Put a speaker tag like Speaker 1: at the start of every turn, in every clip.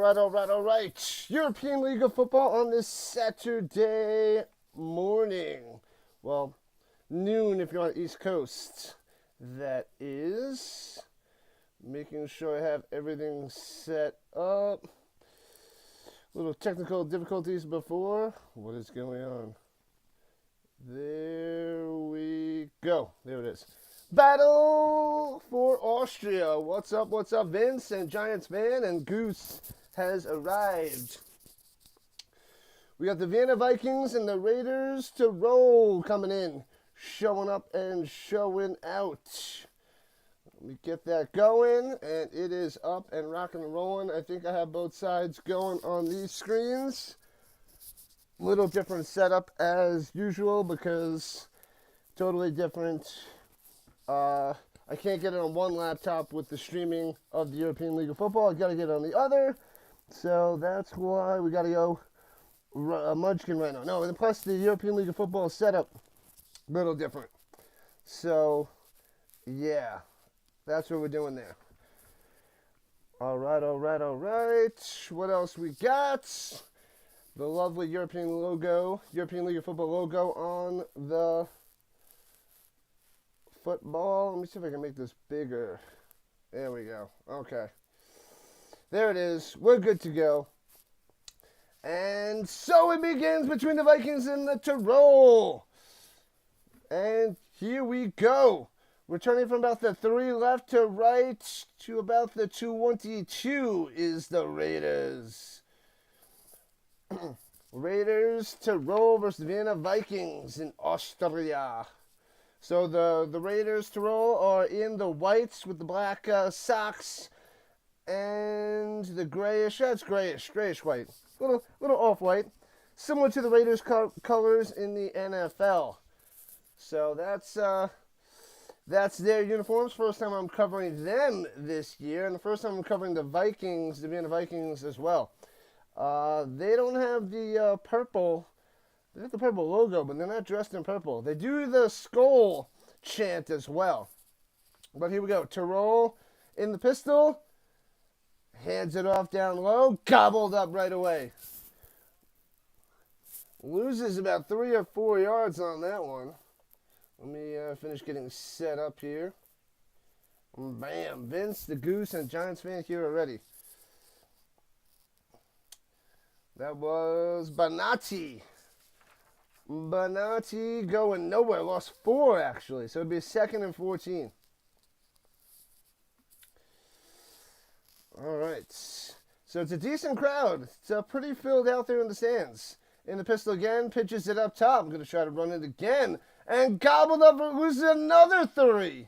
Speaker 1: All right. European League of Football on this Saturday morning. Well, noon if you're on the East Coast. That is. Making sure I have everything set up. Little technical difficulties before. What is going on? There we go. There it is. Battle for Austria. What's up, Vince and Giants fan and Goose has arrived. We got the Vienna Vikings and the Raiders Tirol coming in, showing up and showing out. Let me get that going, and it is up and rocking and rolling. I think I have both sides going on these screens. Little different setup as usual because totally different. I can't get it on one laptop with the streaming of the European League of Football. I got to get it on the other. So that's why we got to go Munchkin right now. No, and plus the European League of Football setup, a little different. So, yeah, that's what we're doing there. All right. What else we got? The lovely European League of Football logo on the football. Let me see if I can make this bigger. There we go. Okay. There it is. We're good to go. And so it begins between the Vikings and the Tirol. And here we go. Returning from about the 3 left to right to about the 22 is the Raiders. Raiders Tirol versus Vienna Vikings in Austria. So the Raiders Tirol are in the whites with the black socks and the grayish. That's grayish white, little off white, similar to the Raiders colors in the NFL. So that's their uniforms. First time I'm covering them this year, and the first time I'm covering the Vikings, the Vienna Vikings as well. They don't have the purple. They have the purple logo, but they're not dressed in purple. They do the skull chant as well. But here we go. Tirol in the pistol. Hands it off down low. Gobbled up right away. Loses about 3 or 4 yards on that one. Let me finish getting set up here. Bam. Vince, the Goose, and Giants fan here already. That was Bonatti. Bonatti going nowhere. Lost 4, actually. So it'd be 2nd and 14. All right. So it's a decent crowd. It's pretty filled out there in the stands. In the pistol again. Pitches it up top. I'm going to try to run it again. And gobbled up. Loses another 3.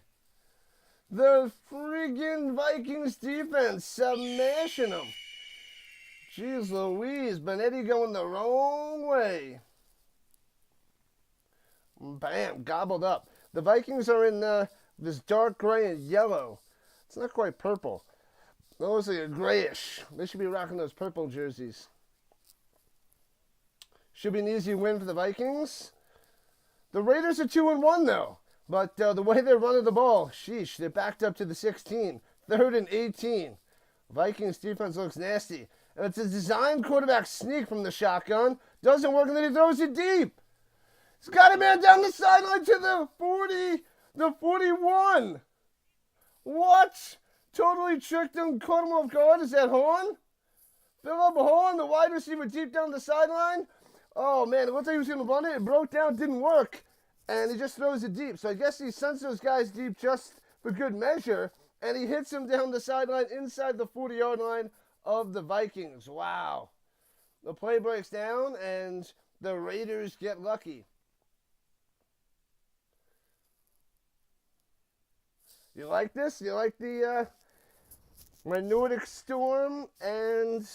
Speaker 1: The friggin' Vikings defense smashing them. Jeez Louise. Bonetti going the wrong way. Bam, gobbled up. The Vikings are in this dark gray and yellow. It's not quite purple. Those are grayish. They should be rocking those purple jerseys. Should be an easy win for the Vikings. The Raiders are 2-1 though. But the way they're running the ball, sheesh, they're backed up to the 16. 3rd and 18. Vikings defense looks nasty. And it's a designed quarterback sneak from the shotgun. Doesn't work, and then he throws it deep. He's got a man down the sideline to the 40, the 41. What? Totally tricked him, caught him off guard. Is that Horn? Philip Horn, the wide receiver deep down the sideline. Oh, man, it looked like he was going to run it. It broke down, didn't work. And he just throws it deep. So I guess he sends those guys deep just for good measure. And he hits him down the sideline inside the 40-yard line of the Vikings. Wow. The play breaks down, and the Raiders get lucky. You like this? You like the my Nordic Storm and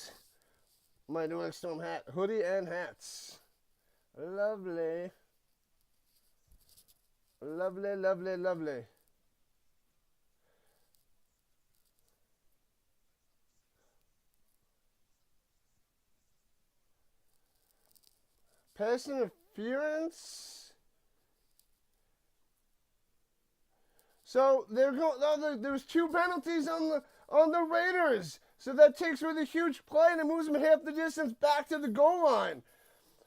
Speaker 1: my Nordic Storm hat, hoodie and hats. Lovely. Lovely. Pass interference. So there was 2 penalties on on the Raiders. So that takes away the huge play and it moves them half the distance back to the goal line.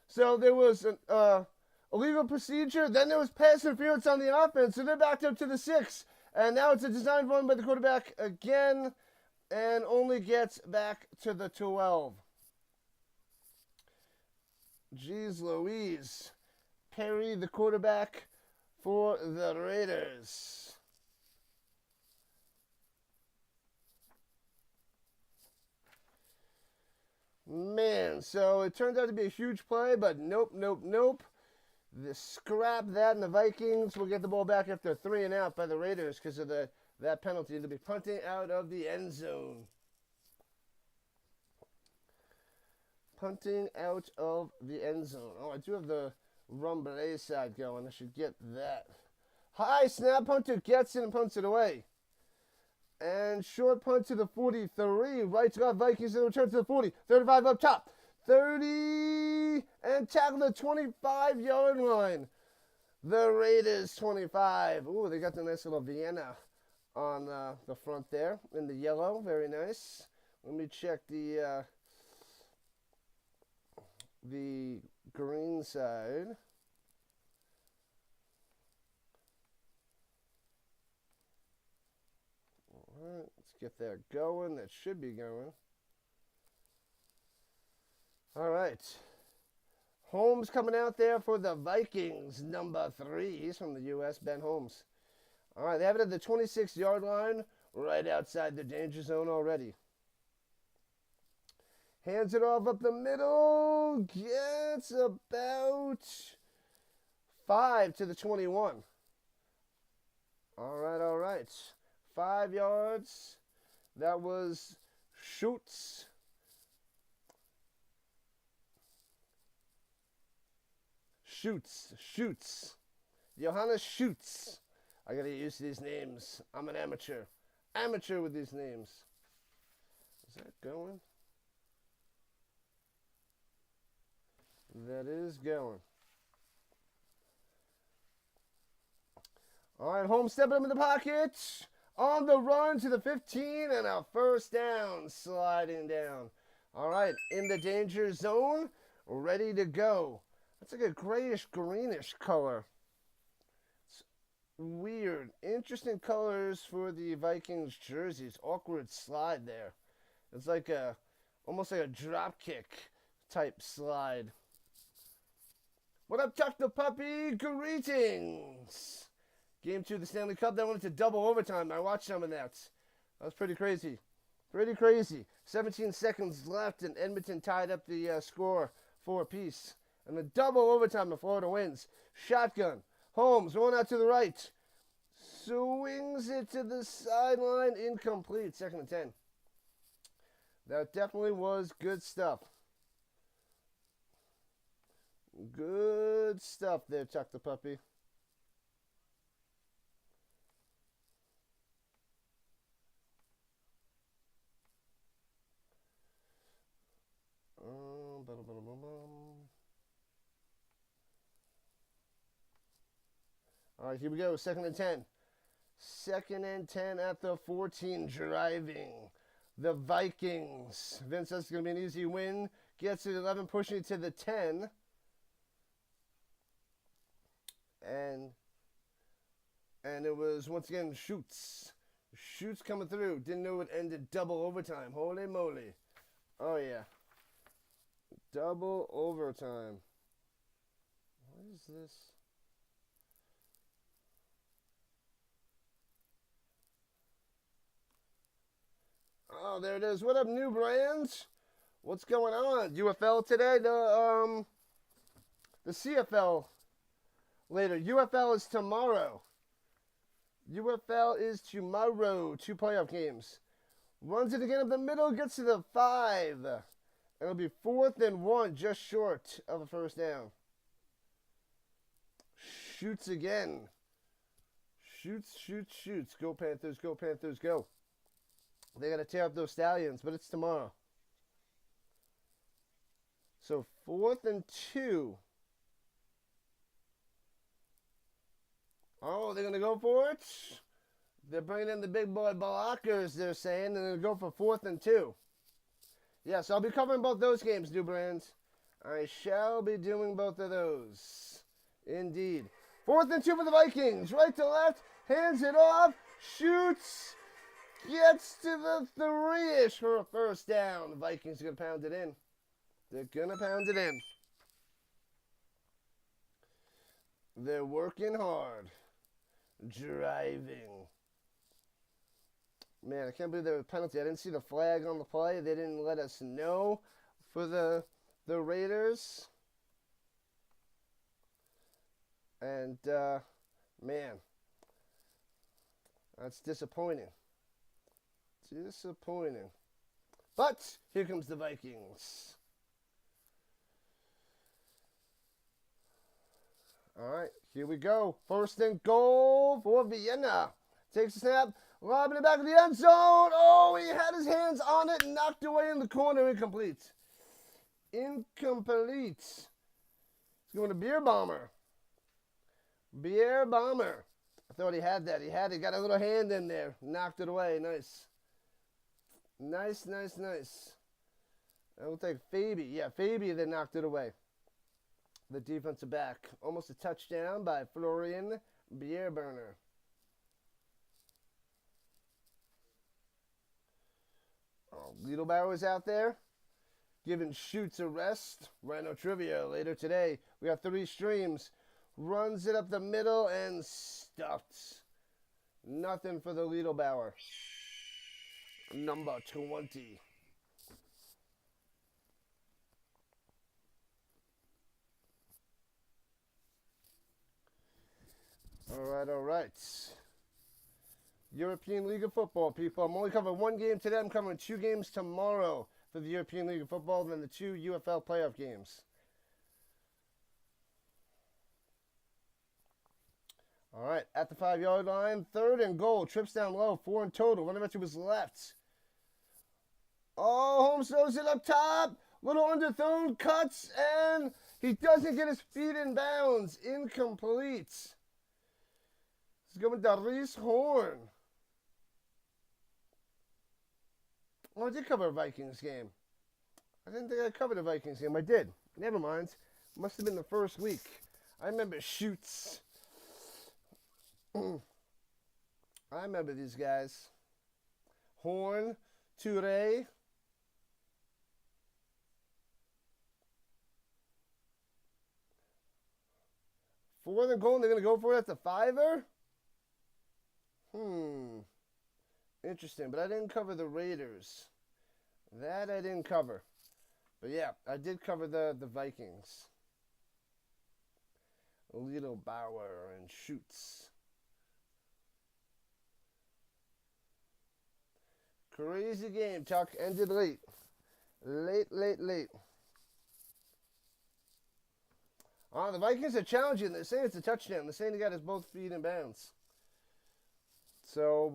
Speaker 1: So there was an illegal procedure. Then there was pass interference on the offense. So they're backed up to the 6. And now it's a design run by the quarterback again and only gets back to the 12. Jeez Louise. Perry, the quarterback for the Raiders. Man, so it turned out to be a huge play, but nope. Scrap that, and the Vikings will get the ball back after 3 and out by the Raiders because of that penalty. They'll be punting out of the end zone. Punting out of the end zone. Oh, I do have the Rumble side going. I should get that. High snap, punter gets it and punts it away. And short punt to the 43. Right to Vikings and return to the 40. 35 up top. 30 and tackle the 25-yard line. The Raiders 25. Ooh, they got the nice little Vienna on the front there in the yellow. Very nice. Let me check the green side. All right, let's get that going. That should be going. All right. Holmes coming out there for the Vikings, number 3. He's from the U.S., Ben Holmes. All right, they have it at the 26-yard line, right outside the danger zone already. Hands it off up the middle. Gets about 5 to the 21. All right. 5 yards. That was Schutz. Johannes Schutz. I gotta get used to these names. I'm an amateur. Amateur with these names. Is that going? That is going. All right, Holmes stepping up in the pocket. On the run to the 15 and a first down. Sliding down. All right, in the danger zone. Ready to go. That's like a grayish-greenish color. It's weird. Interesting colors for the Vikings jerseys. Awkward slide there. It's like almost like a drop kick type slide. What up, Tuck the Puppy? Greetings. Game 2 of the Stanley Cup. That went into double overtime. I watched some of that. That was pretty crazy. 17 seconds left, and Edmonton tied up the score 4-apiece. And the double overtime, and Florida wins. Shotgun. Holmes rolling out to the right. Swings it to the sideline. Incomplete. 2nd and 10. That definitely was good stuff. Good stuff there, Chuck the Puppy. All right, here we go. 2nd and 10. 2nd and 10 at the 14. Driving. The Vikings. Vince says it's going to be an easy win. Gets it 11, pushing it to the 10. And it was, once again, Schutz. Schutz coming through. Didn't know it ended double overtime. Holy moly. Oh, yeah. Double overtime. What is this? Oh, there it is. What up, new brands? What's going on? UFL today? The CFL later. UFL is tomorrow. UFL is tomorrow. 2 playoff games. Runs it again up the middle. Gets to the 5. It'll be 4th and 1, just short of a first down. Shoots again. Shoots. Go Panthers, go Panthers, go. They got to tear up those Stallions, but it's tomorrow. So 4th and 2. Oh, they're going to go for it? They're bringing in the big boy blockers, they're saying, and they'll go for 4th and 2. Yes, I'll be covering both those games, New Brands. I shall be doing both of those. Indeed. 4th and 2 for the Vikings. Right to left. Hands it off. Shoots. Gets to the 3-ish for a first down. The Vikings are going to pound it in. They're going to pound it in. They're working hard. Driving. Man, I can't believe there was a penalty. I didn't see the flag on the play. They didn't let us know for the Raiders. And, man, that's disappointing. Disappointing. But here comes the Vikings. All right, here we go. 1st and goal for Vienna. Takes a snap. Lobbing it back in the end zone. Oh, he had his hands on it and knocked away in the corner. Incomplete. Incomplete. He's going to Beer Bomber. Beer Bomber. I thought he had that. He had it. Got a little hand in there. Knocked it away. Nice. Nice, nice, nice. That looks like Fabi. Yeah, Fabi that knocked it away. The defensive back. Almost a touchdown by Florian Bierburner. Oh, Liedelbauer's out there. Giving Schutz a rest. Rhino Trivia later today. We got 3 streams. Runs it up the middle and stuffed. Nothing for the Liedelbauer. Number 20. All right. European League of Football, people. I'm only covering 1 game today. I'm covering 2 games tomorrow for the European League of Football, and then the 2 UFL playoff games. All right, at the 5-yard line, 3rd and goal. Trips down low, 4 in total. Running back to his left. Oh, Holmes throws it up top. Little underthrown, cuts, and he doesn't get his feet in bounds. Incomplete. He's going to Reese Horn. Oh, I did cover a Vikings game. I didn't think I covered a Vikings game. I did. Never mind. Must have been the first week. I remember Schutz. I remember these guys. Horn, Toure. Fourth and goal, they're going to go for it at the 5-er? Interesting, but I didn't cover the Raiders. That I didn't cover. But yeah, I did cover the Vikings. Liedelbauer and Schutz. Crazy game, Chuck. Ended late. Late. The Vikings are challenging. They're saying it's a touchdown. They're saying they got his both feet in bounds. So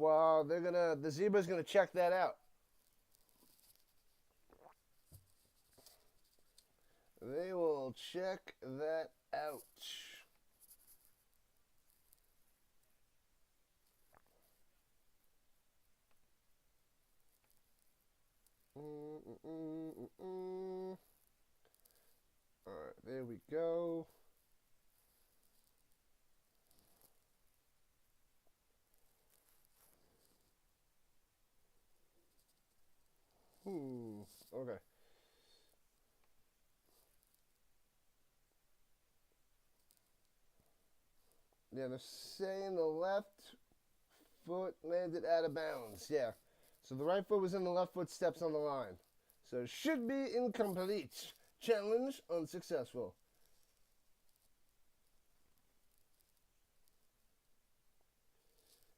Speaker 1: the Zebra's gonna check that out. They will check that out. All right, there we go. Okay. Yeah, they're saying the left foot landed out of bounds. Yeah. So the right foot was in the left foot steps on the line. So it should be incomplete. Challenge unsuccessful.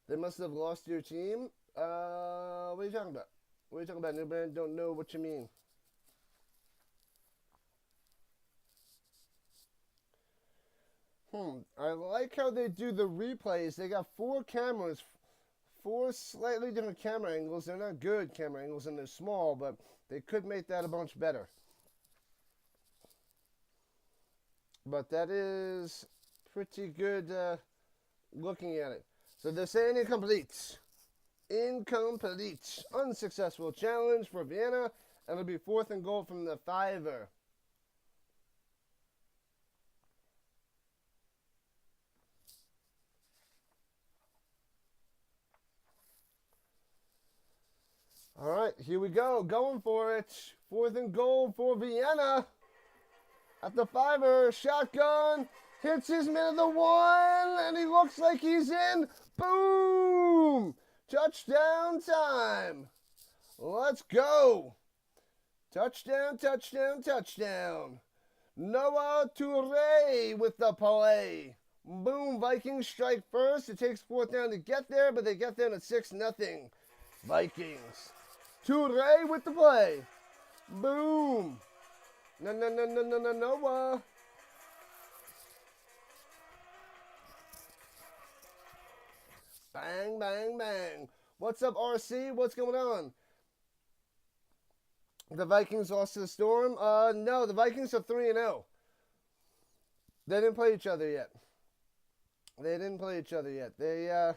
Speaker 1: They must have lost your team. What are you talking about? What are you talking about, New Brand? Don't know what you mean. I like how they do the replays. They got 4 cameras, 4 slightly different camera angles. They're not good camera angles and they're small, but they could make that a bunch better. But that is pretty good looking at it. So they're saying incomplete. Incomplete. Unsuccessful challenge for Vienna. And it'll be 4th and goal from the 5-er. All right, here we go. Going for it. 4th and goal for Vienna. At the 5-er. Shotgun. Hits his man at the 1. And he looks like he's in. Boom. Touchdown time. Let's go. Touchdown, touchdown, touchdown. Noah Toure with the play. Boom, Vikings strike first. It takes 4th down to get there, but they get there at 6-0. Vikings. Toure with the play. Boom. No, Noah. Bang, bang, bang. What's up, RC? What's going on? The Vikings lost to the Storm? No, the Vikings are 3-0. They didn't play each other yet. They, I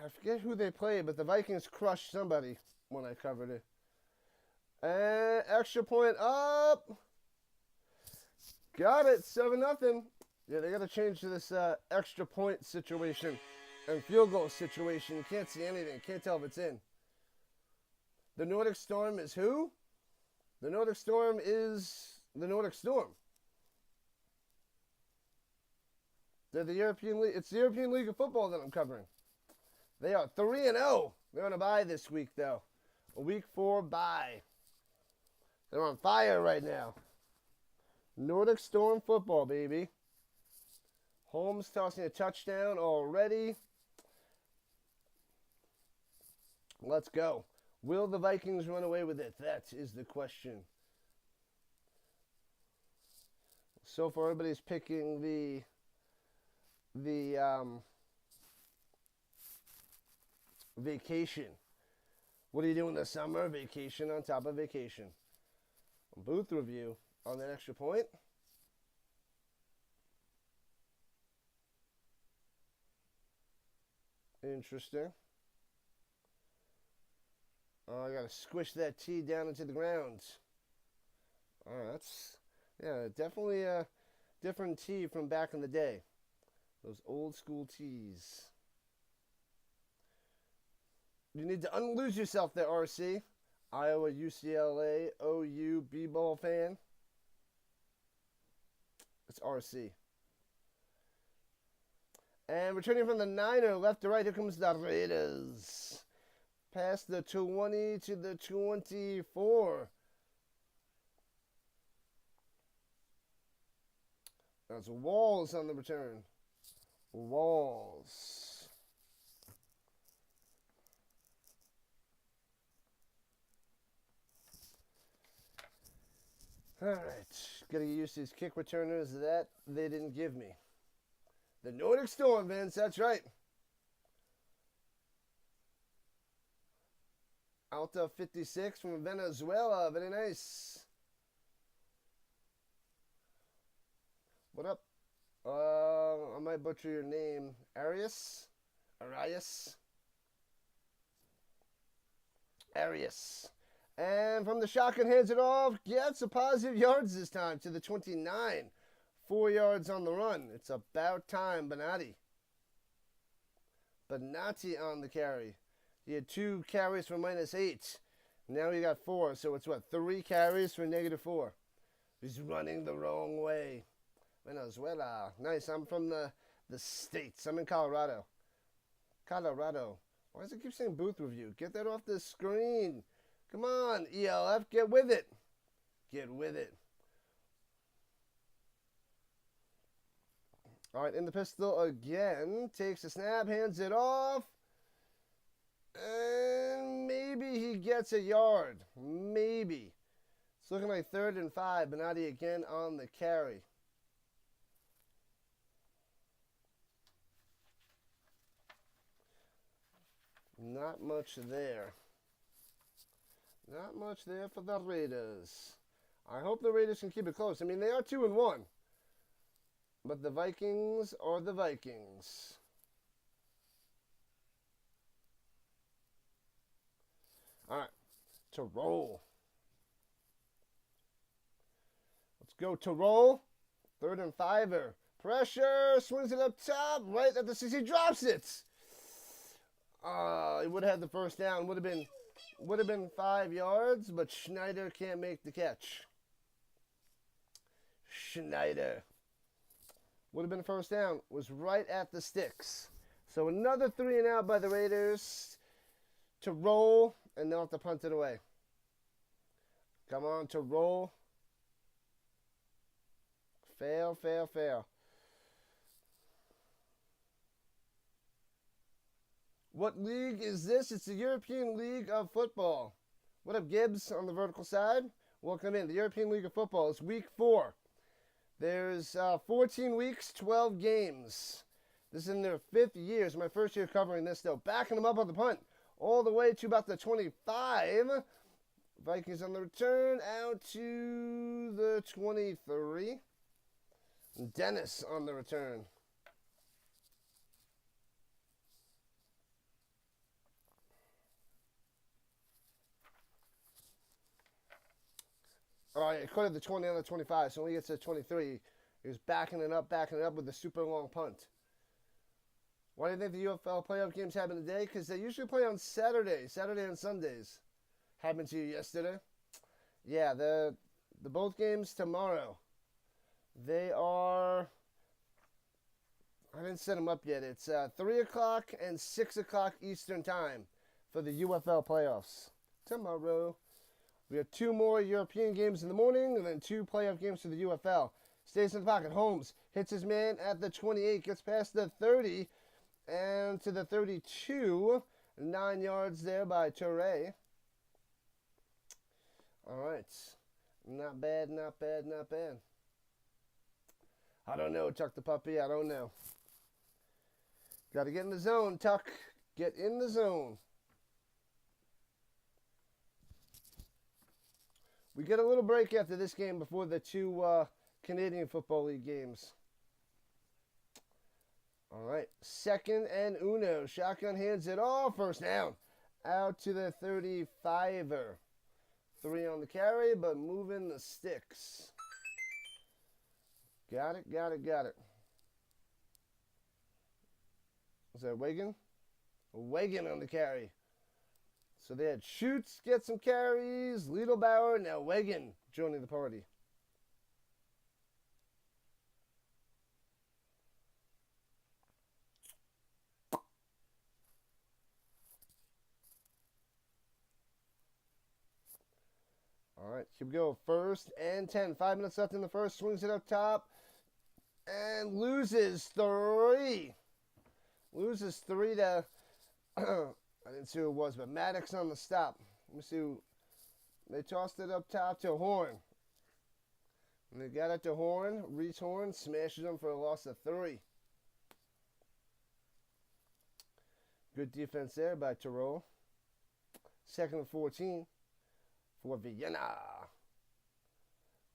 Speaker 1: forget who they played, but the Vikings crushed somebody when I covered it. And extra point up. Got it, 7-0. Yeah, they got to change to this extra point situation and field goal situation. You can't see anything. Can't tell if it's in. The Nordic Storm is who? The Nordic Storm is the Nordic Storm. They're the European League. It's the European League of Football that I'm covering. They are 3-0. They're on a bye this week, though. A week 4 bye. They're on fire right now. Nordic Storm football, baby. Holmes tossing a touchdown already. Let's go. Will the Vikings run away with it? That is the question. So far, everybody's picking the vacation. What are you doing this summer? Vacation on top of vacation. Booth review on that extra point. Interesting. Oh, I gotta squish that tee down into the ground. Alright, that's, yeah, definitely a different tee from back in the day. Those old school tees. You need to unlose yourself there, RC. Iowa, UCLA, OU, B-ball fan. It's RC. And returning from the 9-er, left to right, here comes the Raiders. Past the 20 to the 24. That's Walls on the return. Walls. All right. Got to get used to these kick returners that they didn't give me. The Nordic Storm, Vince. That's right. Alta 56 from Venezuela. Very nice. What up? I might butcher your name. Arias? Arias. And from the shotgun, hands it off. Gets a positive yards this time to the 29. 4 yards on the run. It's about time, Benatti. Benatti on the carry. He had 2 carries for -8. Now he got 4. So it's what? 3 carries for -4. He's running the wrong way. Venezuela. Nice. I'm from the States. I'm in Colorado. Colorado. Why does it keep saying booth review? Get that off the screen. Come on, ELF. Get with it. Get with it. All right, in the pistol again. Takes a snap, hands it off. And maybe he gets a yard. Maybe. It's looking like 3rd and 5. Benatti again on the carry. Not much there. Not much there for the Raiders. I hope the Raiders can keep it close. I mean, they are 2-1. But the Vikings are the Vikings. All right, Tirol. Let's go Tirol. 3rd and 5er. Pressure, swings it up top, right at the 6. He drops it. He would have had the first down. Would have been 5 yards, but Schneider can't make the catch. Schneider. Would have been the first down. Was right at the sticks. So another 3 and out by the Raiders to roll, and they'll have to punt it away. Come on, to roll. Fail, fail, fail. What league is this? It's the European League of Football. What up, Gibbs, on the vertical side? Welcome in. The European League of Football is week 4. There's 14 weeks, 12 games. This is in their 5th year. It's my first year covering this, though. Backing them up on the punt all the way to about the 25. Vikings on the return out to the 23. Dennis on the return. All right, it caught at the 20 on the 25, so when he gets to the 23, he was backing it up with a super long punt. Why do you think the UFL playoff games happen today? Because they usually play on Saturday and Sundays. Happened to you yesterday? Yeah, the both games tomorrow. They are, I didn't set them up yet. It's 3 o'clock and 6 o'clock Eastern time for the UFL playoffs tomorrow. We have 2 more European games in the morning and then 2 playoff games for the UFL. Stays in the pocket. Holmes hits his man at the 28, gets past the 30 and to the 32. 9 yards there by Toure. All right. Not bad, not bad, not bad. I don't know, Tuck the puppy. I don't know. Got to get in the zone, Tuck. Get in the zone. We get a little break after this game before the 2 Canadian Football League games. All right, 2nd and uno. Shotgun hands it all. First down. Out to the 35er. 3 on the carry, but moving the sticks. Got it, got it, got it. Was that Wagon? Wagon on the carry. So they had Schutz get some carries, Liedelbauer, now Wagon joining the party. All right, here we go. 1st and 10. 5 minutes left in the first. Swings it up top and loses 3. Loses 3 to... I didn't see who it was, but Maddox on the stop. Let me see who. They tossed it up top to Horn. And they got it to Horn. Reese Horn smashes them for a loss of 3. Good defense there by Tirol. 2nd and 14 for Vienna.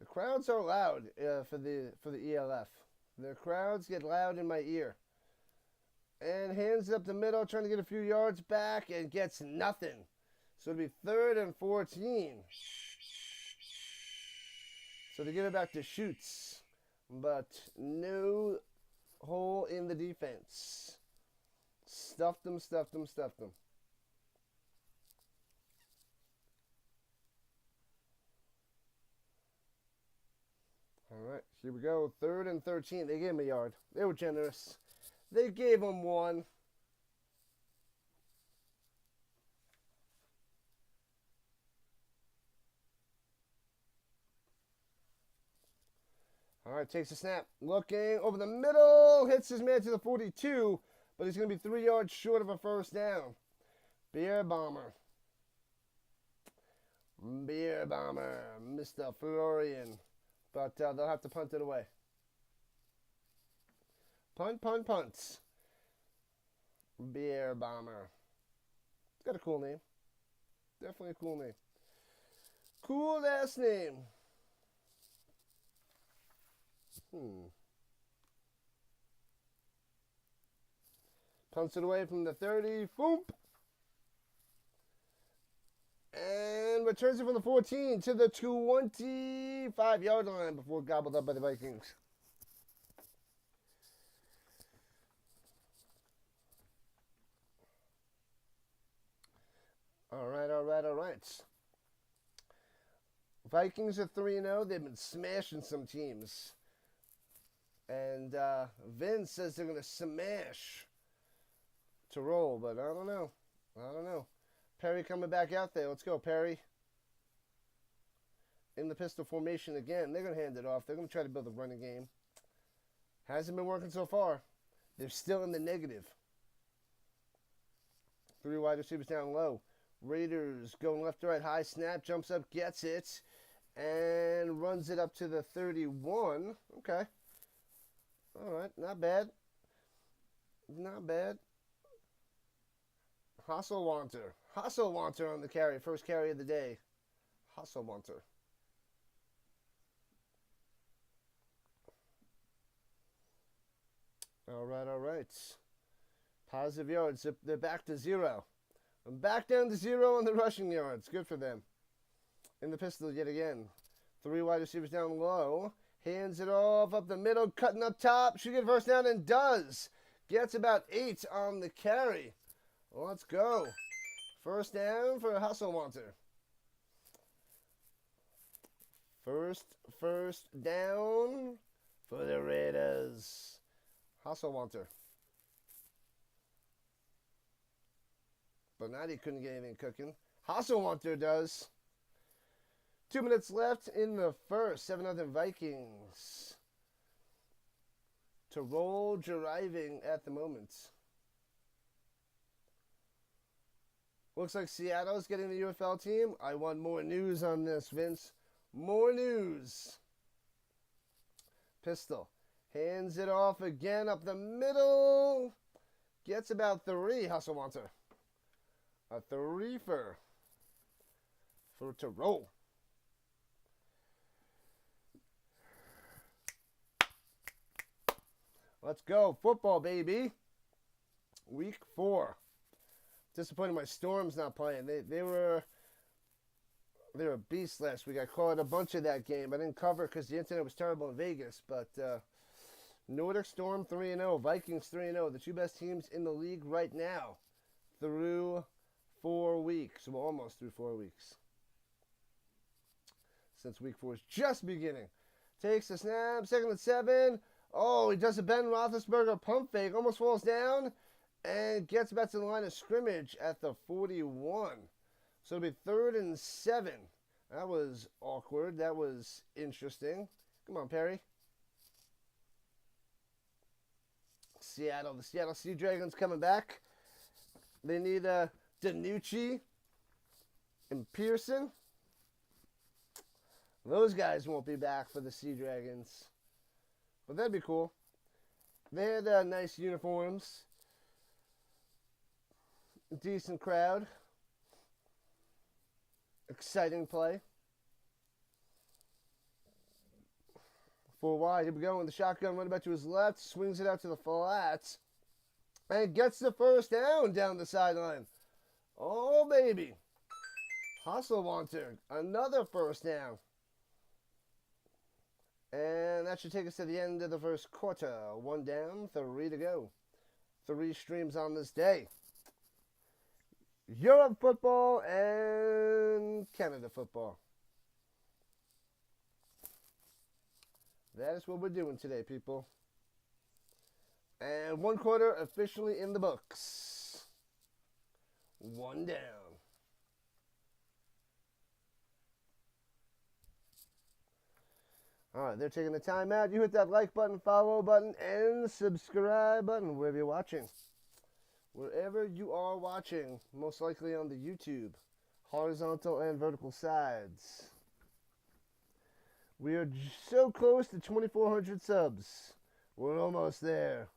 Speaker 1: The crowds are loud for the ELF. The crowds get loud in my ear. And hands it up the middle, trying to get a few yards back, and gets nothing. So it'll be 3rd and 14. So they give it back to Schutz. But no hole in the defense. Stuffed them, stuffed them, stuffed them. All right, here we go. 3rd and 13. They gave him a yard. They were generous. They gave him 1. All right, takes a snap. Looking over the middle. Hits his man to the 42, but he's going to be 3 yards short of a first down. Beer Bomber. Beer Bomber. Mr. Florian. But they'll have to punt it away. Punt, punt, punts. Beer Bomber. It's got a cool name. Definitely a cool name. Cool last name. Punts it away from the 30. Boom. And returns it from the 14 to the 25-yard line before gobbled up by the Vikings. All right. Vikings are 3-0. They've been smashing some teams. And Vince says they're going to smash Tirol, but I don't know. Perry coming back out there. Let's go, Perry. In the pistol formation again. They're going to hand it off. They're going to try to build a running game. Hasn't been working so far. They're still in the negative. 3 wide receivers down low. Raiders going left to right. High snap. Jumps up. Gets it. And runs it up to the 31. Okay. All right. Not bad. Hasselwanter on the carry. First carry of the day. Hasselwanter. All right. Positive yards. They're back to 0. I'm back down to 0 on the rushing yards. Good for them. In the pistol yet again. 3 wide receivers down low. Hands it off up the middle. Cutting up top. Should get first down and does. Gets about 8 on the carry. Let's go. First down for Hasselwanter. First down for the Raiders. Hasselwanter. Bernardi couldn't get anything cooking. Hasselwanter does. 2 minutes left in the first. 7-0 Vikings. Tirol driving at the moment. Looks like Seattle's getting the UFL team. I want more news on this, Vince. More news. Pistol. Hands it off again up the middle. Gets about 3, Hasselwanter. A 3-fer for Tirol. Let's go. Football, baby. Week 4. Disappointed my Storm's not playing. They were a beast last week. I called a bunch of that game. I didn't cover because the internet was terrible in Vegas. But Nordic Storm 3-0. Vikings 3-0. The 2 best teams in the league right now through 4 weeks. Well, almost through 4 weeks. Since week 4 is just beginning. Takes the snap. 2nd and 7. Oh, he does a Ben Roethlisberger pump fake. Almost falls down. And gets back to the line of scrimmage at the 41. So it'll be 3rd and 7. That was awkward. That was interesting. Come on, Perry. Seattle. The Seattle Sea Dragons coming back. They need DiNucci and Pearson. Those guys won't be back for the Sea Dragons. But that'd be cool. They had nice uniforms. Decent crowd. Exciting play. 4 wide. Here we go. In the shotgun, running back to his left. Swings it out to the flats. And gets the first down the sideline. Oh, baby. Hasselwanter. Another first down. And that should take us to the end of the first quarter. 1 down, 3 to go. 3 streams on this day. Europe football and Canada football. That is what we're doing today, people. And 1 quarter officially in the books. 1 down. All right, they're taking the time out. You hit that like button, follow button, and subscribe button wherever you're watching. Wherever you are watching, most likely on the YouTube, horizontal and vertical sides. We are so close to 2,400 subs. We're almost there.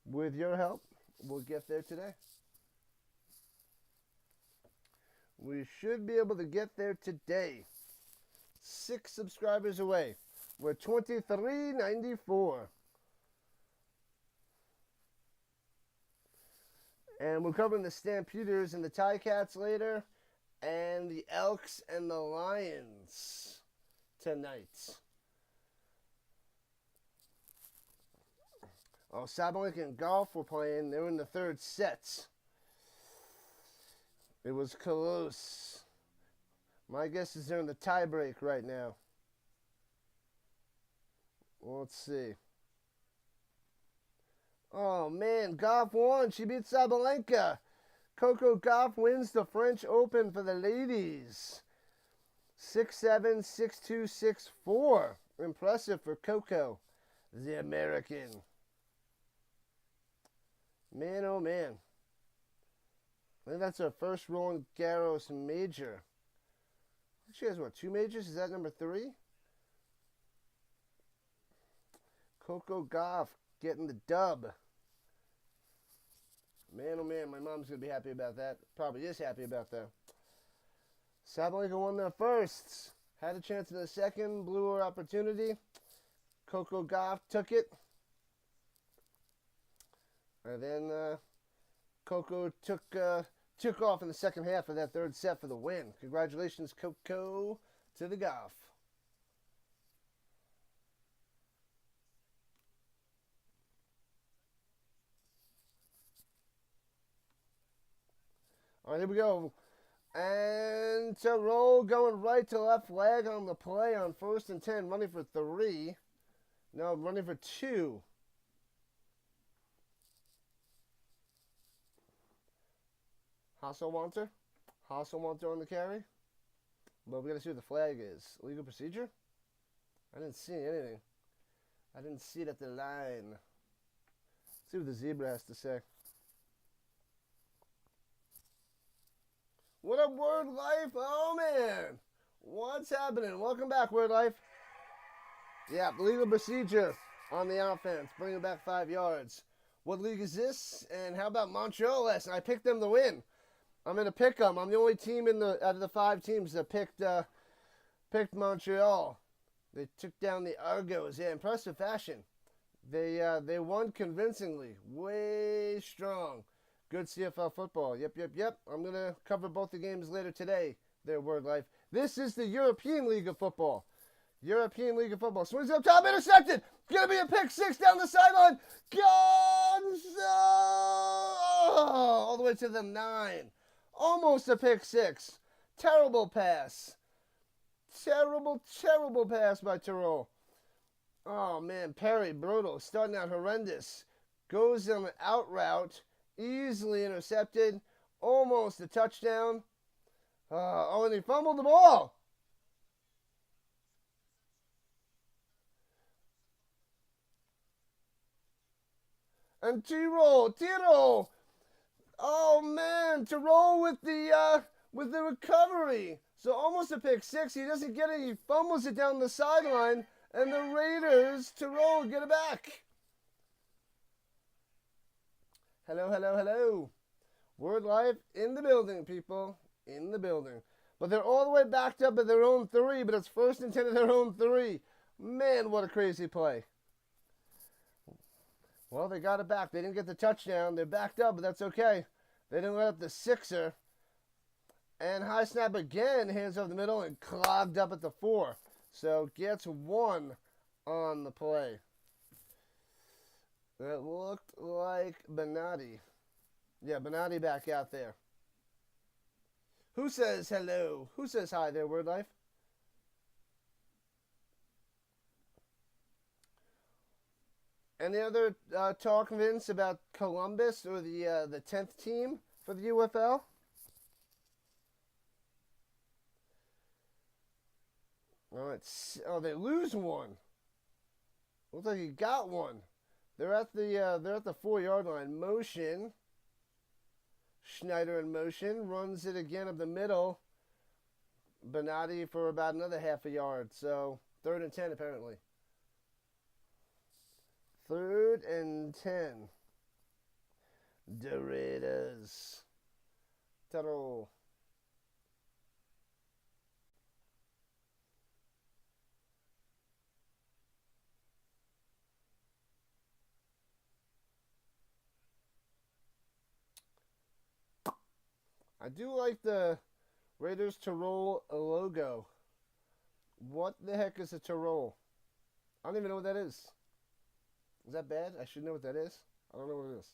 Speaker 1: With your help, we'll get there today. We should be able to get there today. 6 subscribers away. We're 2394. And we're covering the Stampeders and the Tie Cats later. and the Elks and the Lions tonight. Oh, Sabalenka and Golf were playing. They were in the third set. It was close. My guess is they're in the tiebreak right now. Let's see. Oh, man. Golf won. She beat Sabalenka. Coco Gauff wins the French Open for the ladies. 6-7, 6-2, 6-4. Impressive for Coco, the American. Man, oh man. I think that's her first Roland Garros major. She has, what, 2 majors? Is that number 3? Coco Gauff getting the dub. Man, oh man, my mom's going to be happy about that. Probably is happy about that. Sabalenka won the first. Had a chance in the second. Blew her opportunity. Coco Gauff took it. And then Coco took off in the second half of that third set for the win. Congratulations, Coco, to the Gauff. All right, here we go. And Tirol going right to left, flag on the play on 1st and 10, running for 3. No, running for 2. Hasselwanter on the carry. But we got to see what the flag is. Legal procedure? I didn't see anything. I didn't see it at the line. Let's see what the zebra has to say. What up, Word Life? Oh, man. What's happening? Welcome back, Word Life. Yeah, legal procedure on the offense. Bring it back 5 yards. What league is this? And how about Montreal last night? I picked them to win. I'm going to pick them. I'm the only team out of the 5 teams that picked Montreal. They took down the Argos. Yeah, impressive fashion. They won convincingly. Way strong. Good CFL football. Yep. I'm going to cover both the games later today, their Word Life. This is the European League of Football. European League of Football. Swings up top, intercepted. Going to be a pick 6 down the sideline. Gonzo! All the way to the 9. Almost a pick 6. Terrible pass. Terrible pass by Tirol. Oh, man. Perry, brutal. Starting out horrendous. Goes on an out route. Easily intercepted. Almost a touchdown. And he fumbled the ball. And Tirol. Oh man, Tirol with the recovery. So almost a pick 6. He doesn't get it. He fumbles it down the sideline, and the Raiders, Tirol, get it back. Hello. Word Life in the building, people. In the building. But they're all the way backed up at their own 3, but it's 1st and 10 at their own 3. Man, what a crazy play. Well, they got it back. They didn't get the touchdown. They're backed up, but that's okay. They didn't let up the 6er. And high snap again, hands over the middle, and clogged up at the 4. So gets 1 on the play. It looked like Benatti. Yeah, Benatti back out there. Who says hello? Who says hi there, Word Life? Any other talk, Vince, about Columbus or the 10th team for the UFL? All right. Oh, they lose 1. Looks like he got 1. They're at the 4-yard line. Motion. Schneider in motion. Runs it again up the middle. Benatti for about another half a yard. So 3rd and 10 apparently. 3rd and 10. The Raiders. Tirol. I do like the Raiders Tirol logo. What the heck is a Tirol? I don't even know what that is. Is that bad? I should know what that is. I don't know what it is.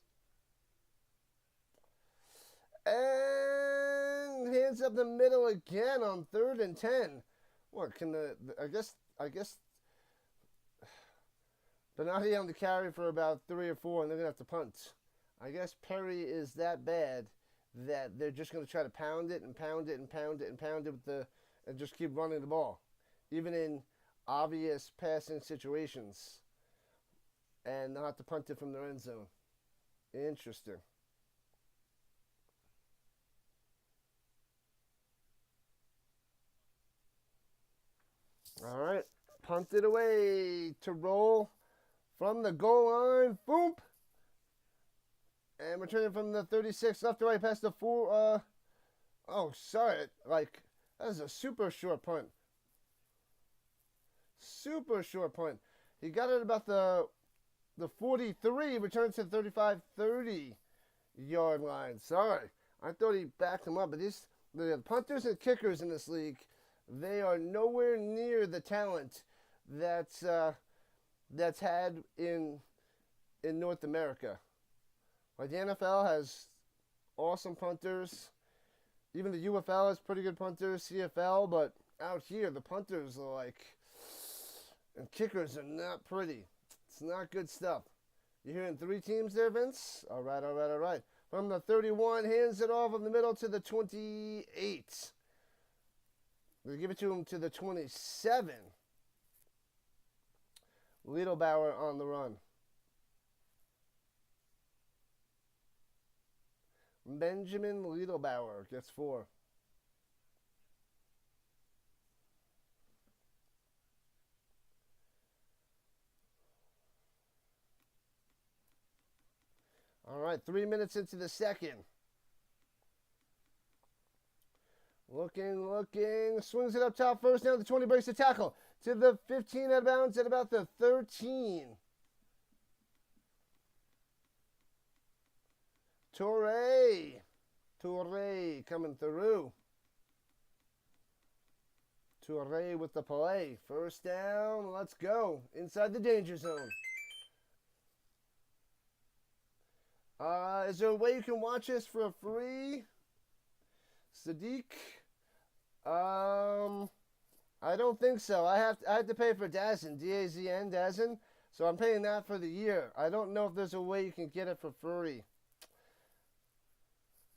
Speaker 1: And hands up the middle again on 3rd and 10. What can I guess Benatti on the carry for about 3 or 4, and they're gonna have to punt. I guess Perry is that bad that they're just gonna try to pound it and pound it and pound it and pound it and just keep running the ball, even in obvious passing situations, and they'll have to punt it from their end zone. Interesting. All right, punt it away to roll from the goal line. Boom. And returning from the 36 left to right past the 4. Oh, sorry. Like, that is a super short punt. Super short punt. He got it about the 43, returns to the 35-30 yard line. Sorry. I thought he backed him up. But the punters and kickers in this league, they are nowhere near the talent that's had in North America. Like the NFL has awesome punters. Even the UFL has pretty good punters, CFL, but out here the punters are like, and kickers are not pretty. It's not good stuff. You're hearing 3 teams there, Vince? All right. From the 31, hands it off in the middle to the 28. They give it to him to the 27. Liedelbauer on the run. Benjamin Liedelbauer gets 4. All right, 3 minutes into the second. Looking, swings it up top, first down, the 20, breaks the tackle. To the 15 out of bounds at about the 13. Toure coming through. Toure with the play. First down, let's go. Inside the danger zone. Is there a way you can watch this for free? Sadiq? I don't think so. I have to pay for DAZN, D-A-Z-N, DAZN. So I'm paying that for the year. I don't know if there's a way you can get it for free.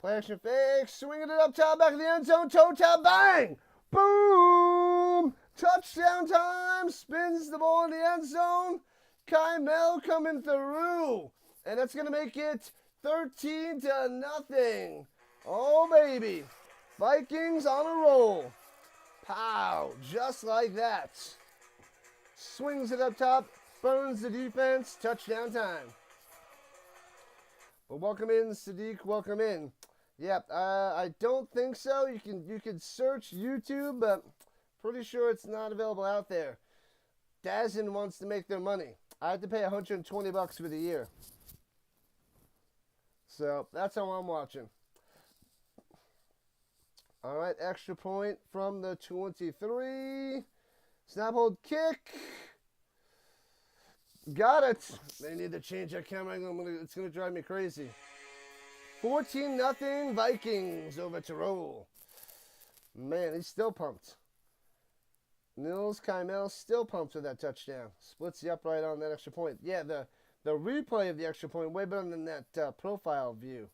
Speaker 1: Play action fake, swinging it up top, back of the end zone, toe tap, bang! Boom! Touchdown time, spins the ball in the end zone. Kymel coming through. And that's going to make it 13-0. Oh, baby. Vikings on a roll. Pow, just like that. Swings it up top, burns the defense, touchdown time. Well, welcome in, Sadiq, welcome in. Yep, I don't think so. You can search YouTube, but pretty sure it's not available out there. DAZN wants to make their money. I had to pay $120 for the year. So that's how I'm watching. All right, extra point from the 23. Snap, hold, kick. Got it. They need to change that camera angle. It's going to drive me crazy. 14-0 Vikings over Tirol. Man, he's still pumped. Nils Kymel still pumped with that touchdown. Splits the upright on that extra point. Yeah, the replay of the extra point way better than that profile view.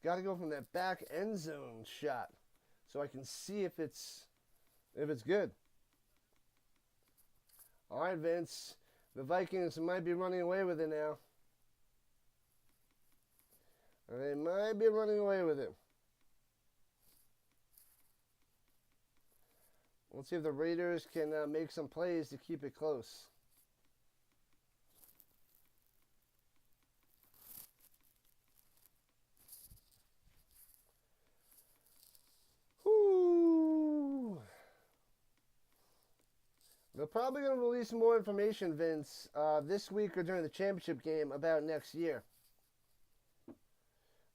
Speaker 1: Got to go from that back end zone shot so I can see if it's good. All right, Vince. The Vikings might be running away with it now. They might be running away with it. Let's see if the Raiders can make some plays to keep it close. Whoo! They're probably going to release more information, Vince, this week or during the championship game about next year.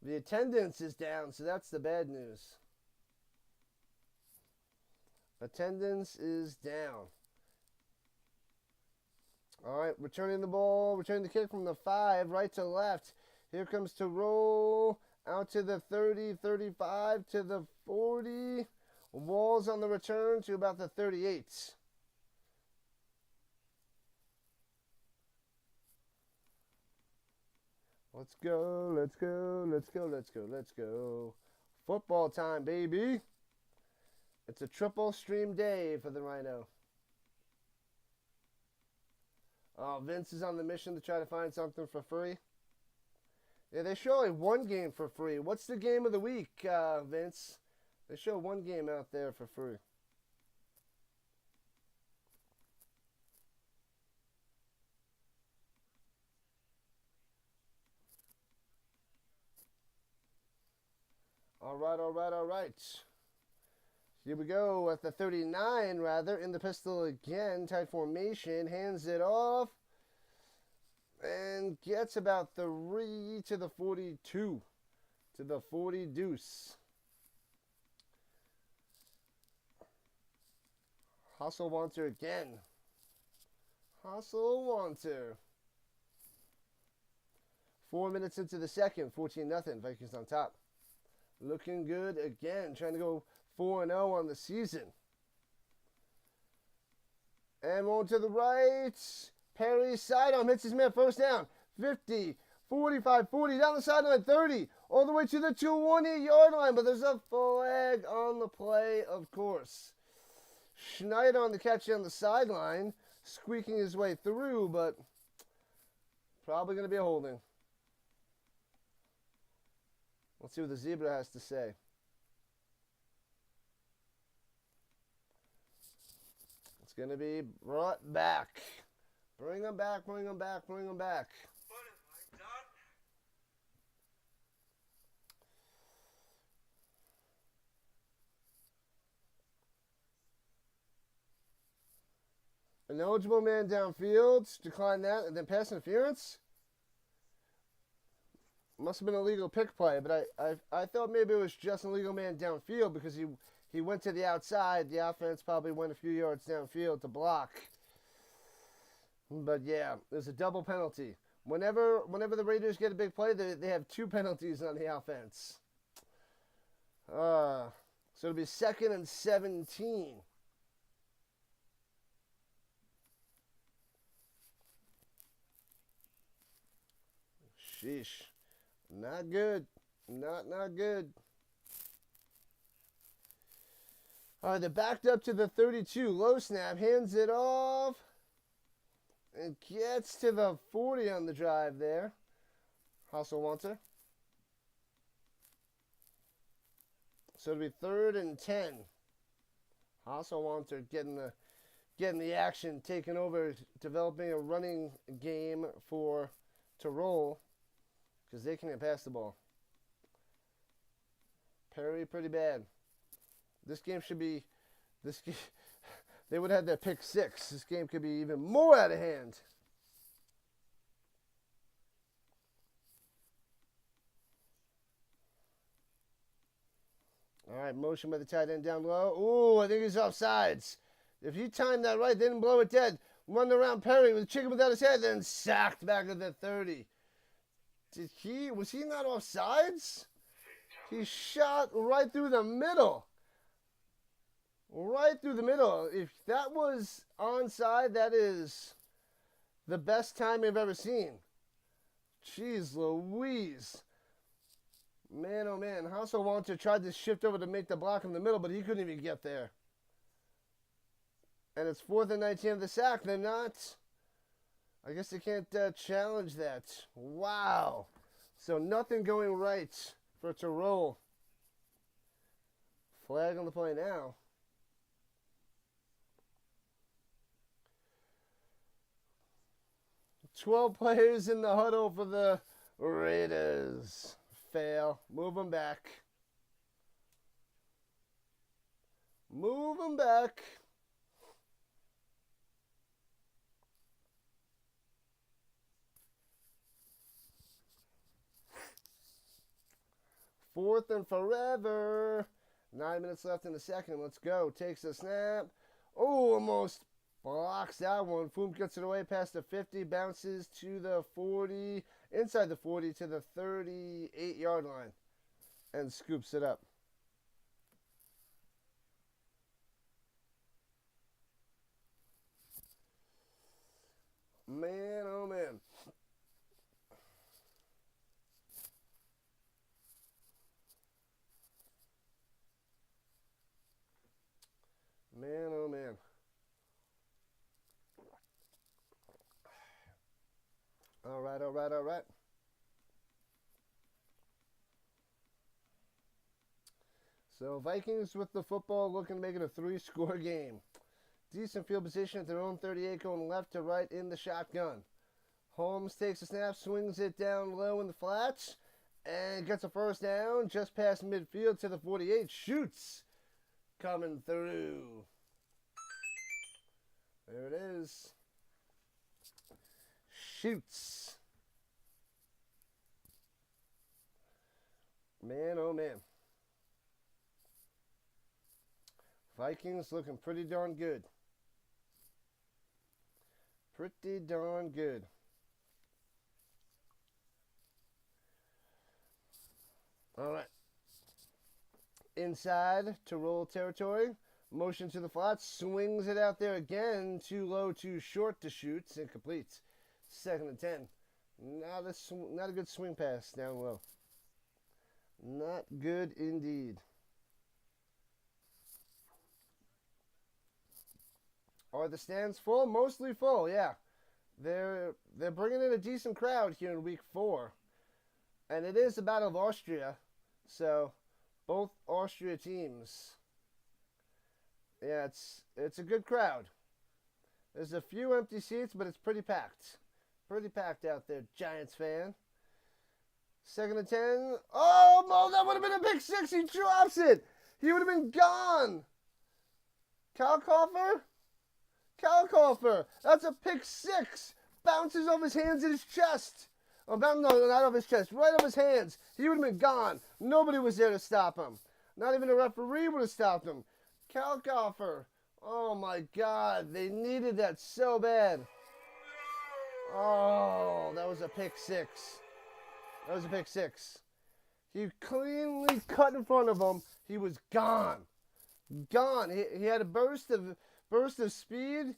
Speaker 1: The attendance is down, so that's the bad news. Attendance is down. All right, returning the ball, returning the kick from the 5, right to left. Here comes to roll, out to the 30, 35, to the 40. Walls on the return to about the 38. Let's go, let's go, let's go, let's go, let's go. Football time, baby. It's a triple stream day for the Rhino. Oh, Vince is on the mission to try to find something for free. Yeah, they show only one game for free. What's the game of the week, Vince? They show one game out there for free. All right, all right, all right. Here we go at the 39, rather, in the pistol again. Tight formation, hands it off, and gets about 3 to the 42, to the 40 deuce. Hustle Wanter again. Hustle Wanter. 4 minutes into the second, 14-0, Vikings on top. Looking good again, trying to go 4-0 on the season. And rolling to the right. Perry sidearm hits his man, first down. 50, 45, 40, down the sideline, 30, all the way to the 20-yard line. But there's a flag on the play, of course. Schneider on the catch on the sideline, squeaking his way through, but probably going to be a holding. Let's see what the zebra has to say. It's going to be brought back. Bring them back, bring them back, bring them back.
Speaker 2: What have I done?
Speaker 1: An eligible man downfield, decline that, and then pass interference. Must have been a legal pick play, but I thought maybe it was just an illegal man downfield because he went to the outside. The offense probably went a few yards downfield to block. But yeah, there's a double penalty. Whenever the Raiders get a big play, they have 2 penalties on the offense. So it'll be 2nd and 17. Sheesh. Not good. Not good. All right, they're backed up to the 32. Low snap, hands it off. And gets to the 40 on the drive there. Hustle Wanter. So it'll be 3rd and 10. Hustle Wanter getting the action, taking over, developing a running game for Tirol. Because they can't pass the ball. Perry pretty bad. This game should be... They would have their pick 6. This game could be even more out of hand. All right, motion by the tight end down low. Ooh, I think he's offsides. If he timed that right, didn't blow it dead. Run around Perry with a chicken without his head, then sacked back at the 30. Was he not offsides? He shot right through the middle. Right through the middle. If that was onside, that is the best time I've ever seen. Jeez Louise. Man, oh man. Hustle Wanter tried to shift over to make the block in the middle, but he couldn't even get there. And it's 4th and 19 of the sack. They're not... I guess they can't challenge that. Wow. So nothing going right for Tirol. Flag on the play now. "12 players in the huddle for the Raiders." Fail. Move them back. Move them back. Fourth and forever. 9 minutes left in the second. Let's go. Takes a snap. Oh, almost blocks that one. Foom gets it away past the 50. Bounces to the 40. Inside the 40 to the 38-yard line. And scoops it up. Man, oh man. Man, oh man. All right, all right, all right. So Vikings with the football, looking to make it a 3-score game. Decent field position at their own 38, going left to right in the shotgun. Holmes takes a snap, swings it down low in the flats, and gets a first down just past midfield to the 48. Shoots. Coming through. There it is. Shoots. Man, oh man. Vikings looking pretty darn good. Pretty darn good. All right. Inside Tirol territory. Motion to the flat. Swings it out there again. Too low, too short to shoot. Incomplete. 2nd and 10. Not a good swing pass down low. Not good indeed. Are the stands full? Mostly full, yeah. They're bringing in a decent crowd here in week 4. And it is the Battle of Austria. So, both Austria teams. Yeah, it's a good crowd. There's a few empty seats, but it's pretty packed. Pretty packed out there, Giants fan. 2nd and 10. Oh, Mo, that would have been a big 6. He drops it. He would have been gone. Kalkofer? That's a pick 6. Bounces off his hands in his chest. Oh, no, not off his chest. Right off his hands. He would have been gone. Nobody was there to stop him. Not even a referee would have stopped him. Kalkofer. Oh, my God. They needed that so bad. Oh, that was a pick 6. That was a pick 6. He cleanly cut in front of him. He was gone. Gone. He had a burst of speed.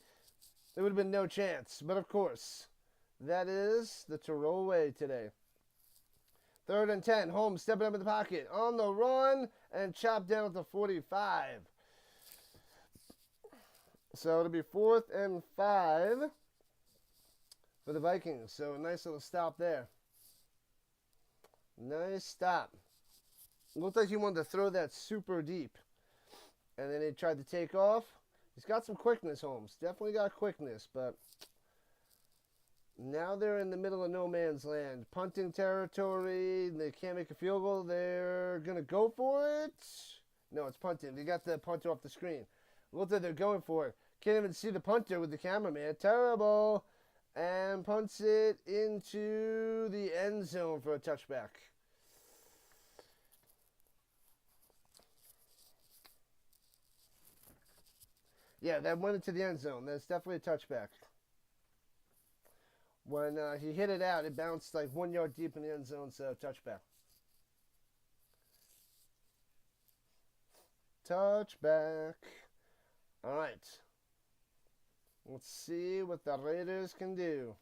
Speaker 1: There would have been no chance. But, of course, that is the Tirol way today. 3rd and 10. Holmes stepping up in the pocket. On the run and chopped down at the 45. So it'll be 4th and 5 for the Vikings. So a nice little stop there. Nice stop. Looked like he wanted to throw that super deep. And then he tried to take off. He's got some quickness, Holmes. Definitely got quickness, but now they're in the middle of no man's land. Punting territory. They can't make a field goal. They're going to go for it. No, it's punting. They got the punter off the screen. Looked like they're going for it. Can't even see the punter with the cameraman. Terrible. And punts it into the end zone for a touchback. Yeah, that went into the end zone. That's definitely a touchback. When he hit it out, it bounced like 1 yard deep in the end zone, so touchback. Touchback. All right. Let's see what the Raiders can do.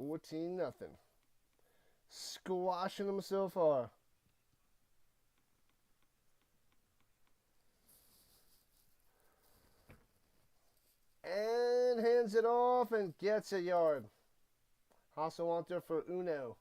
Speaker 1: $14-0. Squashing them so far. And hands it off and gets a yard. Hasselwanter for Uno.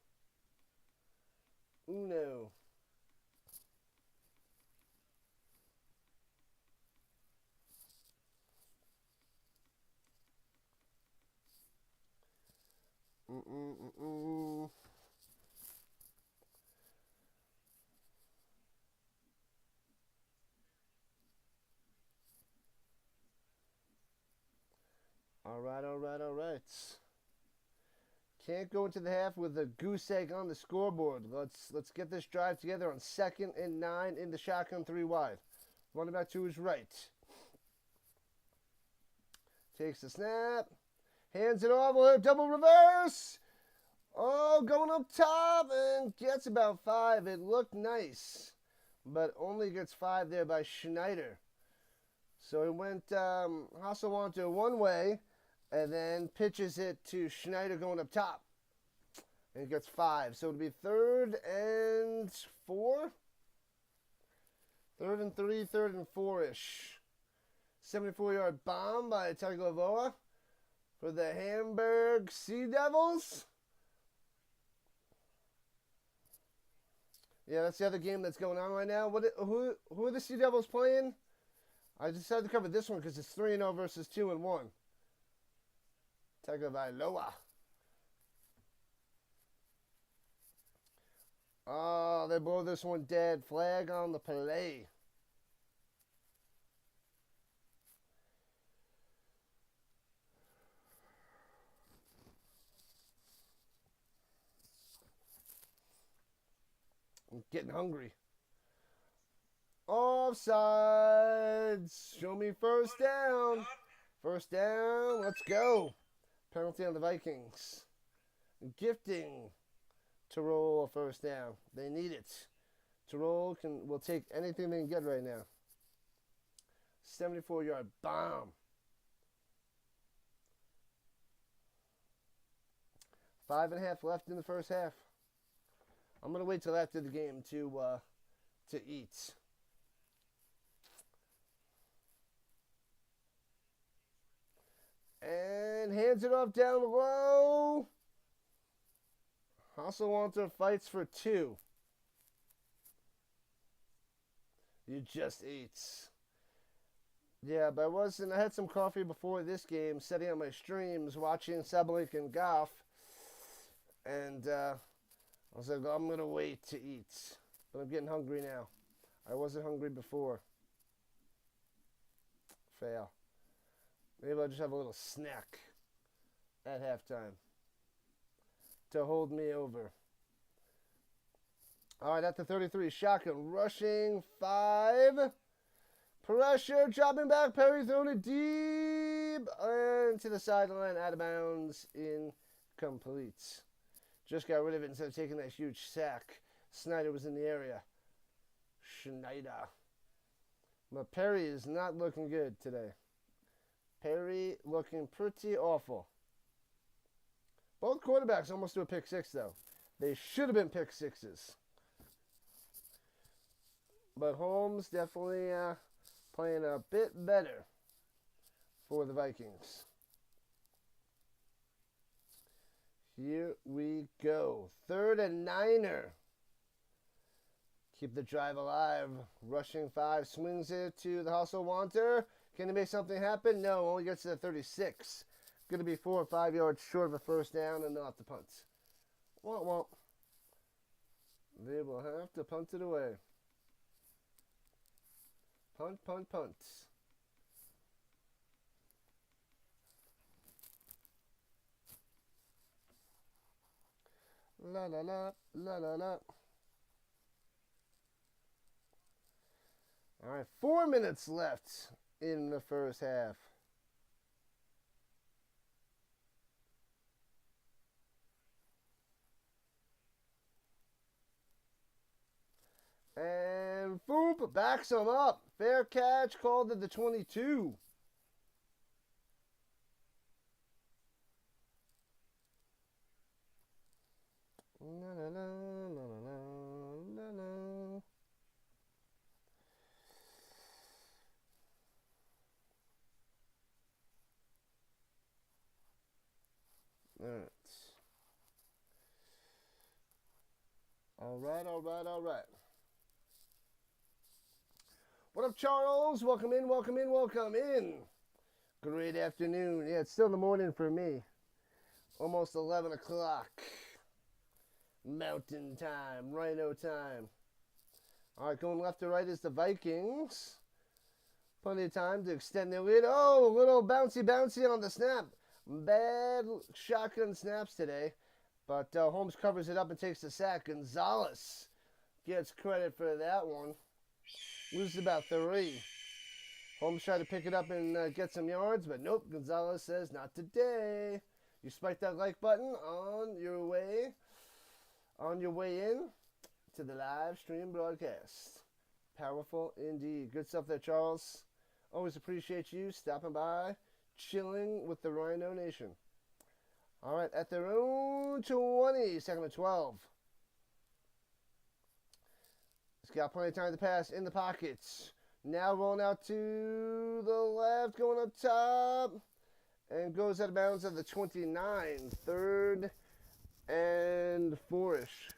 Speaker 1: All right. Can't go into the half with a goose egg on the scoreboard. Let's get this drive together on 2nd and 9 in the shotgun 3 wide. Running back to his right. Takes the snap. Hands it off. We'll have double reverse. Oh, going up top and gets about 5. It looked nice, but only gets 5 there by Schneider. So he went Hasselwanter one way and then pitches it to Schneider going up top. And gets 5. So it'll be 3rd and 4. 3rd and 3, 3rd and 4-ish. 74-yard bomb by Tagovailoa for the Hamburg Sea Devils. Yeah, that's the other game that's going on right now. Who are the Sea Devils playing? I decided to cover this one because it's 3-0 versus 2-1. Tagovailoa. Oh, they blow this one dead. Flag on the play. I'm getting hungry. Offsides. Show me first down. First down. Let's go. Penalty on the Vikings. Gifting Tirol a first down. They need it. Tirol will take anything they can get right now. 74-yard bomb. 5.5 left in the first half. I'm going to wait till after the game to eat. And hands it off down low. Hasselwanter fights for 2. You just ate. Yeah, but I had some coffee before this game, setting up my streams, watching Sablink and Goff. And I was like, I'm going to wait to eat. But I'm getting hungry now. I wasn't hungry before. Fail. Maybe I'll just have a little snack at halftime to hold me over. All right, at the 33, shotgun, rushing 5. Pressure, dropping back, Perry throwing it deep, and to the sideline, out of bounds, incomplete. Just got rid of it instead of taking that huge sack. Snyder was in the area. Schneider. But Perry is not looking good today. Perry looking pretty awful. Both quarterbacks almost do a pick 6, though. They should have been pick 6s. But Holmes definitely playing a bit better for the Vikings. Here we go. 3rd and 9er. Keep the drive alive. Rushing 5. Swings it to the Hasselwanter. Can he make something happen? No, only gets to the 36. Going to be 4 or 5 yards short of a first down, and they'll have to punt. Womp womp. They will have to punt it away. Punt, punt, punt. La la la, la la la. All right, 4 minutes left in the first half. And Foop backs him up. Fair catch, called at the 22. La la la la la la la. All right. All right, all right, all right. What up, Charles? Welcome in, welcome in, welcome in. Great afternoon. Yeah, it's still in the morning for me. Almost 11 o'clock. Mountain time, Rhino time. All right, going left to right is the Vikings. Plenty of time to extend their lead. Oh, a little bouncy on the snap. Bad shotgun snaps today. But Holmes covers it up and takes the sack. Gonzalez gets credit for that one. Loses about 3. Holmes tried to pick it up and get some yards, but nope. Gonzalez says, not today. You spike that like button on your way in to the live stream broadcast. Powerful indeed. Good stuff there, Charles. Always appreciate you stopping by, chilling with the Rhino Nation. All right, at their own 20, second and 12. He's got plenty of time to pass in the pockets. Now rolling out to the left, going up top, and goes out of bounds at the 29. Third and 4-ish.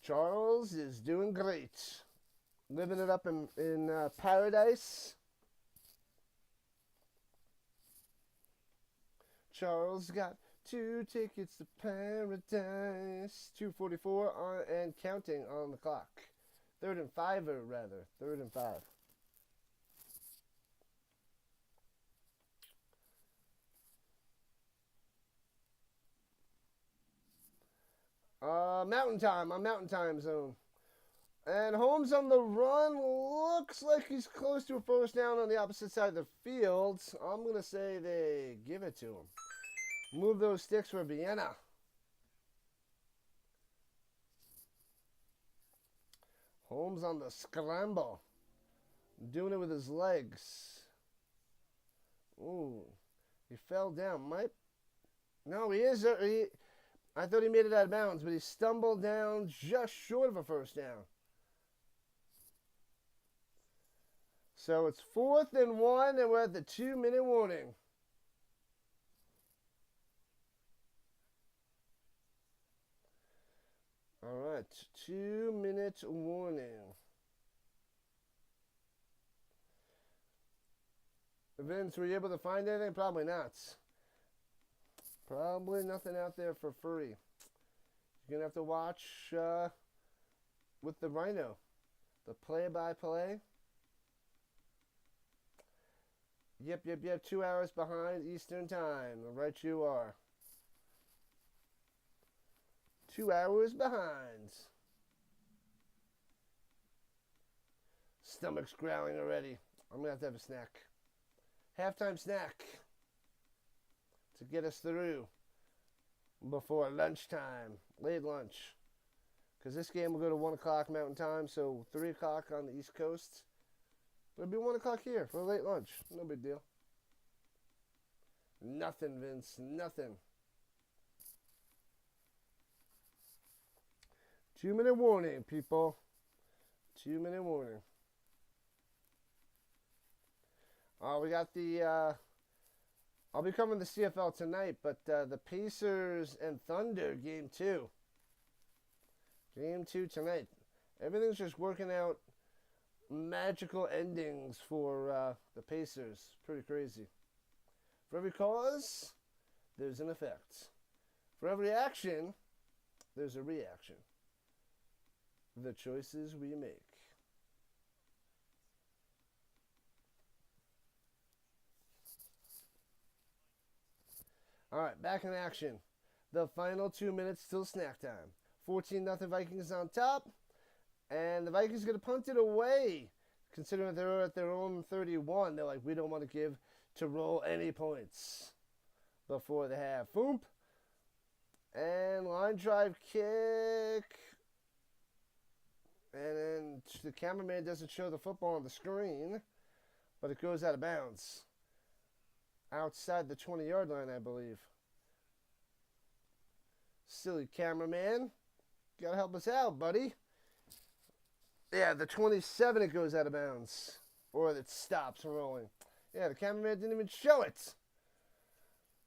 Speaker 1: Charles is doing great. Living it up in paradise. Charles got 2 tickets to paradise. 2:44 and counting on the clock. 3rd and 5, or rather. 3rd and 5. Mountain time. On Mountain Time Zone. And Holmes on the run. Looks like he's close to a first down on the opposite side of the field. I'm going to say they give it to him. Move those sticks for Vienna. Holmes on the scramble. Doing it with his legs. Ooh. He fell down. No, he is. I thought he made it out of bounds, but he stumbled down just short of a first down. So it's 4th and 1, and we're at the 2-minute warning. All right, 2-minute warning. Vince, were you able to find anything? Probably not. Probably nothing out there for free. You're going to have to watch with the Rhino. The play-by-play. Yep. 2 hours behind Eastern Time. Right you are. 2 hours behind. Stomach's growling already. I'm going to have a snack. Halftime snack to get us through before lunchtime. Late lunch. Because this game will go to 1 o'clock Mountain Time, so 3 o'clock on the East Coast. But it'll be 1 o'clock here for a late lunch. No big deal. Nothing, Vince. Nothing. 2-minute warning, people. 2-minute warning. We got the... I'll be covering the CFL tonight, but the Pacers and Thunder, Game 2. Game 2 tonight. Everything's just working out magical endings for the Pacers. Pretty crazy. For every cause, there's an effect. For every action, there's a reaction. The choices we make. All right, back in action. The final 2 minutes till snack time. 14-0 Vikings on top. And the Vikings going to punt it away. Considering they're at their own 31. They're like, we don't want to give Tirol any points before the half. Boom. And line drive kick. And then the cameraman doesn't show the football on the screen. But it goes out of bounds. Outside the 20-yard line, I believe. Silly cameraman. Gotta help us out, buddy. Yeah, the 27 it goes out of bounds. Or it stops rolling. Yeah, the cameraman didn't even show it.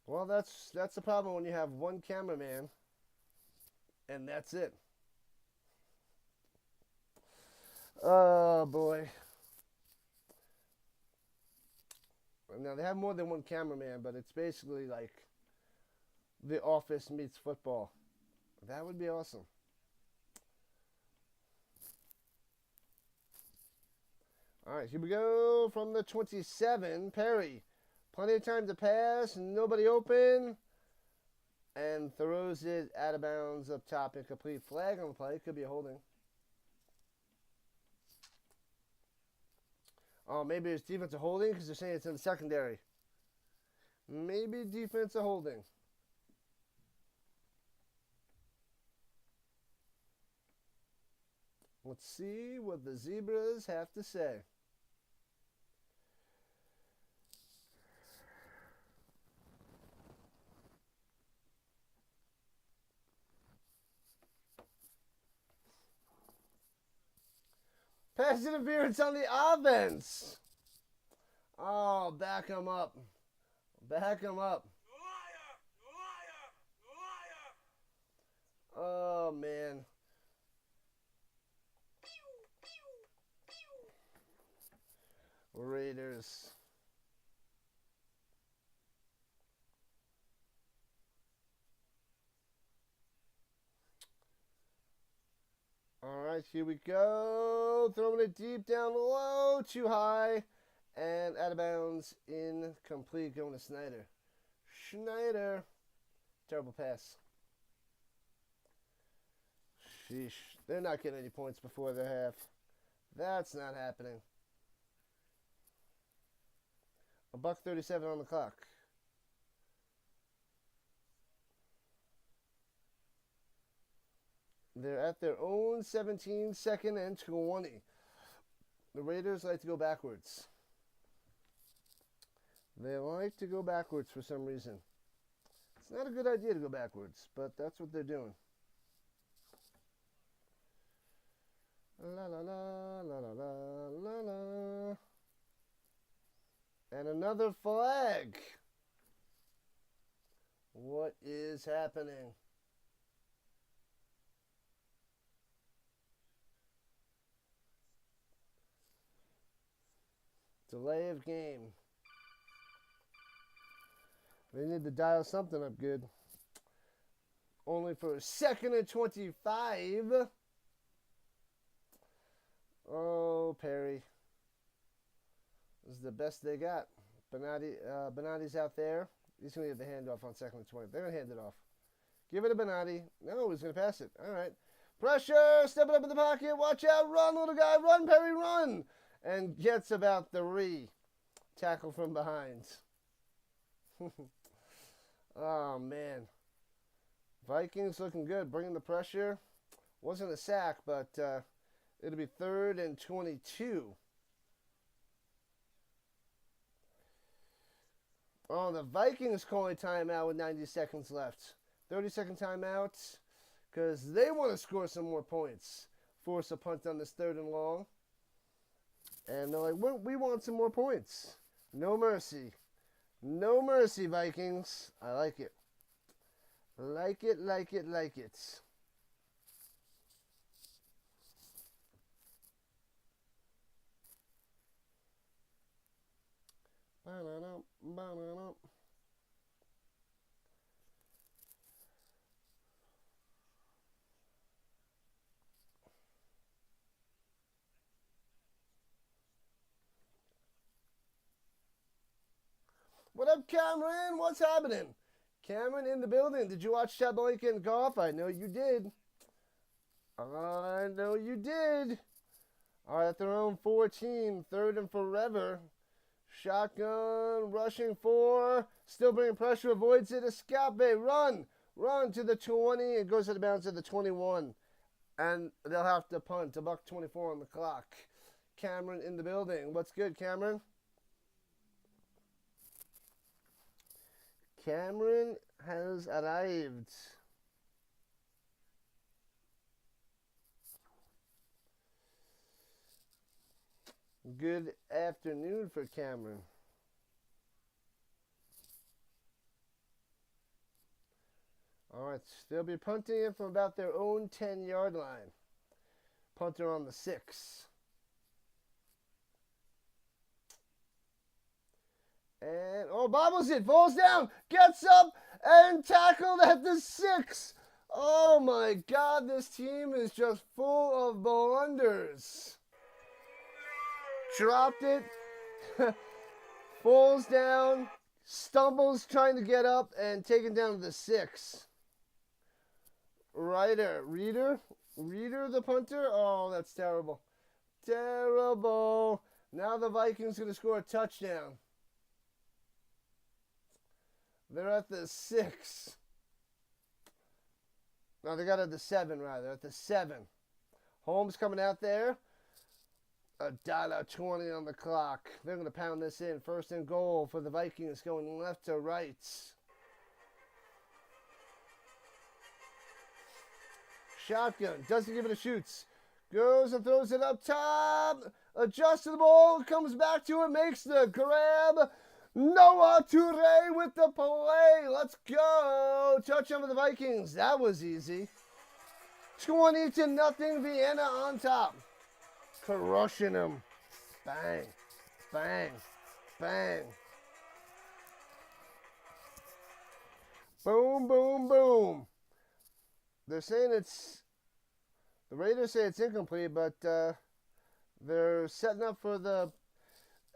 Speaker 1: Well, that's the problem when you have one cameraman. And that's it. Oh, boy. Now, they have more than one cameraman, but it's basically like The Office meets football. That would be awesome. All right, here we go from the 27. Perry. Plenty of time to pass. Nobody open. And throws it out of bounds up top. Incomplete. Flag on the play. Could be a holding. Oh, maybe it's defensive holding because they're saying it's in the secondary. Maybe defensive holding. Let's see what the Zebras have to say. Pass interference on the offense. Oh, back him up. Back him up. Oh, man. Raiders. All right, here we go. Throwing it deep down low, too high, and out of bounds, incomplete, going to Snyder. Schneider. Terrible pass. Sheesh. They're not getting any points before the half. That's not happening. $1:37 on the clock. They're at their own 17, second and 20. The Raiders like to go backwards. They like to go backwards for some reason. It's not a good idea to go backwards, but that's what they're doing. La la la la la la la la. And another flag. What is happening? Delay of game. They need to dial something up good. Only for a second and 25. Oh, Perry. This is the best they got. Benatti's out there. He's going to get the handoff on second and 20. They're going to hand it off. Give it to Benatti. No, he's going to pass it. All right. Pressure. Stepping up in the pocket. Watch out. Run, little guy. Run, Perry, run. And gets about 3. Tackle from behind. Oh, man. Vikings looking good. Bringing the pressure. Wasn't a sack, but it'll be 3rd and 22. Oh, the Vikings calling timeout with 90 seconds left. 30-second timeout because they want to score some more points. Force a punt on this 3rd and long. And they're like, we want some more points. No mercy. No mercy, Vikings. I like it. Like it, like it, like it. Ba-da-dum, ba-da-dum. What up, Cameron? What's happening? Cameron in the building. Did you watch Chad Boykin golf? I know you did. I know you did. All right, at their own 14, 3rd and forever. Shotgun, rushing 4. Still bringing pressure, avoids it. Escape, run. Run to the 20. It goes out of bounds to the 21. And they'll have to punt. $1:24 on the clock. Cameron in the building. What's good, Cameron? Cameron has arrived. Good afternoon for Cameron. All right, they'll be punting it from about their own 10-yard line. Punter on the 6. And, oh, bobbles it, falls down, gets up, and tackled at the 6. Oh, my God, this team is just full of blunders. dropped it, falls down, stumbles trying to get up, and taken down to the 6. Reader the punter? Oh, that's terrible. Terrible. Now the Vikings going to score a touchdown. They're at the 6. No, they got at the 7, rather. At the 7. Holmes coming out there. $1.20 on the clock. They're going to pound this in. First and goal for the Vikings going left to right. Shotgun. Doesn't give it a shoots. Goes and throws it up top. Adjusted the ball. Comes back to it. Makes the grab. Noah Toure with the play. Let's go. Touchdown for the Vikings. That was easy. 20-0. Vienna on top. Crushing them. Bang. Bang. Bang. Boom, boom, boom. They're saying the Raiders say it's incomplete, but they're setting up for the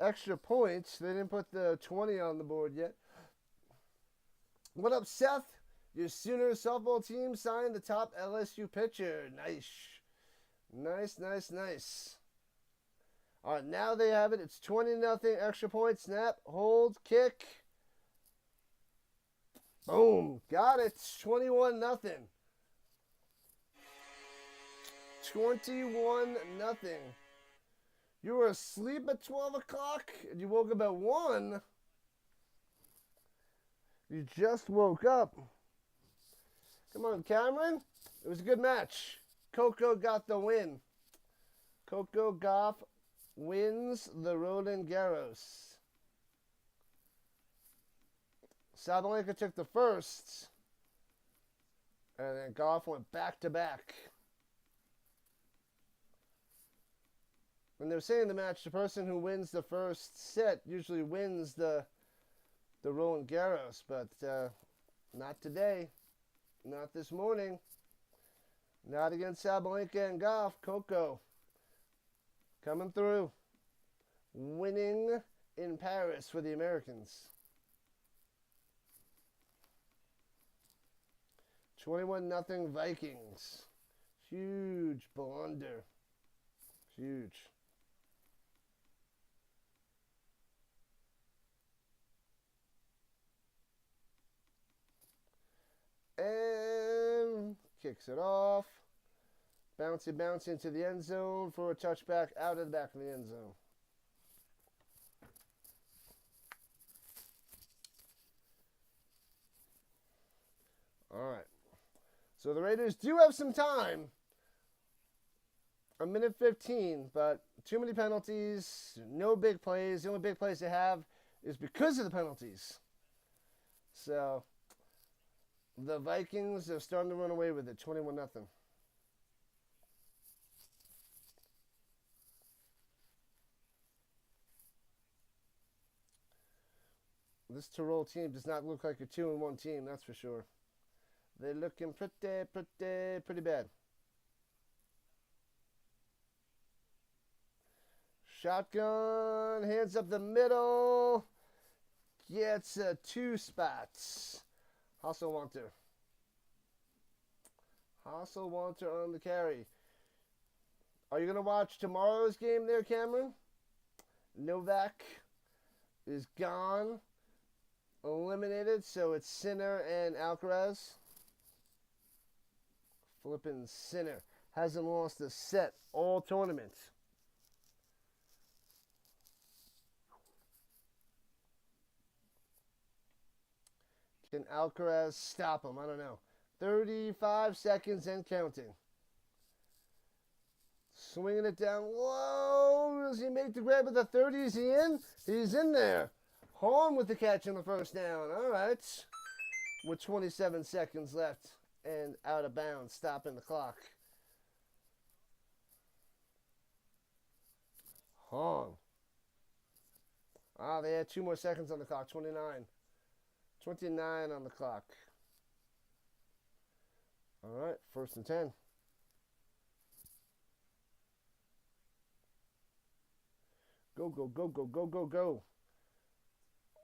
Speaker 1: extra points. They didn't put the 20 on the board yet. What up, Seth? Your Sooners softball team signed the top LSU pitcher. Nice. Nice, nice, nice. All right, now they have it. It's 20-0, extra point, snap, hold, kick. Boom. Got it. 21-0. 21-0. You were asleep at 12 o'clock and you woke up at 1. You just woke up. Come on, Cameron. It was a good match. Coco got the win. Coco Gauff wins the Roland Garros. Sabalenka took the first. And then Gauff went back to back. When they're saying the match, the person who wins the first set usually wins the Roland Garros, but not today. Not this morning. Not against Sabalenka and Gauff. Coco coming through. Winning in Paris for the Americans. 21-0 Vikings. Huge blunder. Huge. And kicks it off. Bouncy into the end zone for a touchback out of the back of the end zone. All right. So the Raiders do have some time. 1:15, but too many penalties, no big plays. The only big plays they have is because of the penalties. So the Vikings are starting to run away with it, 21-0. This Tirol team does not look like a 2-1 team, that's for sure. They're looking pretty bad. Shotgun, hands up the middle. Gets 2 spots. Hasselwanter on the carry. Are you going to watch tomorrow's game there, Cameron? Novak is gone. Eliminated, so it's Sinner and Alcaraz. Flippin' Sinner. Hasn't lost a set all tournament. Can Alcaraz stop him? I don't know. 35 seconds and counting. Swinging it down low. Does he make the grab at the 30? Is he in? He's in there. Horn with the catch on the first down. All right. With 27 seconds left and out of bounds, stopping the clock. Horn. Ah, they had 2 more seconds on the clock. 29. 29 on the clock. All right, 1st and 10. Go, go, go, go, go, go, go.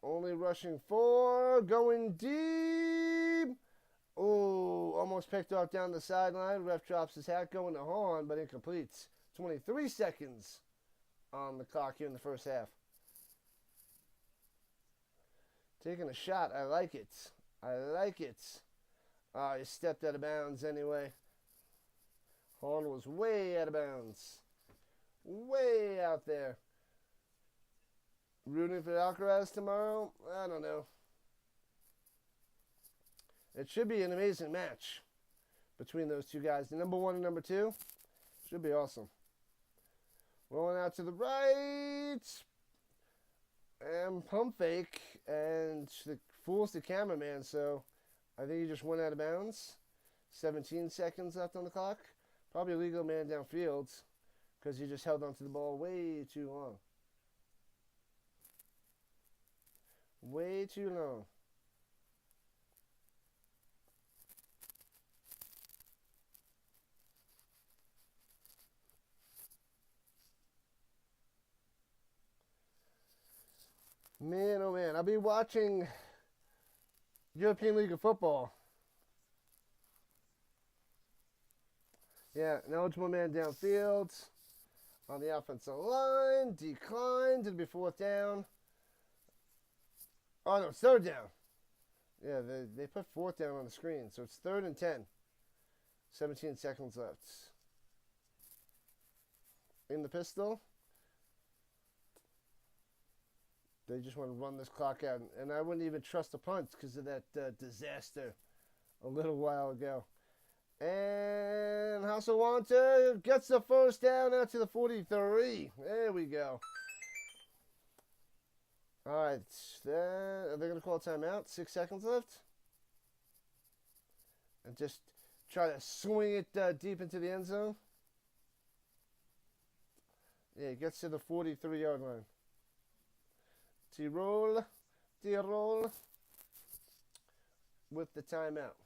Speaker 1: Only rushing 4. Going deep. Oh, almost picked off down the sideline. Ref drops his hat, going to horn, but incomplete. 23 seconds on the clock here in the first half. Taking a shot. I like it. I like it. Oh, he stepped out of bounds anyway. Horn was way out of bounds. Way out there. Rooting for Alcaraz tomorrow? I don't know. It should be an amazing match between those two guys. The number 1 and number 2 should be awesome. Rolling out to the right. And pump fake. And fools the cameraman, so I think he just went out of bounds. 17 seconds left on the clock. Probably a legal man downfield because he just held onto the ball way too long. Way too long. Man, oh man, I'll be watching European League of Football. Yeah, an eligible man downfield on the offensive line. Declined. It'll be 4th down. Oh, no, it's 3rd down. Yeah, they put 4th down on the screen, so it's 3rd and 10. 17 seconds left. In the pistol. They just want to run this clock out. And I wouldn't even trust a punt because of that disaster a little while ago. And Hasselwanter gets the first down out to the 43. There we go. All right. Are they going to call a timeout? 6 seconds left. And just try to swing it deep into the end zone. Yeah, it gets to the 43-yard line. Tirol with the timeout.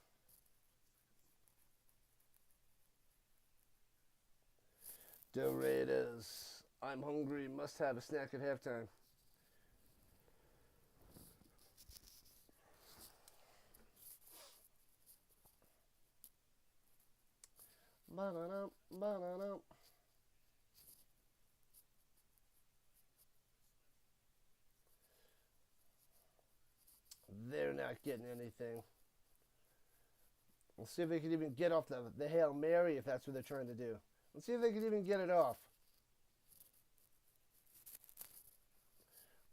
Speaker 1: The Raiders. I'm hungry. Must have a snack at halftime. Ba-da-dum, ba-da-dum. They're not getting anything. We'll see if they can even get off the Hail Mary if that's what they're trying to do. Let's see if they can even get it off.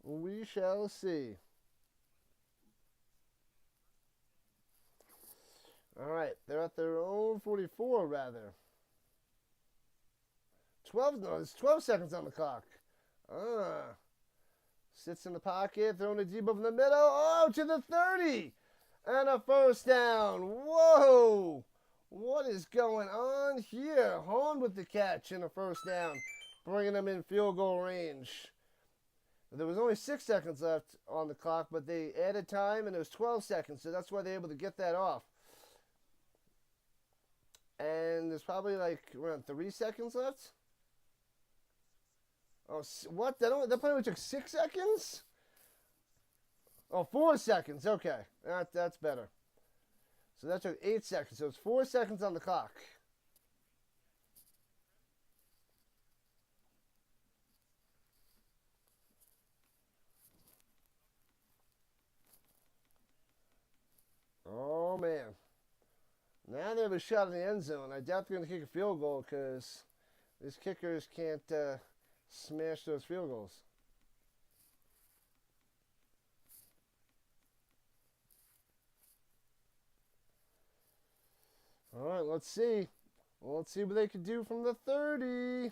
Speaker 1: We shall see. All right, they're at their own 44, rather. 12, no, it's 12 seconds on the clock. Sits in the pocket, throwing it deep over the middle. Oh, to the 30. And a first down. Whoa. What is going on here? Horn with the catch and a first down, bringing them in field goal range. There was only 6 seconds left on the clock, but they added time, and it was 12 seconds, so that's why they're able to get that off. And there's probably like around 3 seconds left. Oh, what? That only took 6 seconds? Oh, 4 seconds. Okay. That's better. So that took 8 seconds. So it's 4 seconds on the clock. Oh, man. Now they have a shot in the end zone. I doubt they're going to kick a field goal because these kickers can't smash those field goals. All right, let's see. Let's see what they can do from the 30.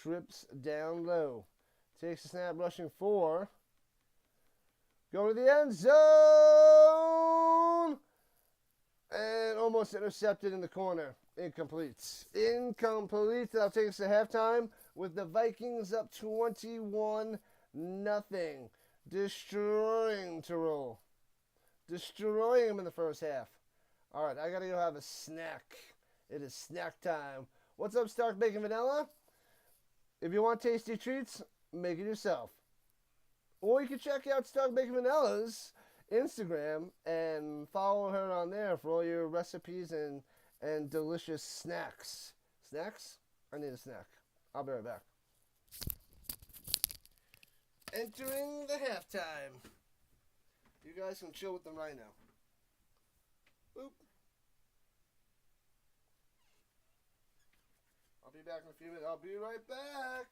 Speaker 1: Trips down low. Takes a snap, rushing 4. Going to the end zone. And almost intercepted in the corner. Incomplete. Incomplete. That'll take us to halftime with the Vikings up 21-0. Destroying Tirol. Destroying them in the first half. All right, I got to go have a snack. It is snack time What's up, Stark Bacon Vanilla? If you want tasty treats, make it yourself. Or you can check out Stark Bacon Vanilla's Instagram and follow her on there for all your recipes and delicious snacks. Snacks? I need a snack. I'll be right back. Entering the halftime. You guys can chill with them right now. Boop. I'll be back in a few minutes. I'll be right back.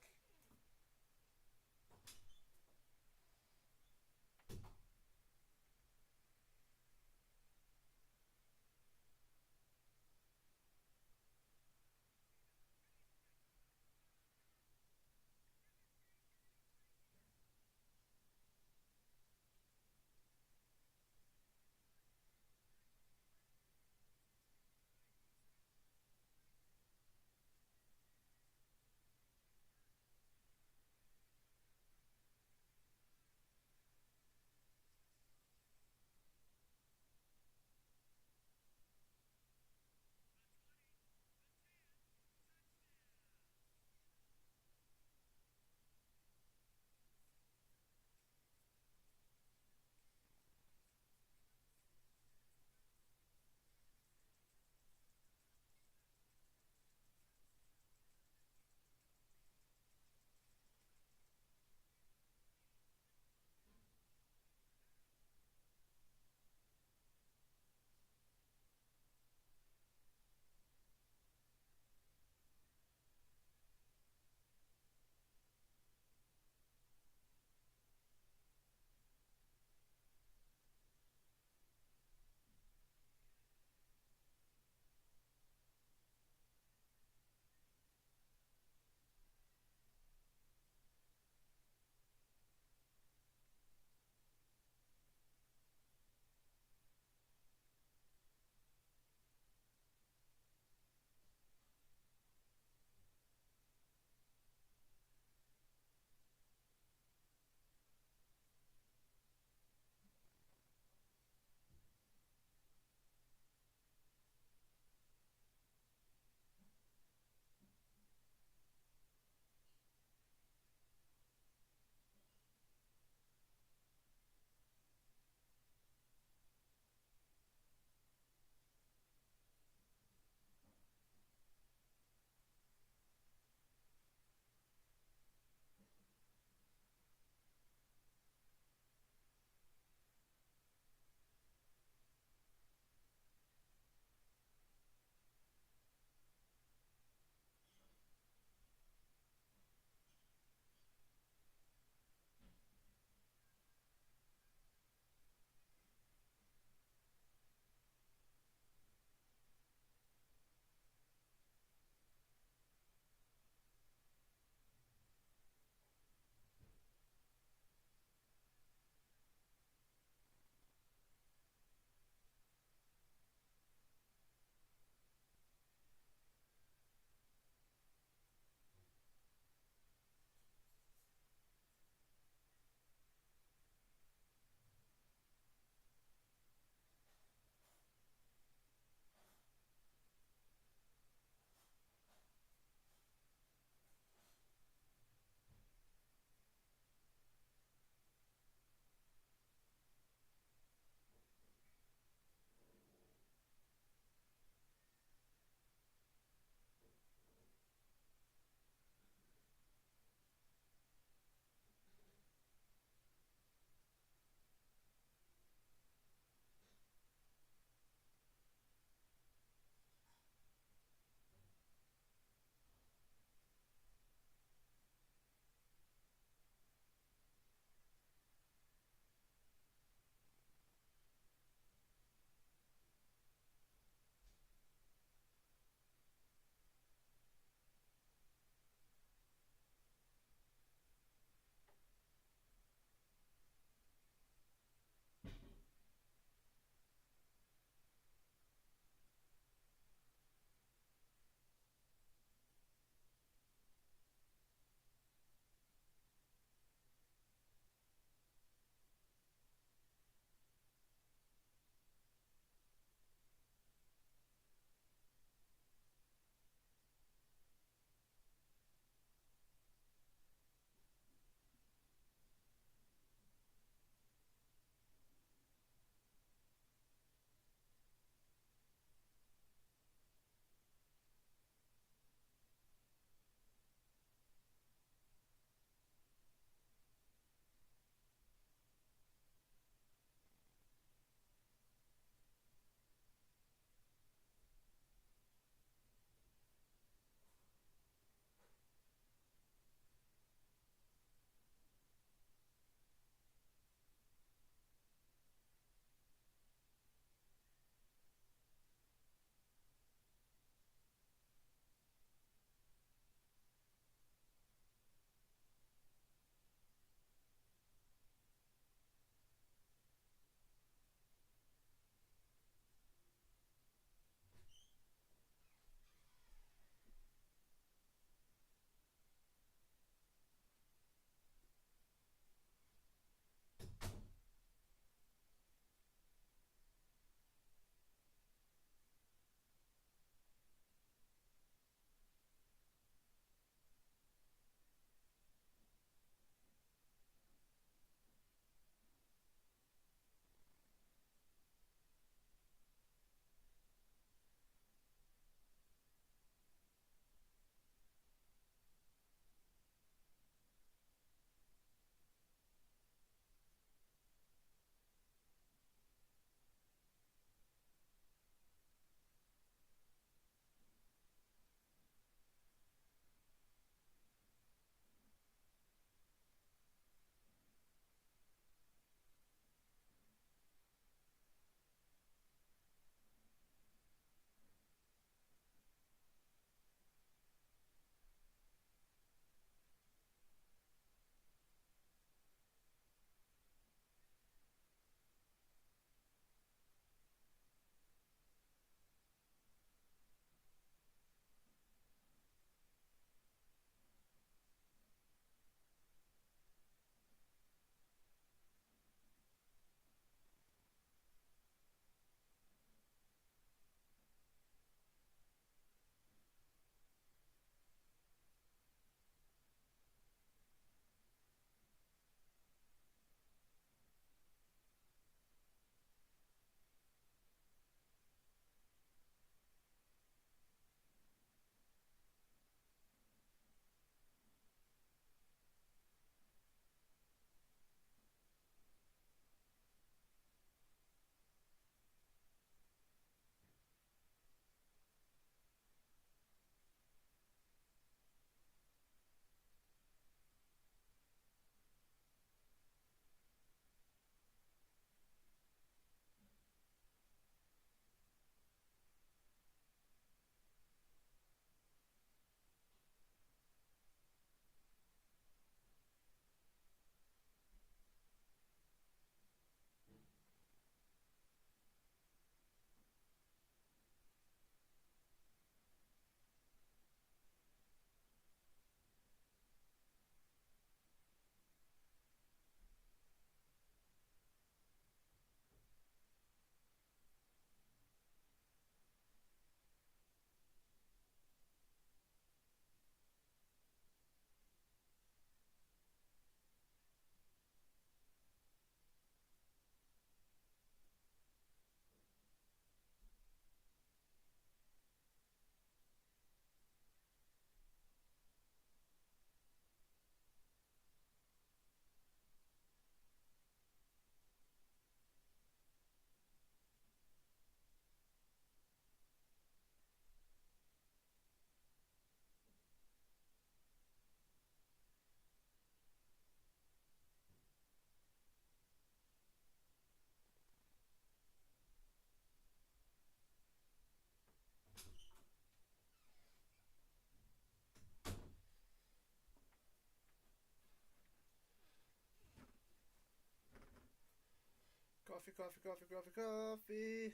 Speaker 1: Coffee, coffee, coffee, coffee, coffee,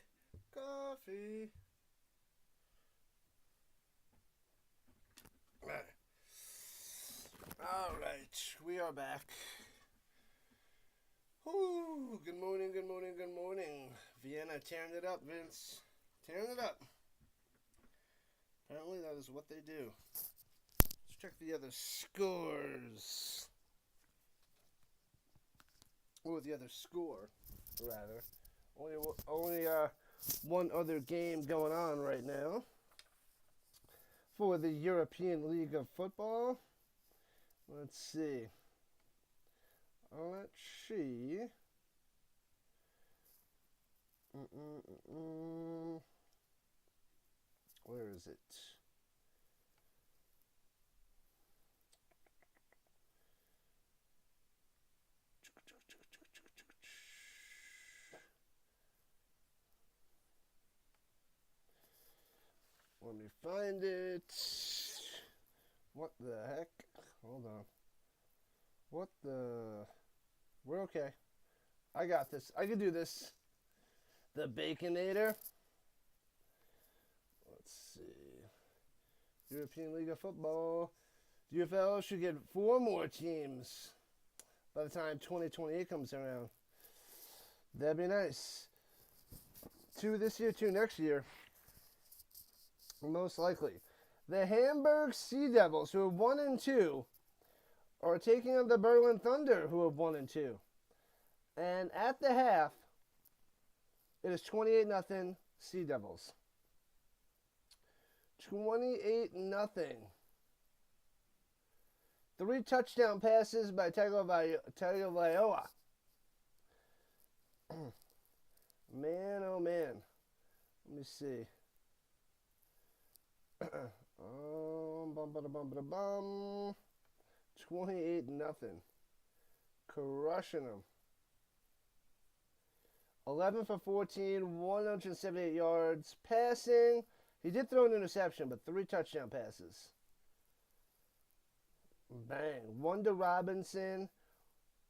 Speaker 1: coffee. All right, we are back. Whoo, good morning, good morning, good morning. Vienna tearing it up, Vince. Tearing it up. Apparently that is what they do. Let's check the other scores. Or the other score, rather. Only one other game going on right now for the European League of Football. Let's see. Let's see. Where is it? Let me find it. What the heck? Hold on. What the... We're okay. I got this. I can do this. The Baconator. Let's see. European League of Football. UFL should get 4 more teams by the time 2028 comes around. That'd be nice. 2 this year, 2 next year. Most likely. The Hamburg Sea Devils, who are 1-2, are taking on the Berlin Thunder, who are 1-2. And at the half, it is 28-0 Sea Devils. 28-0. 3 touchdown passes by Tagovailoa. Man, oh man. Let me see. 28-0. Crushing them. 11 for 14, 178 yards. Passing. He did throw an interception, but 3 touchdown passes. Bang. 1 to Robinson,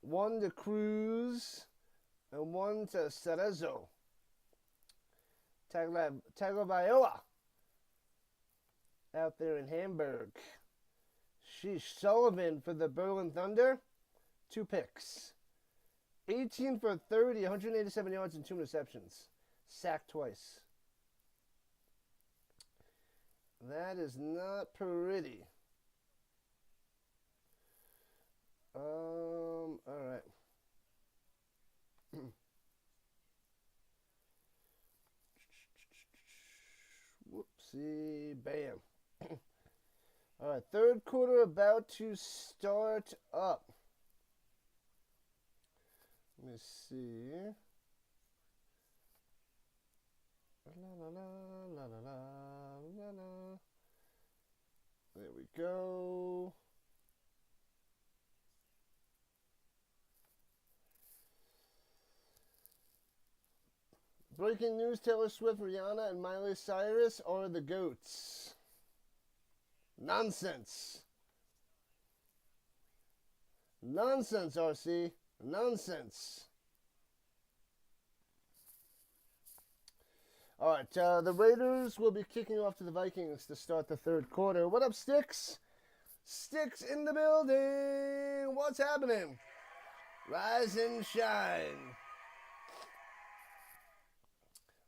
Speaker 1: 1 to Cruz, and 1 to Cerezo. Tagovailoa out there in Hamburg. Sheesh. Sullivan for the Berlin Thunder, 2 picks. 18 for 30, 187 yards and 2 interceptions. Sacked twice. That is not pretty. All right. Whoopsie, bam. All right, third quarter about to start up. Let me see. La, la, la, la, la, la, la. There we go. Breaking news, Taylor Swift, Rihanna, and Miley Cyrus are the GOATs. Nonsense. Nonsense, RC. Nonsense. All right, the Raiders will be kicking off to the Vikings to start the third quarter. What up, Sticks? Sticks in the building. What's happening? Rise and shine.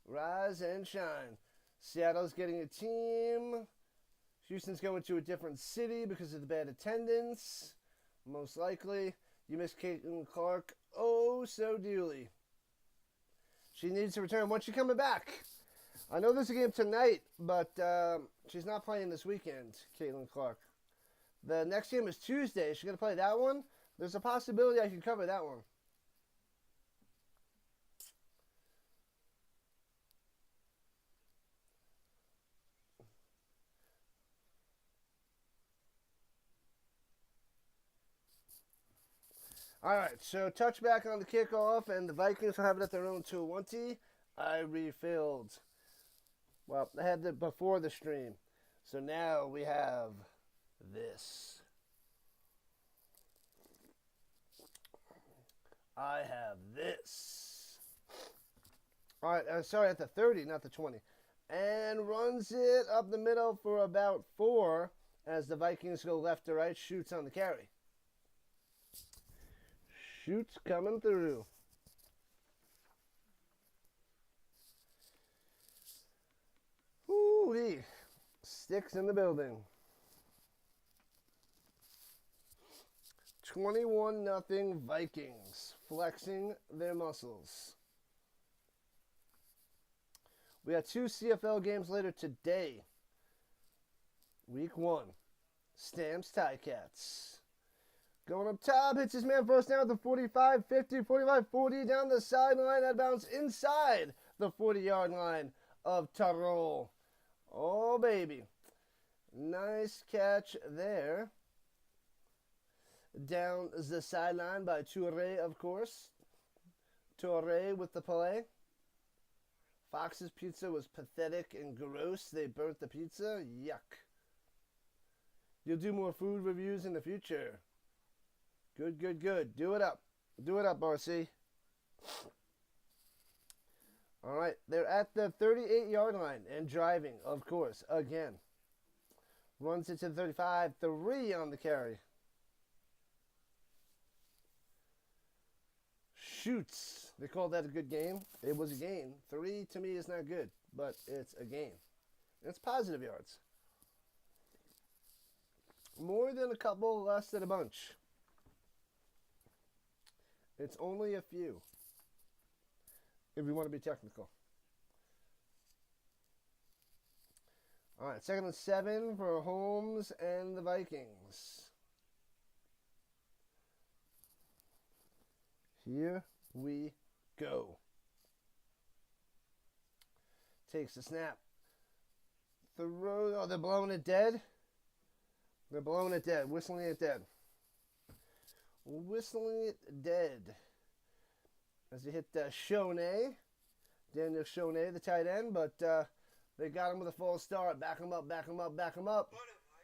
Speaker 1: Rise and shine. Seattle's getting a team. Houston's going to a different city because of the bad attendance. Most likely. You miss Caitlin Clark oh so dearly. She needs to return. When's she coming back? I know there's a game tonight, but she's not playing this weekend, Caitlin Clark. The next game is Tuesday. Is she going to play that one? There's a possibility I can cover that one. All right, so touchback on the kickoff, and the Vikings will have it at their own 2-1. I refilled. Well, I had it before the stream. So now we have this. I have this. All right, sorry, at the 30, not the 20. And runs it up the middle for about 4 as the Vikings go left to right. Shoots on the carry. Shoots coming through. Woo-wee. Sticks in the building. 21-0 Vikings, flexing their muscles. We got 2 CFL games later today. Week 1, Stamps Ticats. Going up top, hits his man first down at the 45, 50, 45, 40, down the sideline, out of bounds inside the 40-yard line of Tirol. Oh, baby. Nice catch there. Down the sideline by Toure, of course. Toure with the play. Fox's pizza was pathetic and gross. They burnt the pizza. Yuck. You'll do more food reviews in the future. Good, good, good. Do it up. Do it up, RC. All right. They're at the 38-yard line and driving, of course, again. Runs it to the 35. 3 on the carry. Shoots. They called that a good game. It was a game. 3 to me is not good, but it's a game. It's positive yards. More than a couple, less than a bunch. It's only a few, if we want to be technical. All right, 2nd and 7 for Holmes and the Vikings. Here we go. Takes the snap. Throw. Oh, they're blowing it dead. They're blowing it dead. Whistling it dead. Whistling it dead. As they hit Shoney. Daniel Shoney, the tight end, but they got him with a false start. Back him up, back him up, back him up.
Speaker 2: What have I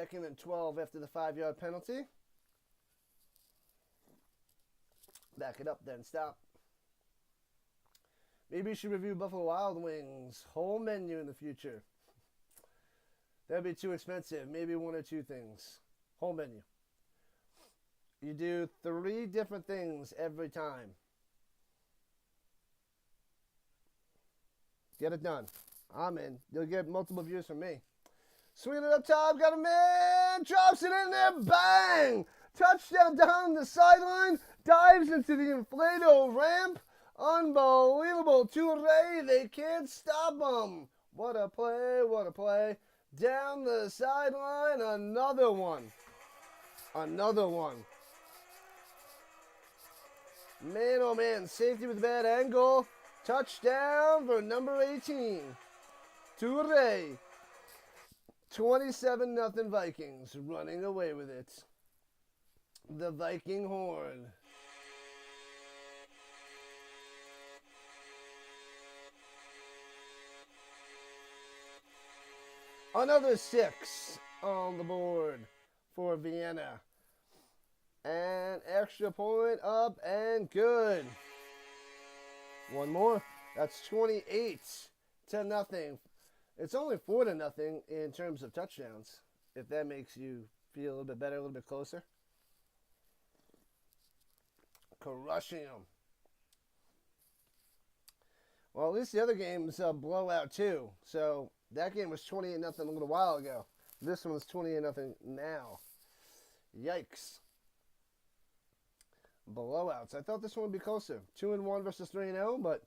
Speaker 2: done?
Speaker 1: 2nd and 12 after the 5-yard penalty. Back it up, then stop. Maybe you should review Buffalo Wild Wings whole menu in the future. That'd be too expensive. Maybe 1 or 2 things. Whole menu. You do 3 different things every time. Get it done. I'm in. You'll get multiple views from me. Swinging it up top. Got a man. Drops it in there. Bang! Touchdown down the sideline. Dives into the inflatable ramp. Unbelievable. Toure. They can't stop him. What a play. What a play. Down the sideline. Another one. Another one. Man, oh man. Safety with a bad angle. Touchdown for number 18. Toure. 27-0 Vikings running away with it. The Viking horn. Another 6 on the board for Vienna. And extra point up and good. One more. That's 28-0. It's only 4-0 in terms of touchdowns, if that makes you feel a little bit better, a little bit closer. Crushing them. Well, at least the other game's a blowout too. So that game was 28-0 a little while ago. This one's 28-0 now. Yikes. Blowouts. I thought this one would be closer. 2-1 versus 3-0, but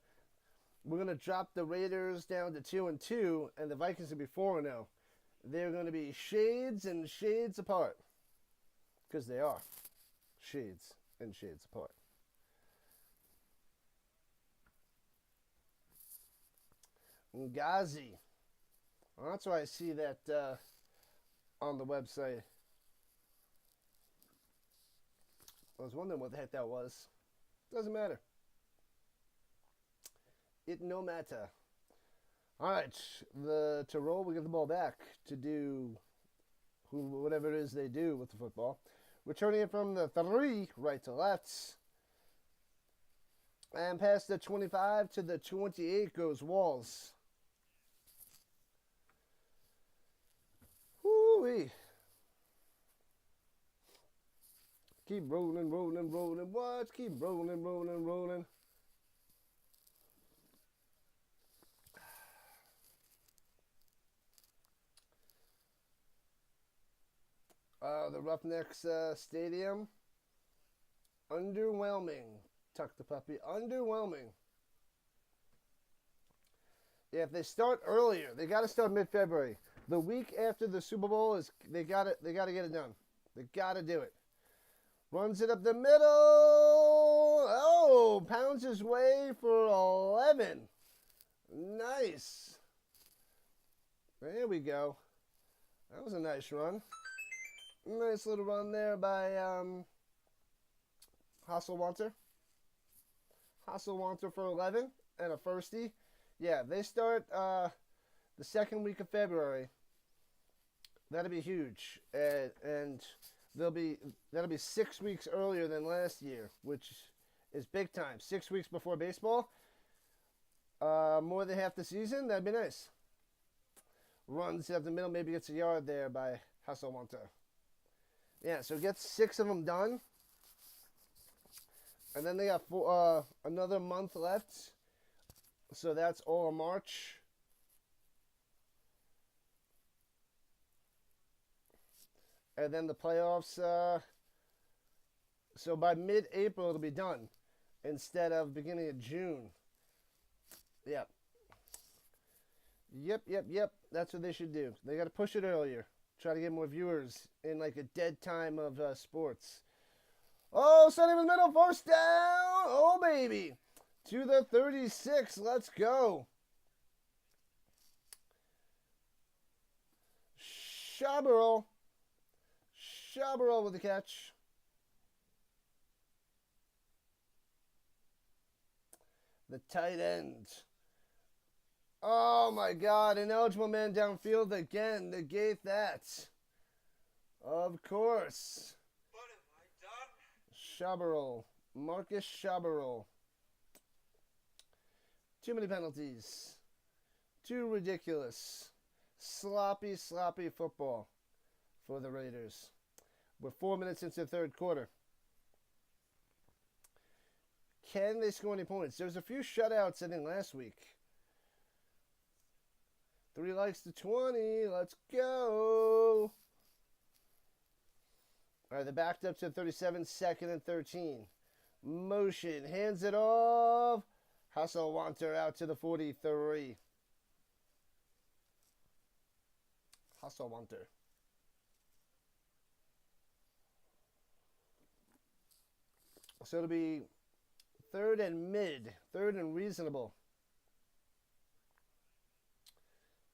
Speaker 1: we're going to drop the Raiders down to 2-2, and the Vikings will be 4-0. They're going to be shades and shades apart. Because they are. Shades and shades apart. Ngazi. Well, that's why I see that on the website. I was wondering what the heck that was. Doesn't matter. It no matter. All right, the Tirol will get the ball back to do whatever it is they do with the football. Returning it from the 3, right to left. And past the 25 to the 28 goes Walls. Woo-wee. Keep rolling, rolling, rolling. What? Keep rolling, rolling, rolling. The Roughnecks Stadium. Underwhelming. Tuck the puppy. Underwhelming. Yeah, if they start earlier, they got to start mid-February. The week after the Super Bowl is they got to get it done. They got to do it. Runs it up the middle. Oh, pounds his way for 11. Nice. There we go. That was a nice run. Nice little run there by Hasselwanter. Hasselwanter for 11 and a firstie. Yeah, they start the second week of February. That'll be huge, and that'll be 6 weeks earlier than last year, which is big time. 6 weeks before baseball. More than half the season. That'd be nice. Runs up the middle, maybe gets a yard there by Hasselwanter. Yeah, so get 6 of them done. And then they got another month left. So that's all of March. And then the playoffs. So by mid-April, it'll be done. Instead of beginning of June. Yep. Yep. That's what they should do. They got to push it earlier. Try to get more viewers in like a dead time of sports. Oh, sending in the middle, first down. Oh, baby. To the 36. Let's go. Chabarral with the catch. The tight end. Oh, my God. Ineligible man downfield again. Negate that. Of course.
Speaker 2: What have I done?
Speaker 1: Chabarral. Marcus Chabarral. Too many penalties. Too ridiculous. Sloppy football for the Raiders. We're 4 minutes into the third quarter. Can they score any points? There's a few shutouts, I think, last week. 3 likes to 20. Let's go. All right, they're backed up to 37, second and 13. Motion. Hands it off. Hasselwanter out to the 43. Hasselwanter. So it'll be third and mid. Third and reasonable.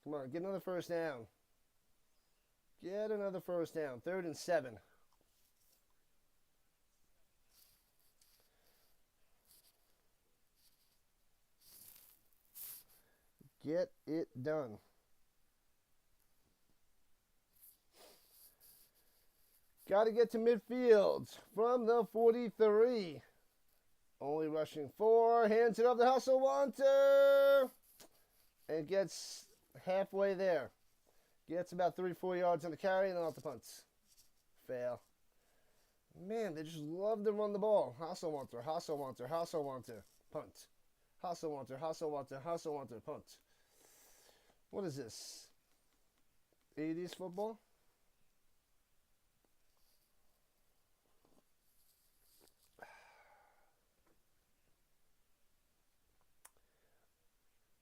Speaker 1: Come on, get another first down. Get another first down. 3rd and 7. Get it done. Got to get to midfield from the 43. Only rushing 4. Hands it up to Hasselwanter. And gets halfway there. Gets about 3-4 yards on the carry and then off the punts. Fail. Man, they just love to run the ball. Hasselwanter. Punt. Hasselwanter, punt. What is this? 80s football?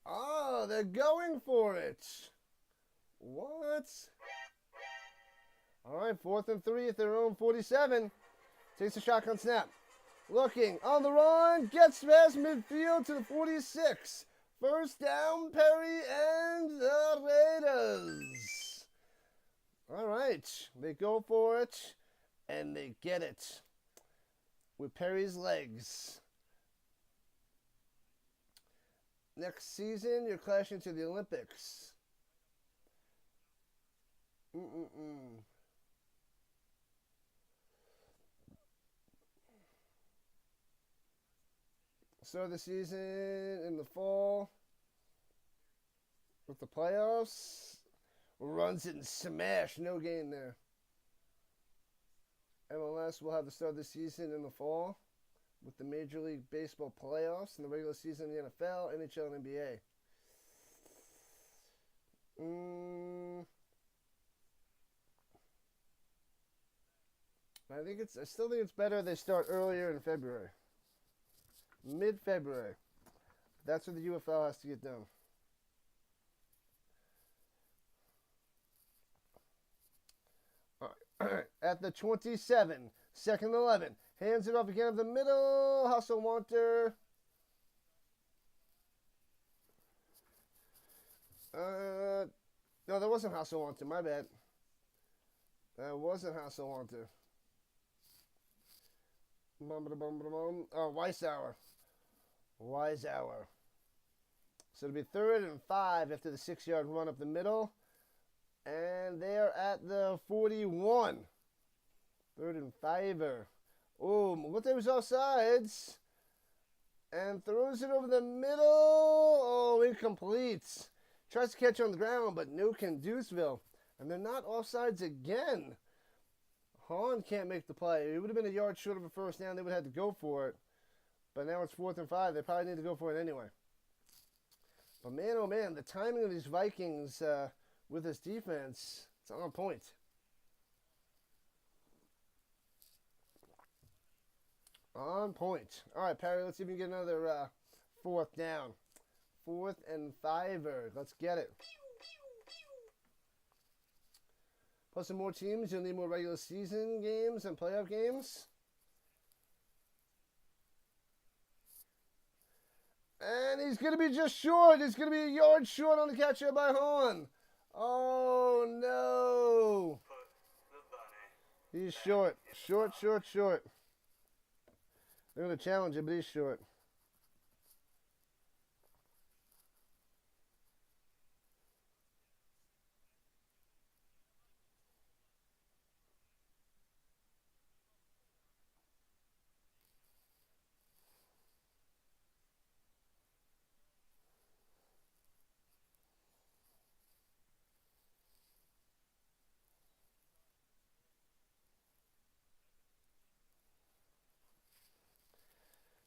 Speaker 1: Oh, they're going for it. What? All right, 4th and 3 at their own 47. Takes a shotgun snap. Looking on the run. Gets past midfield to the 46. First down, Perry and the Raiders. All right, they go for it, and they get it with Perry's legs. Next season, you're clashing to the Olympics. Start the season in the fall with the playoffs. Runs it and smash. No gain there. MLS will have the start of the season in the fall with the Major League Baseball playoffs and the regular season in the NFL, NHL, and NBA. I still think it's better they start earlier in February. Mid-February. That's what the UFL has to get done. All right. At the 27, second 11. Hands it off again of the middle. Hustle Wanter. No, that wasn't Hustle Wanter. My bad. That wasn't Hustle Wanter. Oh, Weissauer. So it'll be 3rd and 5 after the 6-yard run up the middle. And they're at the 41. 3rd and 5er. Oh, Malute was offsides. And throws it over the middle. Oh, incomplete. Tries to catch on the ground, but no can Deuceville. And they're not offsides again. Hahn can't make the play. It would have been a yard short of a first down. They would have had to go for it. But now it's 4th and 5. They probably need to go for it anyway. But man, oh man, the timing of these Vikings with this defense, it's on point. On point. All right, Perry, let's see if we can get another 4th down. 4th and 5er. Let's get it. Plus some more teams, you'll need more regular season games and playoff games. And he's going to be just short. He's going to be a yard short on the catch here by Hahn. Oh, no. He's short. Short. They're going to challenge him, but he's short.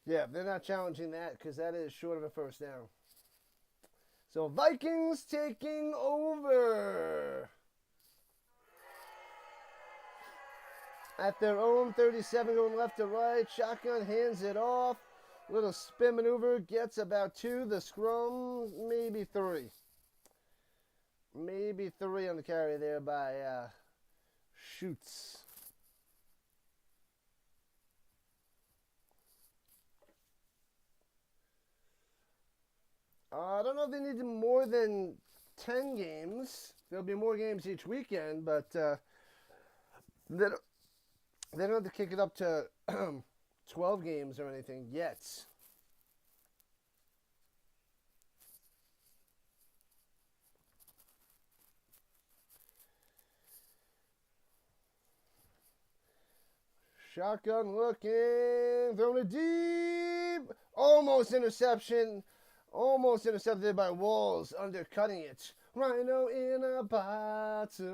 Speaker 1: Yeah, they're not challenging that because that is short of a first down. So Vikings taking over. At their own 37, going left to right. Shotgun hands it off. Little spin maneuver. Gets about 2. The scrum, maybe 3. Maybe 3 on the carry there by Schutz. I don't know if they need more than 10 games. There'll be more games each weekend, but they don't have to kick it up to 12 games or anything yet. Shotgun looking, throwing it deep. Almost interception. Almost intercepted by Walls, undercutting it. Rhino in a bottle.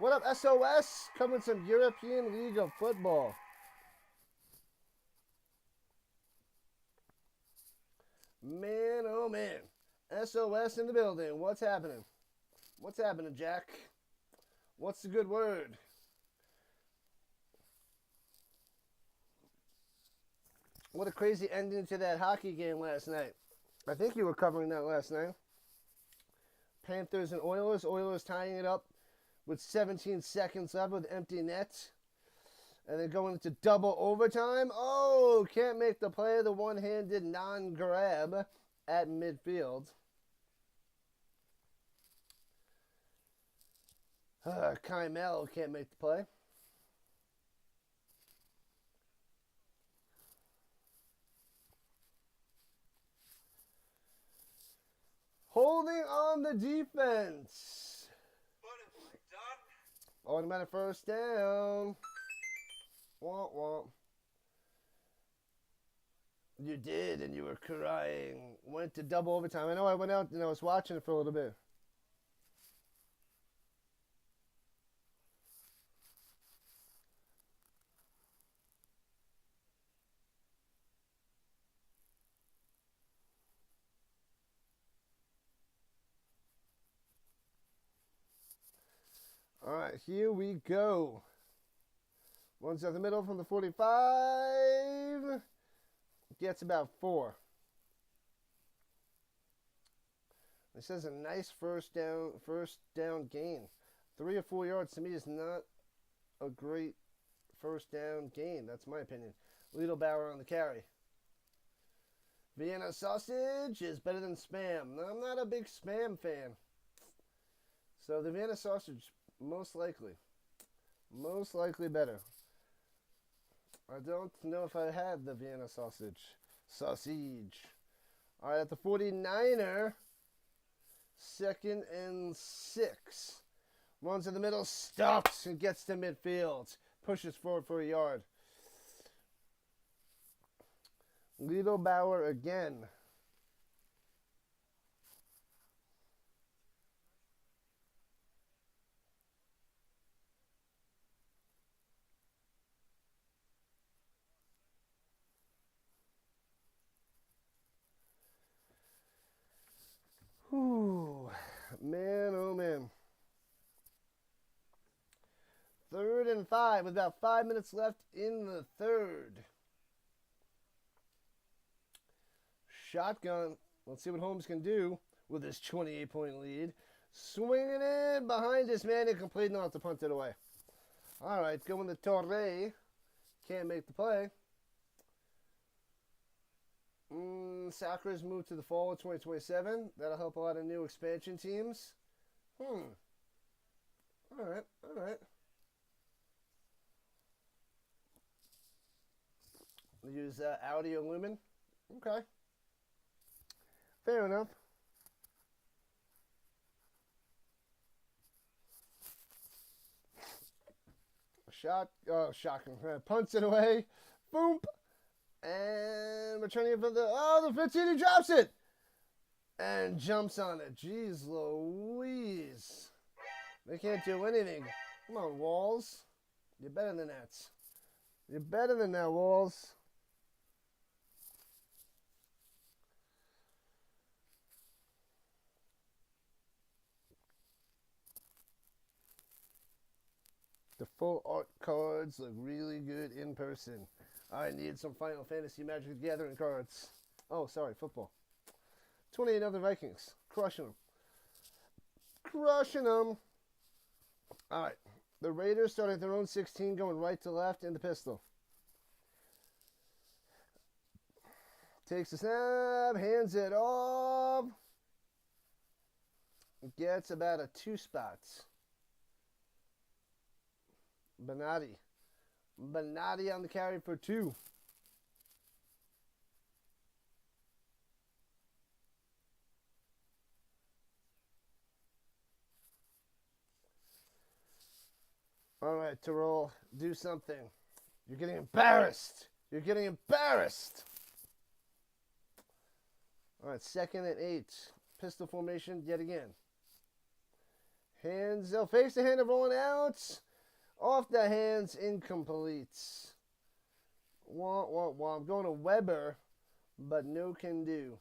Speaker 1: What up, SOS? Covering some European League of Football. Man, oh man. SOS in the building. What's happening? What's happening, Jack? What's the good word? What a crazy ending to that hockey game last night. I think you were covering that last night. Panthers and Oilers. Oilers tying it up with 17 seconds left with empty net. And then going into double overtime. Oh, can't make the play. The one-handed non-grab at midfield. Kymel can't make the play. Holding on the defense. Automatic first down. Womp womp. You did, and you were crying. Went to double overtime. I know I went out and I was watching it for a little bit. All right, here we go. One's at the middle from the 45. Gets about 4. This is a nice first down gain. 3 or 4 yards to me is not a great first down gain. That's my opinion. Bauer on the carry. Vienna sausage is better than Spam. No, I'm not a big Spam fan. So the Vienna sausage, most likely better. I don't know if I had the Vienna sausage. All right, at the 49er, 2nd and 6. Runs in the middle, stops and gets to midfield. Pushes forward for a yard. Bauer again. Whew. Man, oh man. 3rd and 5 with about 5 minutes left in the 3rd. Shotgun. Let's see what Holmes can do with his 28-point lead. Swinging in behind his man, incomplete, not to punt it away. All right, going to Torre. Can't make the play. Sacres moved to the fall of 2027. That'll help a lot of new expansion teams. All right. Use audio lumen. Okay. Fair enough. Shocking. Punts it away. Boom. And returning it for the 15, he drops it. And jumps on it. Jeez Louise. They can't do anything. Come on, Walls. You're better than that. You're better than that, Walls. The full art cards look really good in person. I need some Final Fantasy Magic the Gathering cards. Oh, sorry, football. 28 other Vikings. Crushing them. All right. The Raiders starting at their own 16, going right to left in the pistol. Takes the snap, hands it off. Gets about a 2 spots. Benatti on the carry for 2. All right, Tirol, do something. You're getting embarrassed. All right, 2nd and 8. Pistol formation yet again. Hands, they'll face the hand of rolling out. Off the hands, incomplete. I'm going to Weber, but no can do.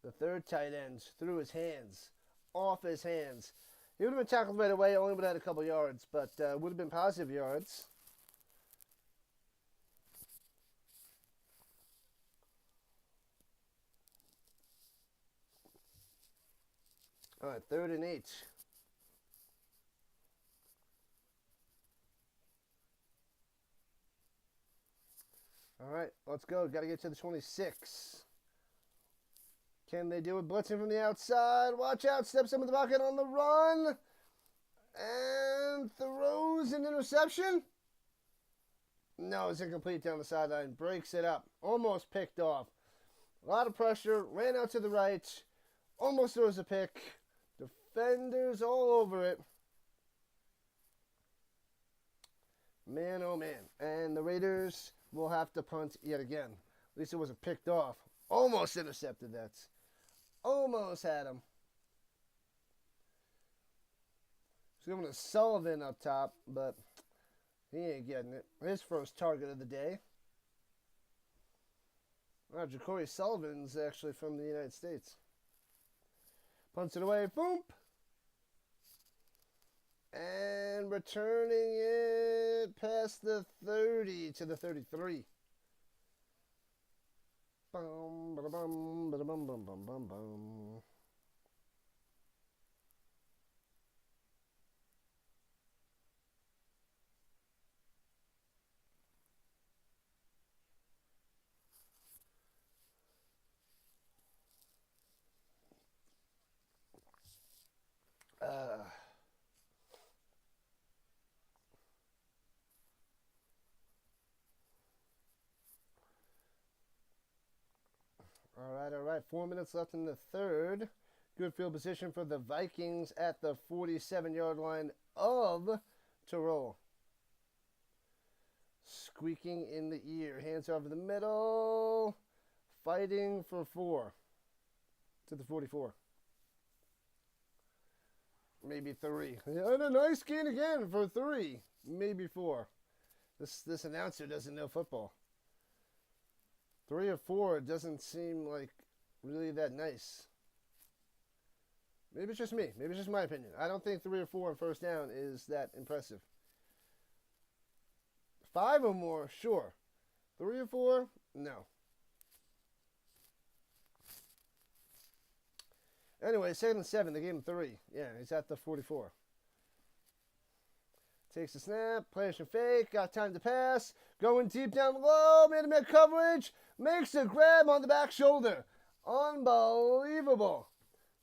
Speaker 1: The 3rd tight end through his hands, off his hands. He would have been tackled right away, only would have had a couple yards, but would have been positive yards. All right, 3rd and 8. All right, let's go. Got to get to the 26. Can they do it? Blitzing from the outside. Watch out. Steps up in the pocket on the run. And throws an interception. No, it's incomplete down the sideline. Breaks it up. Almost picked off. A lot of pressure. Ran out to the right. Almost throws a pick. Defenders all over it. Man, oh man. And the Raiders will have to punt yet again. At least it wasn't picked off. Almost intercepted that. Almost had him. He's going to Sullivan up top, but he ain't getting it. His first target of the day. Ja'Cory Sullivan's actually from the United States. Punts it away. Boom. And returning it past the 30 to the 33. Bum, ba-da-bum, ba-da-bum, bum, bum, bum, bum. All right. 4 minutes left in the third. Good field position for the Vikings at the 47-yard line of Tirol. Squeaking in the ear. Hands over the middle. Fighting for 4 to the 44. Maybe 3. And a nice gain again for 3. Maybe 4. This announcer doesn't know football. 3 or 4 doesn't seem like really that nice. Maybe it's just me. Maybe it's just my opinion. I don't think 3 or 4 on first down is that impressive. 5 or more, sure. 3 or 4, no. Anyway, 2nd and 7, they gave him 3. Yeah, he's at the 44. Takes the snap, plays a fake, got time to pass, going deep down low, man-to-man coverage, makes a grab on the back shoulder. Unbelievable.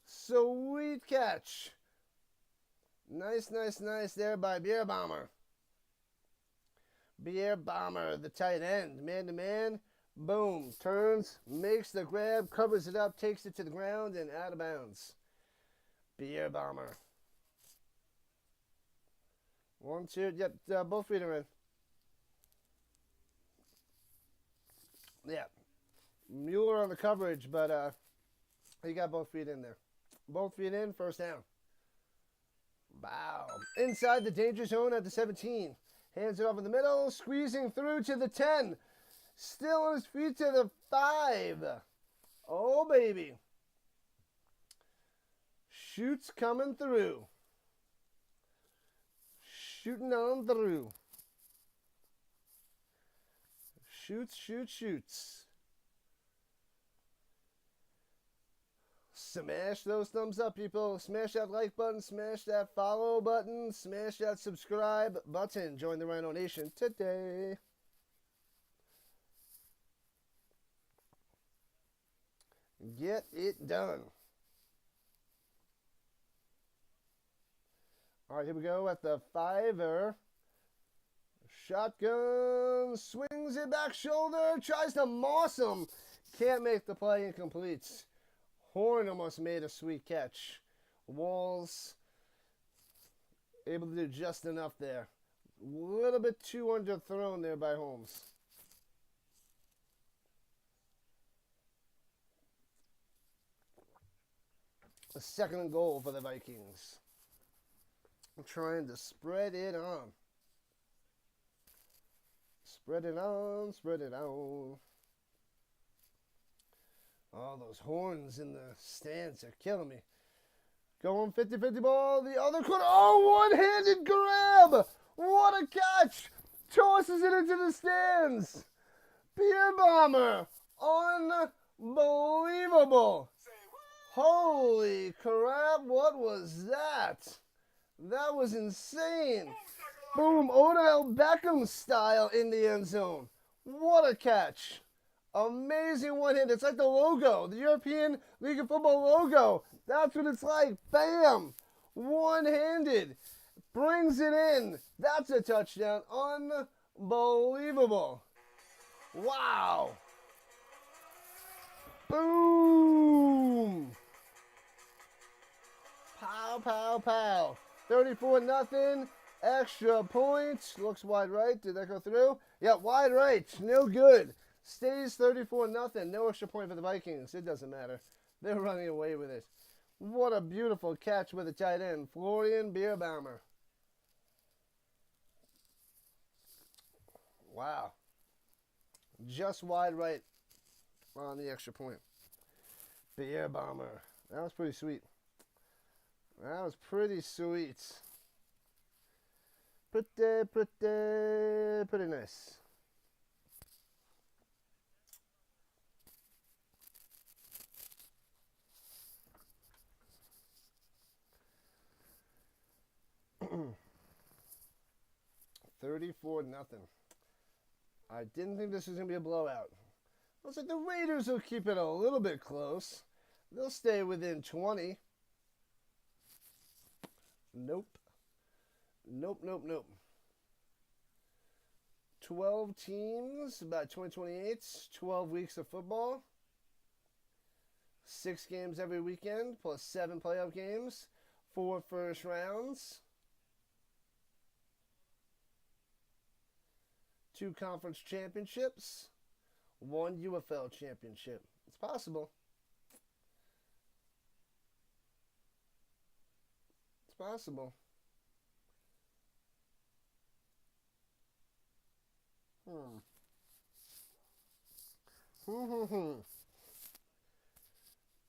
Speaker 1: Sweet catch. Nice there by Beer Bomber. Beer Bomber, the tight end, man-to-man, boom, turns, makes the grab, covers it up, takes it to the ground, and out of bounds. Beer Bomber. 1, 2, yep, both feet are in. Yeah. Mueller on the coverage, but he got both feet in there. Both feet in, first down. Wow. Inside the danger zone at the 17. Hands it off in the middle, squeezing through to the 10. Still on his feet to the 5. Oh, baby. Shoots coming through. Shooting on through. Shoots. Smash those thumbs up, people. Smash that like button. Smash that follow button. Smash that subscribe button. Join the Rhino Nation today. Get it done. All right, here we go at the 5-er. Shotgun, swings it back shoulder, tries to moss him. Can't make the play, incomplete. Horn almost made a sweet catch. Walls able to do just enough there. A little bit too underthrown there by Holmes. A 2nd and goal for the Vikings. I'm trying to spread it on. Spread it on. Oh, those horns in the stands are killing me. Going 50-50 ball. The other corner. Oh, one-handed grab. What a catch. Tosses it into the stands. Beer Bomber. Unbelievable. Holy crap. What was that? That was insane. Boom. Odell Beckham style in the end zone. What a catch. Amazing one-hand. It's like the logo, the European League of Football logo. That's what it's like. Bam. One-handed. Brings it in. That's a touchdown. Unbelievable. Wow. Boom. Pow. 34-0. Extra points. Looks wide right. Did that go through? Yeah, wide right. No good. Stays 34-0. No extra point for the Vikings. It doesn't matter. They're running away with it. What a beautiful catch with a tight end. Florian Bierbaumer. Wow. Just wide right on the extra point. Bierbaumer. That was pretty sweet. That was pretty sweet. Pretty nice. $34-0. I didn't think this was going to be a blowout. Looks like the Raiders will keep it a little bit close. They'll stay within 20. Nope. 12 teams, about 2028, 12 weeks of football. 6 games every weekend, plus 7 playoff games. 4 first rounds. 2 conference championships. 1 UFL championship. It's possible. It's possible.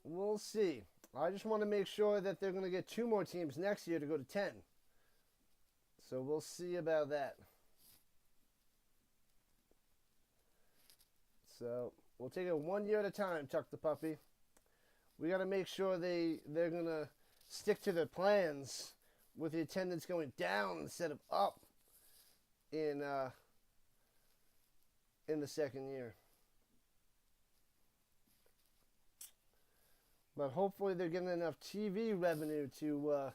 Speaker 1: We'll see. I just want to make sure that they're going to get 2 more teams next year to go to 10. So we'll see about that. So we'll take it 1 year at a time, Tuck the Puppy. We got to make sure they're going to stick to their plans with the attendance going down instead of up in the second year. But hopefully they're getting enough TV revenue to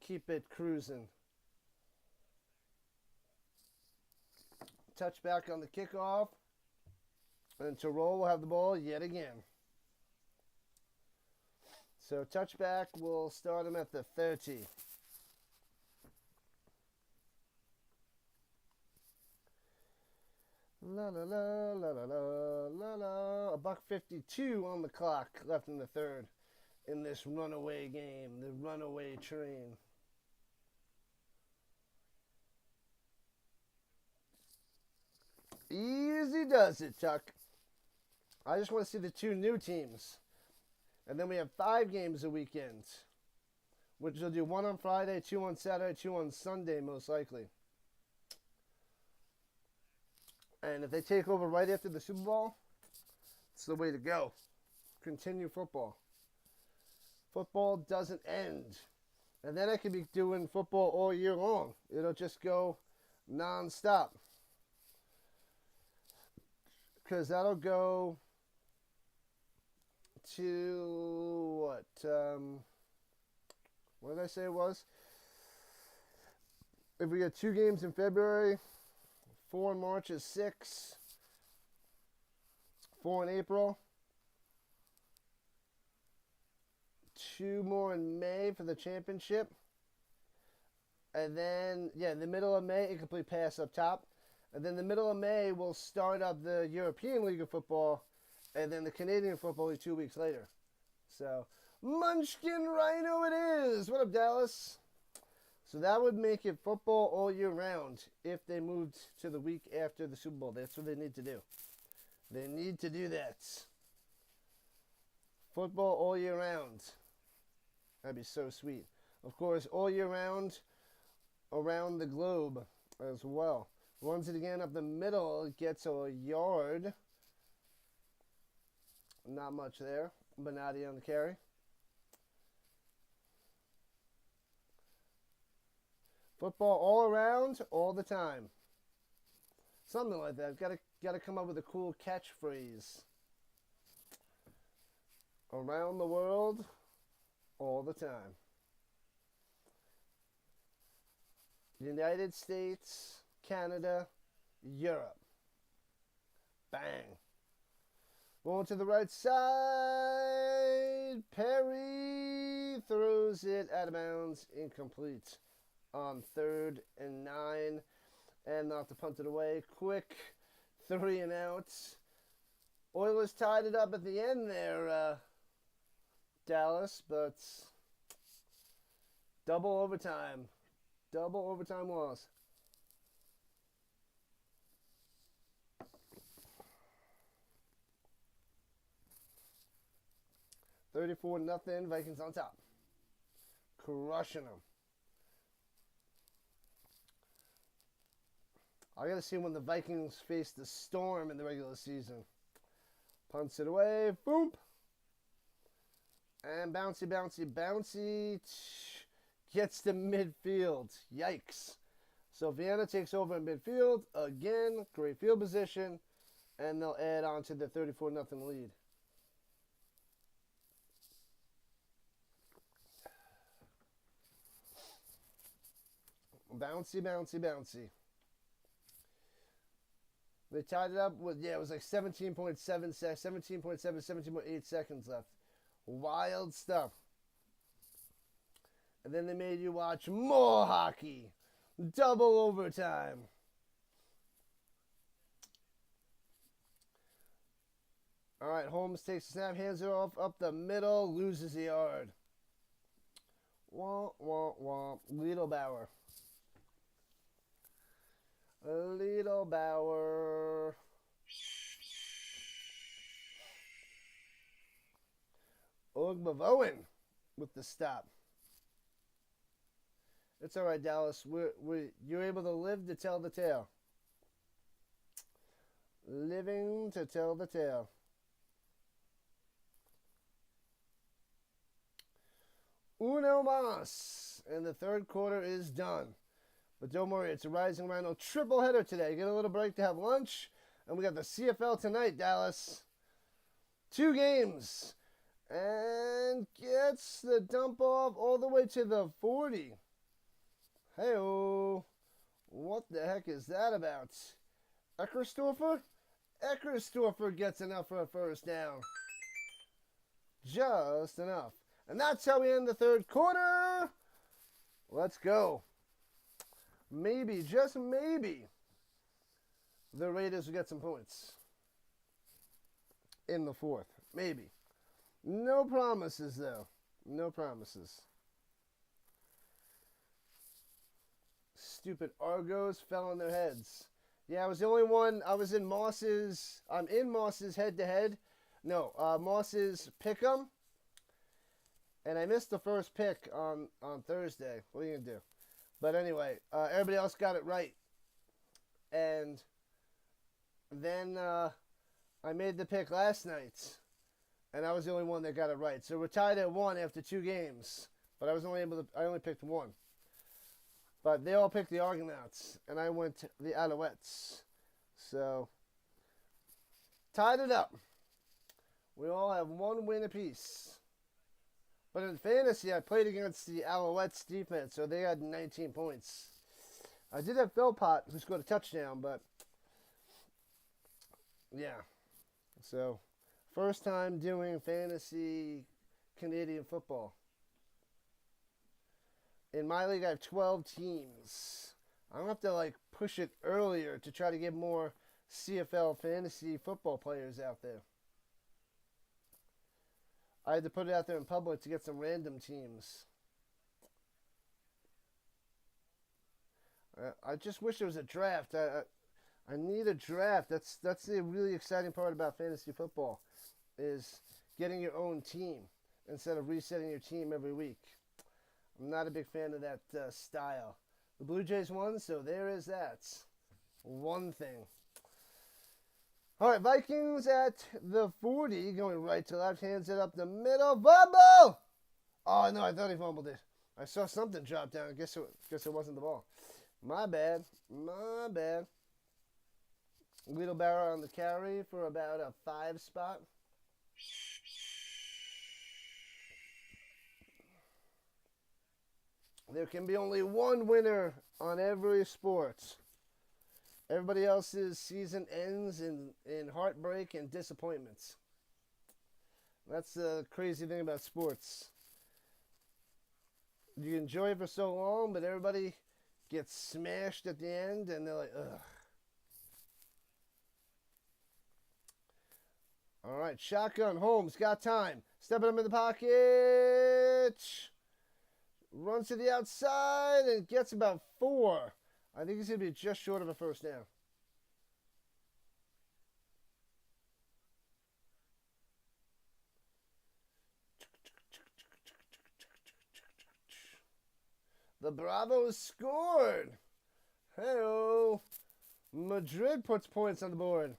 Speaker 1: keep it cruising. Touchback on the kickoff. And Tirol will have the ball yet again. So touchback, we'll start him at the 30. La la la la la la la la. $1:52 on the clock left in the third in this runaway game, the runaway train. Easy does it, Chuck. I just want to see the 2 new teams. And then we have 5 games a weekend, which will do 1 on Friday, 2 on Saturday, 2 on Sunday, most likely. And if they take over right after the Super Bowl, it's the way to go. Continue football. Football doesn't end. And then I could be doing football all year long. It'll just go non-stop. Because that'll go to what did I say it was? If we get 2 games in February, 4 in March is 6, 4 in April, 2 more in May for the championship, and then the middle of May, incomplete pass up top, and then the middle of May we'll start up the European League of Football. And then the Canadian football is 2 weeks later. So, Munchkin Rhino it is. What up, Dallas? So that would make it football all year round if they moved to the week after the Super Bowl. That's what they need to do. They need to do that. Football all year round. That'd be so sweet. Of course, all year round around the globe as well. Runs it again up the middle, gets a yard. Not much there. Benatti on the carry. Football all around, all the time. Something like that. Gotta come up with a cool catchphrase. Around the world, all the time. United States, Canada, Europe. Bang. Going to the right side. Perry throws it out of bounds. Incomplete on 3rd and 9. And not to punt it away. Quick 3 and out. Oilers tied it up at the end there, Dallas, but double overtime. Double overtime loss. $34-0, Vikings on top. Crushing them. I gotta see when the Vikings face the Storm in the regular season. Punts it away. Boom. And bouncy, bouncy, bouncy. Gets to midfield. Yikes. So Vienna takes over in midfield. Again, great field position. And they'll add on to the 34-0 lead. Bouncy, bouncy, bouncy. They tied it up with, it was like 17.8 seconds left. Wild stuff. And then they made you watch more hockey. Double overtime. All right, Holmes takes the snap, hands it off up the middle, loses the yard. Womp, womp, womp. Liedelbauer. Liedelbauer. Ogbavoen with the stop. It's all right, Dallas. You're able to live to tell the tale. Living to tell the tale. Uno mas. And the third quarter is done. But don't worry, it's a Rising Rhino triple header today. Get a little break to have lunch. And we got the CFL tonight, Dallas. 2 games. And gets the dump off all the way to the 40. Hey-oh. What the heck is that about? Eckerstorfer? Eckerstorfer gets enough for a first down. Just enough. And that's how we end the third quarter. Let's go. Maybe, just maybe, the Raiders will get some points in the fourth. Maybe. No promises, though. No promises. Stupid Argos fell on their heads. Yeah, I was the only one. I was in Moss's. I'm in Moss's head-to-head. No, Moss's pick'em. And I missed the first pick on Thursday. What are you going to do? But anyway, everybody else got it right. And then I made the pick last night. And I was the only one that got it right. So we're tied at 1 after 2 games. But I only picked 1. But they all picked the Argonauts. And I went the Alouettes. So, tied it up. We all have 1 win apiece. But in fantasy, I played against the Alouettes defense, so they had 19 points. I did have Philpott, who scored a touchdown, but yeah. So, first time doing fantasy Canadian football. In my league, I have 12 teams. I don't have to, push it earlier to try to get more CFL fantasy football players out there. I had to put it out there in public to get some random teams. I just wish there was a draft. I need a draft. That's the really exciting part about fantasy football, is getting your own team instead of resetting your team every week. I'm not a big fan of that style. The Blue Jays won, so there is that. One thing. All right, Vikings at the 40, going right to left, hands it up the middle, fumble! Oh, no, I thought he fumbled it. I saw something drop down. I guess it wasn't the ball. My bad. Liedelbauer on the carry for about a 5 spot. There can be only one winner on every sport. Everybody else's season ends in heartbreak and disappointments. That's the crazy thing about sports. You enjoy it for so long, but everybody gets smashed at the end, and they're like, ugh. All right, shotgun. Holmes got time. Stepping up in the pocket. Runs to the outside and gets about 4. I think he's going to be just short of a first down. The Bravos scored. Hey-oh. Madrid puts points on the board.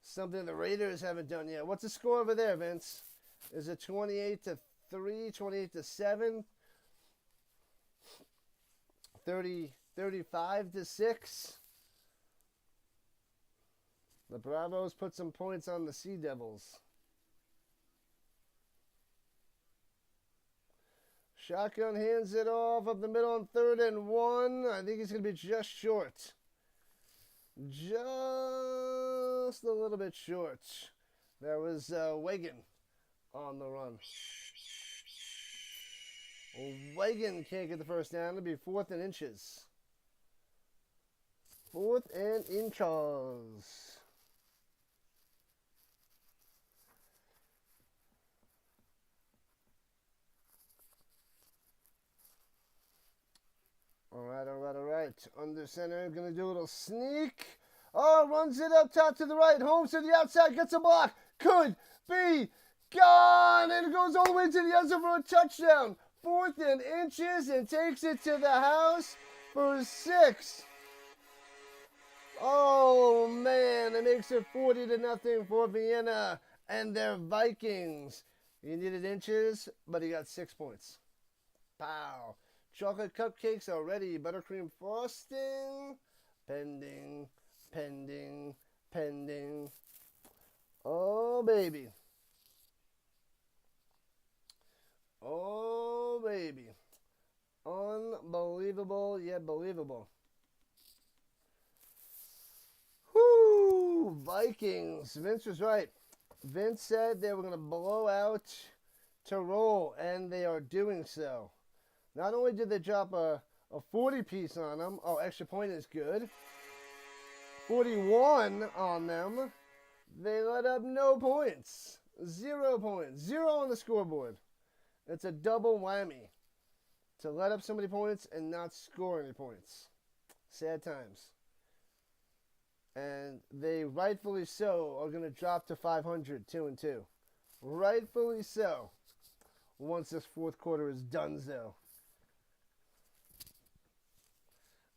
Speaker 1: Something the Raiders haven't done yet. What's the score over there, Vince? Is it 28-3, 28-7, 35-6? The Bravos put some points on the Sea Devils. Shotgun hands it off up the middle on 3rd and 1. I think he's going to be just short. Just a little bit short. There was Wagon on the run. Wagon can't get the first down. It'll be 4th and inches. 4th and inches. All right. Under center, going to do a little sneak. Oh, runs it up top to the right. Holmes to the outside, gets a block. Could be gone. And it goes all the way to the end zone for a touchdown. 4th and inches and takes it to the house for 6. Oh, man. It makes it 40-0 for Vienna and their Vikings. He needed inches, but he got 6 points. Pow. Chocolate cupcakes are ready. Buttercream frosting. Pending. Oh, baby. Oh, baby. Unbelievable yet believable. Whoo! Vikings. Vince was right. Vince said they were going to blow out Tirol, and they are doing so. Not only did they drop a 40-piece on them. Oh, extra point is good. 41 on them. They let up no points. 0 points. 0 on the scoreboard. It's a double whammy. To let up so many points and not score any points. Sad times. And they rightfully so are going to drop to 500, 2-2. Rightfully so. Once this 4th quarter is done, though.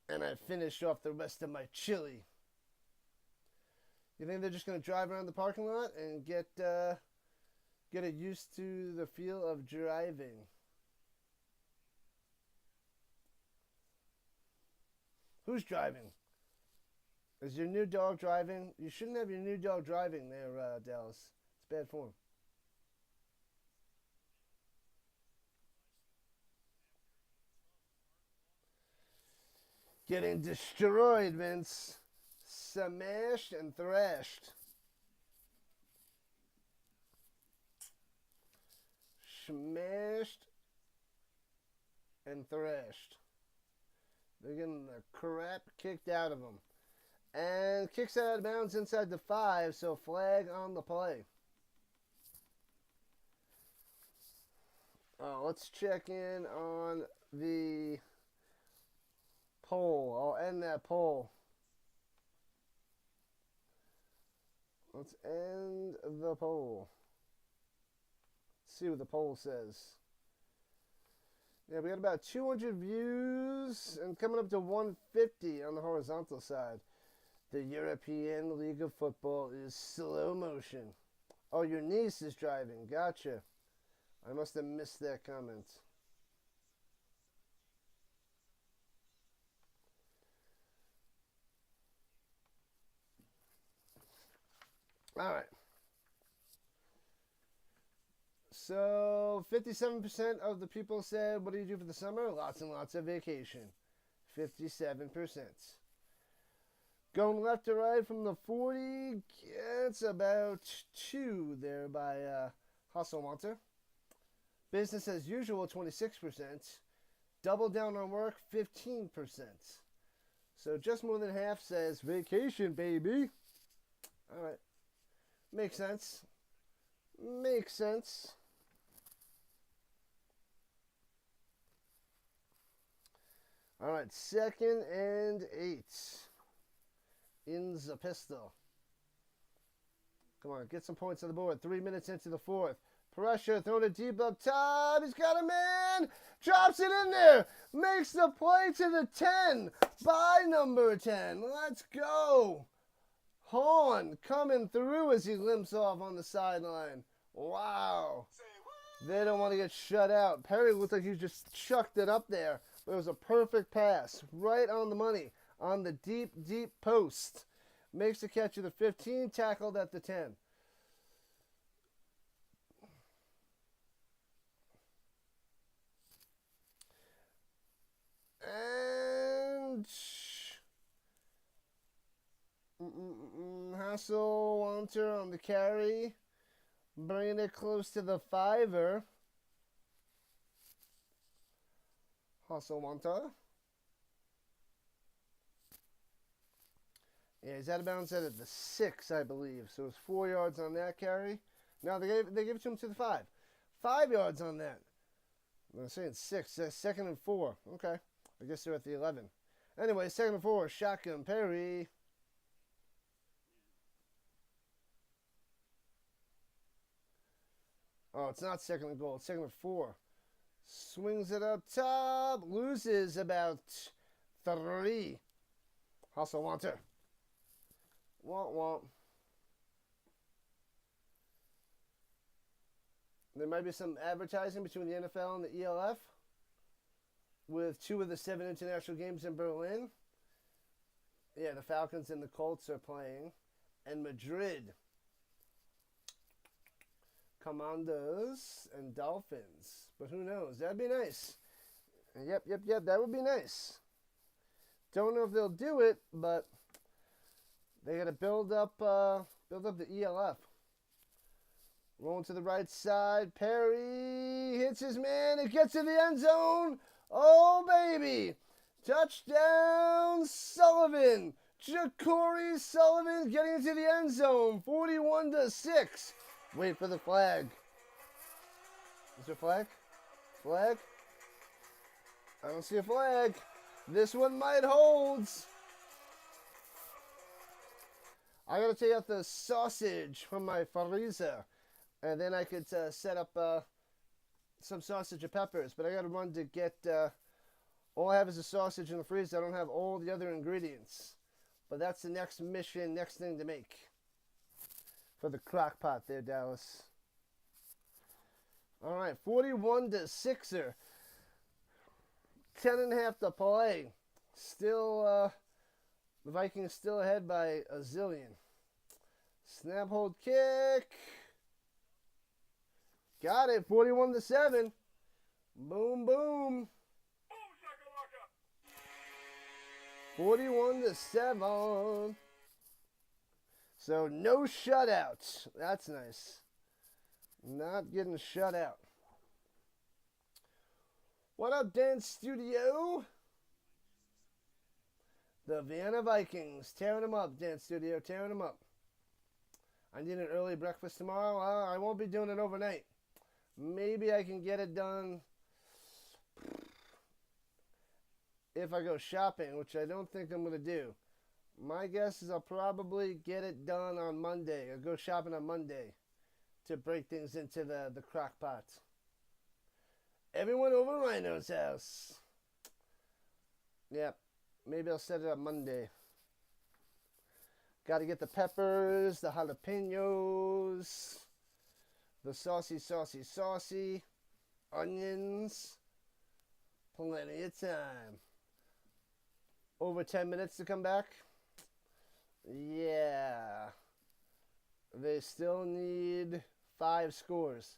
Speaker 1: And I finish off the rest of my chili. You think they're just going to drive around the parking lot and get it used to the feel of driving? Who's driving? Is your new dog driving? You shouldn't have your new dog driving there, Dallas. It's bad form. Getting destroyed, Vince. Smashed and thrashed. Smashed and thrashed. They're getting the crap kicked out of them. And kicks out of bounds inside the 5, so flag on the play. Let's check in on the poll. I'll end that poll. Let's end the poll. Let's see what the poll says. Yeah, we got about 200 views and coming up to 150 on the horizontal side. The European League of Football is slow motion. Oh, your niece is driving. Gotcha. I must have missed that comment. All right. So 57% of the people said, what do you do for the summer? Lots and lots of vacation. 57%. Going left to right from the 40, it's about 2 there by Hasselmonter. Business as usual, 26%. Double down on work, 15%. So just more than half says vacation, baby. All right. Makes sense. Makes sense. All right, 2nd and 8 in the pistol. Come on, get some points on the board. 3 minutes into the 4th. Pressure, throwing it deep up top. He's got a man. Drops it in there. Makes the play to the 10 by number 10. Let's go. Horn coming through as he limps off on the sideline. Wow. They don't want to get shut out. Perry looked like he just chucked it up there. But it was a perfect pass. Right on the money. On the deep, deep post. Makes the catch of the 15. Tackled at the 10. And Hasselwanter on the carry. Bringing it close to the 5-er. Hasselwanter. Yeah, he's out of bounds at the 6, I believe. So it's 4 yards on that carry. No, they gave it to him to the 5. 5 yards on that. I'm saying 6. 2nd and 4. Okay. I guess they're at the 11. Anyway, 2nd and 4. Shotgun Perry. Oh, it's not 2nd and goal. It's 2nd and 4. Swings it up top. Loses about 3. Hasselwanter. Womp. There might be some advertising between the NFL and the ELF with 2 of the 7 international games in Berlin. Yeah, the Falcons and the Colts are playing. And Madrid. Commandos and Dolphins. But who knows? That'd be nice. Yep. That would be nice. Don't know if they'll do it, but they got to build up the ELF. Rolling to the right side. Perry hits his man. It gets in the end zone. Oh, baby. Touchdown, Sullivan. Ja'Cory Sullivan getting into the end zone. 41-6. Wait for the flag. Is there a flag? Flag? I don't see a flag. This one might hold. I gotta take out the sausage from my freezer, and then I could set up some sausage and peppers. But I gotta run to get. All I have is a sausage in the freezer. I don't have all the other ingredients. But that's the next mission, next thing to make for the crock pot there, Dallas. All right, 41-6er. 10.5 to play. Still, the Vikings still ahead by a zillion. Snap, hold, kick. Got it, 41-7. Boom, boom. 41-7. So no shutouts. That's nice. Not getting shut out. What up, Dance Studio? The Vienna Vikings. Tearing them up, Dance Studio. Tearing them up. I need an early breakfast tomorrow. I won't be doing it overnight. Maybe I can get it done if I go shopping, which I don't think I'm going to do. My guess is I'll probably get it done on Monday. I'll go shopping on Monday to break things into the crock pot. Everyone over Rhino's house. Yep. Maybe I'll set it up Monday. Got to get the peppers, the jalapenos, the saucy onions. Plenty of time. Over 10 minutes to come back. Yeah. They still need 5 scores.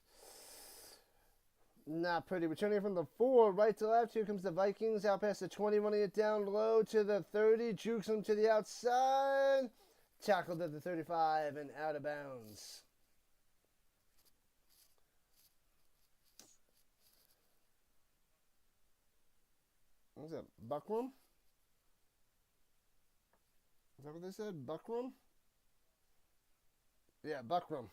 Speaker 1: Not pretty. Returning from the 4, right to left. Here comes the Vikings. Out past the 20, running it down low to the 30. Jukes them to the outside. Tackled at the 35 and out of bounds. What was that? Buckroom? Is that what they said? Buckroom? Yeah, Buckroom.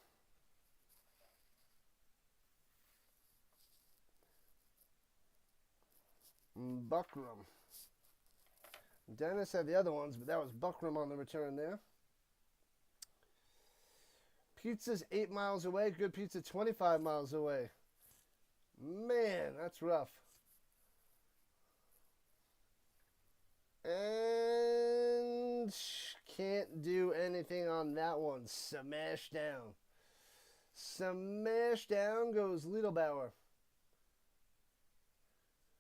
Speaker 1: Buckram. Dennis had the other ones, but that was Buckram on the return there. Pizza's 8 miles away. Good pizza 25 miles away. Man, that's rough. And can't do anything on that one. Smash down. Smash down goes Liedelbauer.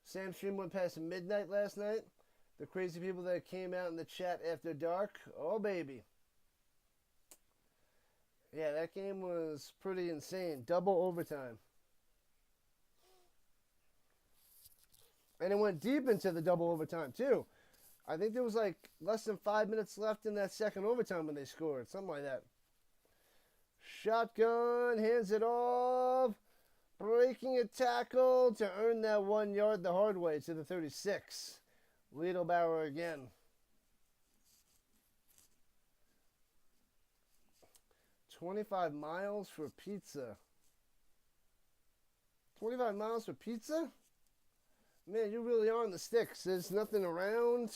Speaker 1: Sam Stream went past midnight last night. The crazy people that came out in the chat after dark. Oh, baby. Yeah, that game was pretty insane. Double overtime. And it went deep into the double overtime, too. I think there was like less than 5 minutes left in that second overtime when they scored. Something like that. Shotgun, hands it off. Breaking a tackle to earn that 1 yard the hard way to the 36. Liedelbauer again. $25 miles for pizza. 25 miles for pizza? Man, you really are on the sticks. There's nothing around.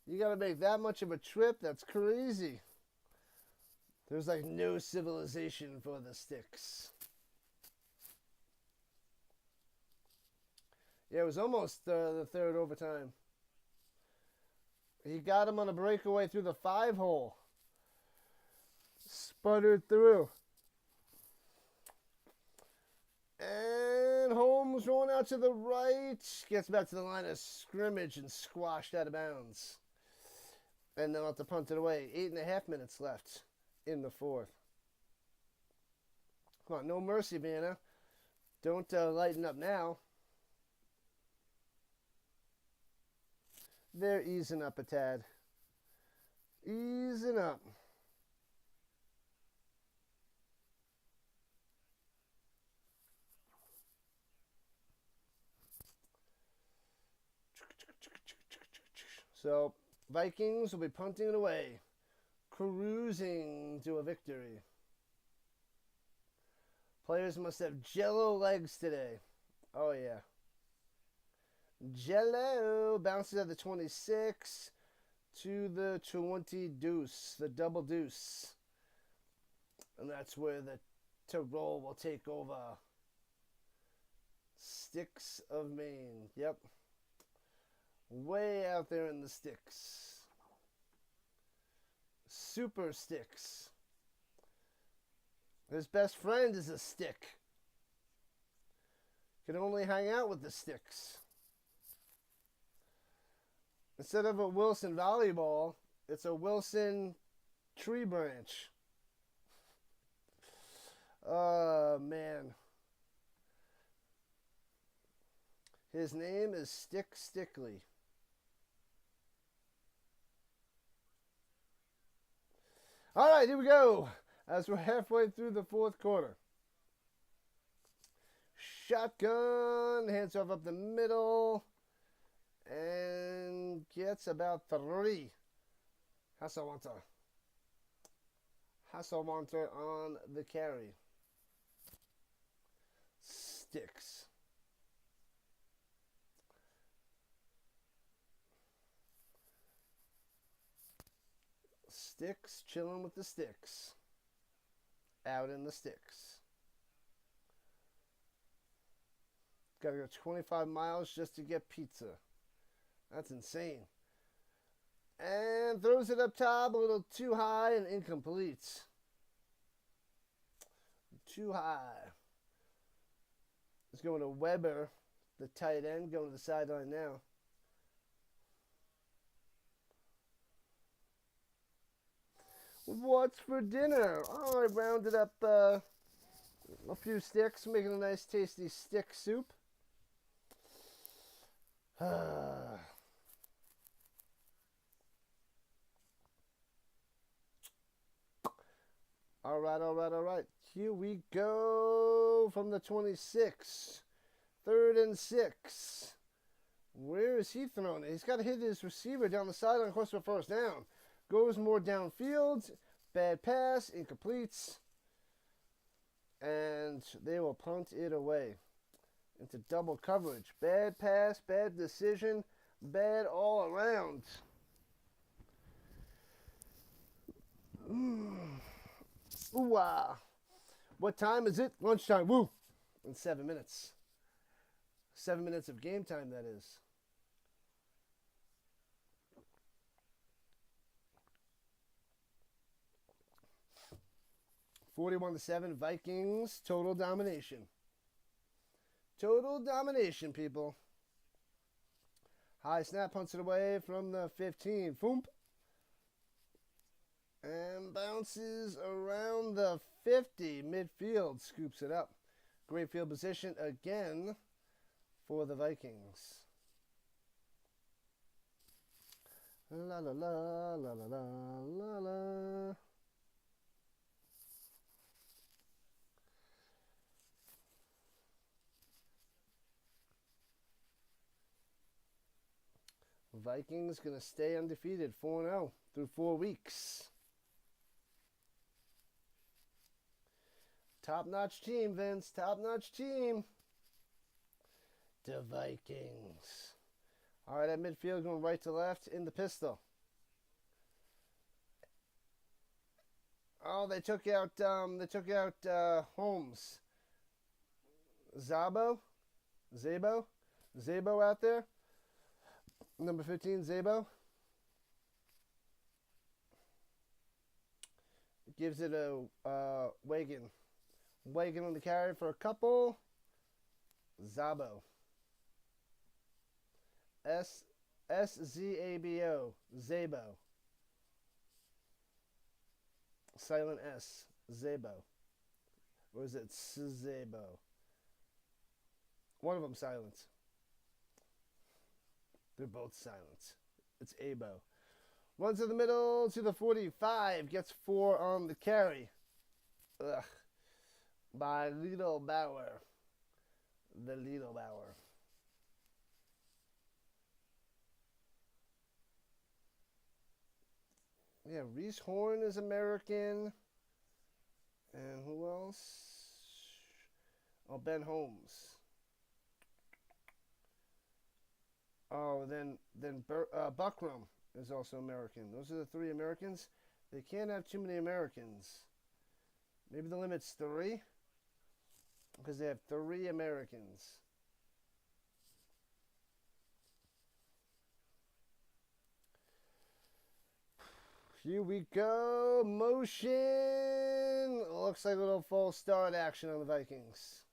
Speaker 1: You got to make that much of a trip. That's crazy. There's like no civilization for the sticks. Yeah, it was almost the third overtime. He got him on a breakaway through the 5-hole. Sputtered through. And Holmes rolling out to the right. Gets back to the line of scrimmage and squashed out of bounds. And they'll have to punt it away. 8.5 minutes left in the fourth. Come on, no mercy, Vienna. Don't lighten up now. They're easing up a tad. Easing up. So, Vikings will be punting it away. Cruising to a victory. Players must have jello legs today. Oh, yeah. Jello bounces at the 26 to the 20 deuce, the double deuce. And that's where the Tirol will take over. Sticks of Maine. Yep. Way out there in the sticks. Super sticks. His best friend is a stick. Can only hang out with the sticks. Instead of a Wilson volleyball, it's a Wilson tree branch. Oh, man. His name is Stick Stickley. All right, here we go. As we're halfway through the fourth quarter. Shotgun, hands off up the middle. And gets about 3. Hasselwanter on the carry. Sticks. Sticks, chilling with the sticks. Out in the sticks. Got to go 25 miles just to get pizza. That's insane. And throws it up top a little too high and incomplete. Too high. It's going to Weber, the tight end, going to the sideline now. What's for dinner? Oh, I rounded up a few sticks, making a nice tasty stick soup. All right. Here we go from the 26. 3rd and 6. Where is he throwing it? He's got to hit his receiver down the sideline, of course, for first down. Goes more downfield. Bad pass. Incompletes. And they will punt it away. into double coverage. Bad pass, bad decision, bad all around. Ooh-ah. What time is it? Lunchtime. Woo! In 7 minutes. 7 minutes of game time, that is. (41-7) Vikings. Total domination. Total domination, people. High snap, punts it away from the 15. Foomp. And bounces around the 50. Midfield scoops it up. Great field position again for the Vikings. La la la la la la la la. Vikings going to stay undefeated, 4-0 through 4 weeks. Top-notch team, Vince. Top-notch team. The Vikings. All right, at midfield, going right to left in the pistol. Oh, they took out Holmes. Zabo out there. Number 15, Zabo. Gives it a Wagon. Wagon on the carry for a couple. Zabo. S-Z-A-B-O. Zabo. Silent S. Zabo. Or is it Szabo? One of them silent. They're both silent. It's Abo. Runs to the middle to the 45. Gets 4 on the carry. Ugh. By Little Bauer. The Little Bauer. Yeah, Reese Horn is American. And who else? Oh, Ben Holmes. Oh, then Buckram is also American. Those are the 3 Americans. They can't have too many Americans. Maybe the limit's 3? Because they have 3 Americans. Here we go. Motion. Looks like a little false start action on the Vikings.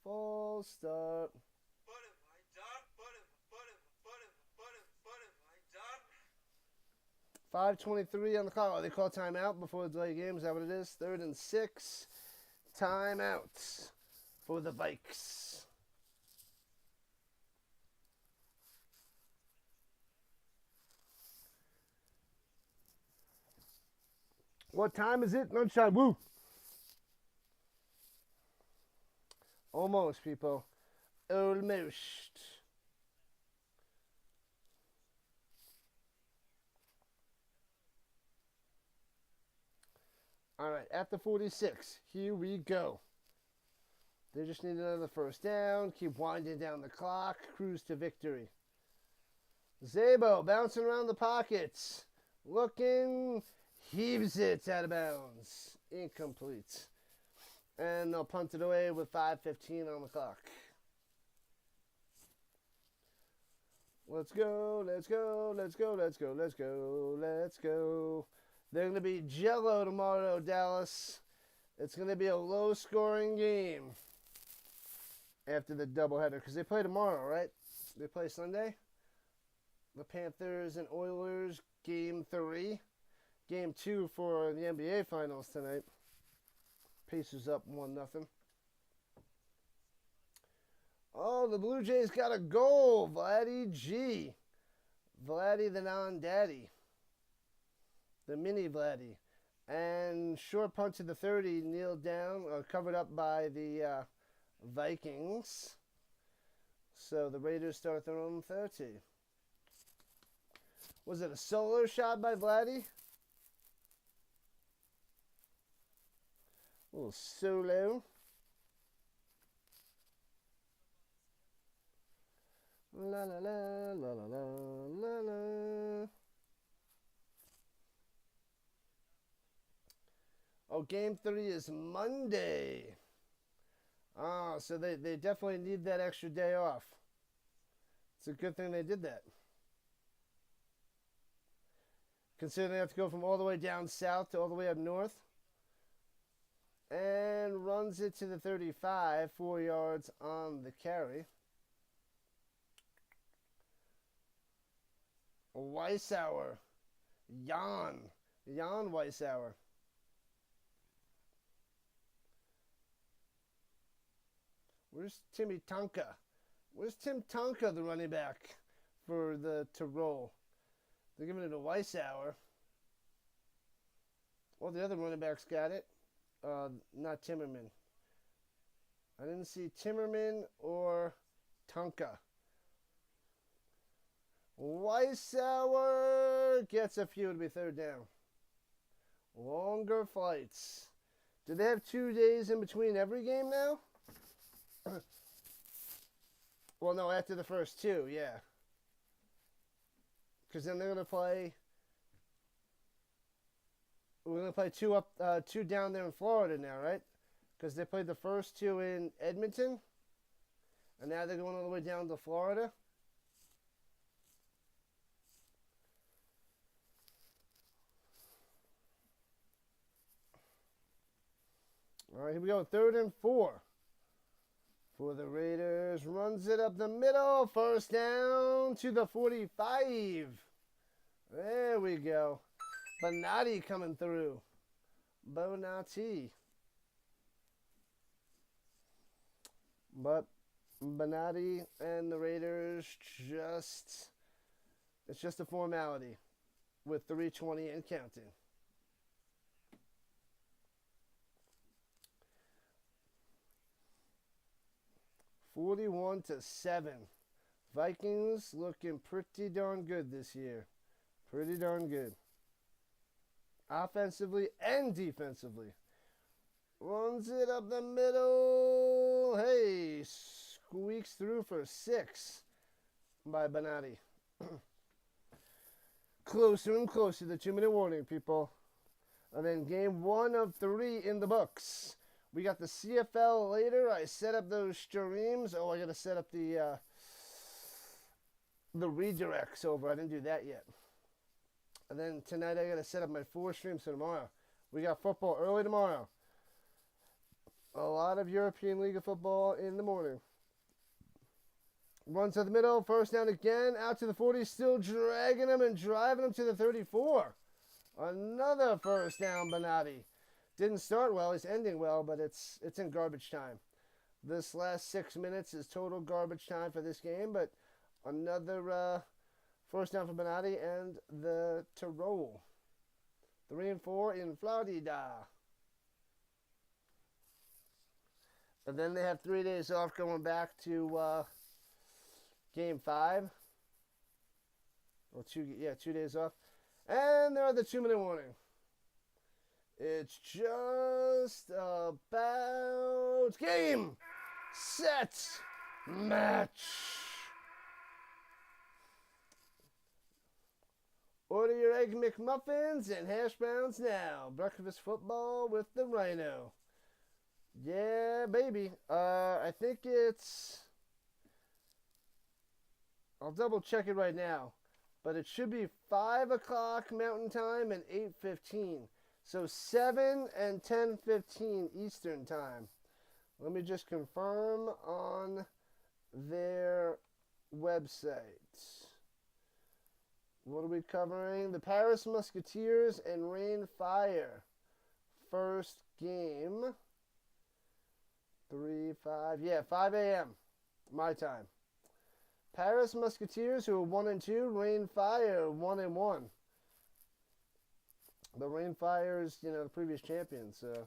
Speaker 1: False start. 5:23 on the clock. Oh, they call timeout before the delay game. Is that what it is? 3rd and 6. Timeout for the Vikes. What time is it? Lunchtime. Woo! Almost, people. Almost. All right, at the 46, here we go. They just need another first down. Keep winding down the clock. Cruise to victory. Zabo bouncing around the pockets. Looking. Heaves it out of bounds. Incomplete. And they'll punt it away with 5:15 on the clock. Let's go, let's go, let's go, let's go, let's go, let's go. They're going to be jello tomorrow, Dallas. It's going to be a low-scoring game after the doubleheader. Because they play tomorrow, right? They play Sunday. The Panthers and Oilers, Game 3. Game 2 for the NBA Finals tonight. Pacers up 1-0. Oh, the Blue Jays got a goal. Vladdy G. Vladdy the non-daddy. The mini Vladdy. And short punt to the 30, kneeled down, covered up by the Vikings. So the Raiders start their own 30. Was it a solo shot by Vladdy? A little solo. La la la la la la la la. Oh, game 3 is Monday. Ah, so they definitely need that extra day off. It's a good thing they did that. Considering they have to go from all the way down south to all the way up north. And runs it to the 35, 4 yards on the carry. Weissauer. Jan Weissauer. Where's Timmy Tonka? Where's Tim Tonka, the running back for the Tirol? They're giving it to Weissauer. Well, the other running backs got it. Not Timmerman. I didn't see Timmerman or Tonka. Weissauer gets a few to be third down. Longer flights. Do they have 2 days in between every game now? Well, no, after the first 2, yeah. Because then they're going to play... We're going to play 2 up, 2 down there in Florida now, right? Because they played the first 2 in Edmonton. And now they're going all the way down to Florida. All right, here we go. 3rd and 4 for the Raiders. Runs it up the middle. First down to the 45. There we go. Bonatti coming through. Bonatti. But Bonatti and the Raiders it's just a formality with 3:20 and counting. (41-7). Vikings looking pretty darn good this year. Pretty darn good. Offensively and defensively. Runs it up the middle. Hey, squeaks through for 6 by Bonatti. Closer and closer, the 2-minute warning, people. And then game 1 of 3 in the books. We got the CFL later. I set up those streams. Oh, I got to set up the redirects over. I didn't do that yet. And then tonight I got to set up my 4 streams for tomorrow. We got football early tomorrow. A lot of European League of Football in the morning. Runs to the middle. First down again. Out to the 40. Still dragging him and driving him to the 34. Another first down, Bonatti. Didn't start well. He's ending well, but it's in garbage time. This last 6 minutes is total garbage time for this game, but another first down for Bonatti and the Tirol. 3 and 4 in Florida. And then they have 3 days off going back to game 5. Or 2 days off. And they're at the 2-minute warning. It's just about game, set, match. Order your Egg McMuffins and hash browns now. Breakfast football with the Rhino. Yeah, baby. I think it's... I'll double check it right now. But it should be 5 o'clock Mountain Time and 8:15. So 7 and 10:15 Eastern Time. Let me just confirm on their website. What are we covering? The Paris Musketeers and Rain Fire. First game. 5 a.m. my time. Paris Musketeers, who are 1 and 2. Rain Fire, 1 and 1. The Rain Fire's, the previous champions, so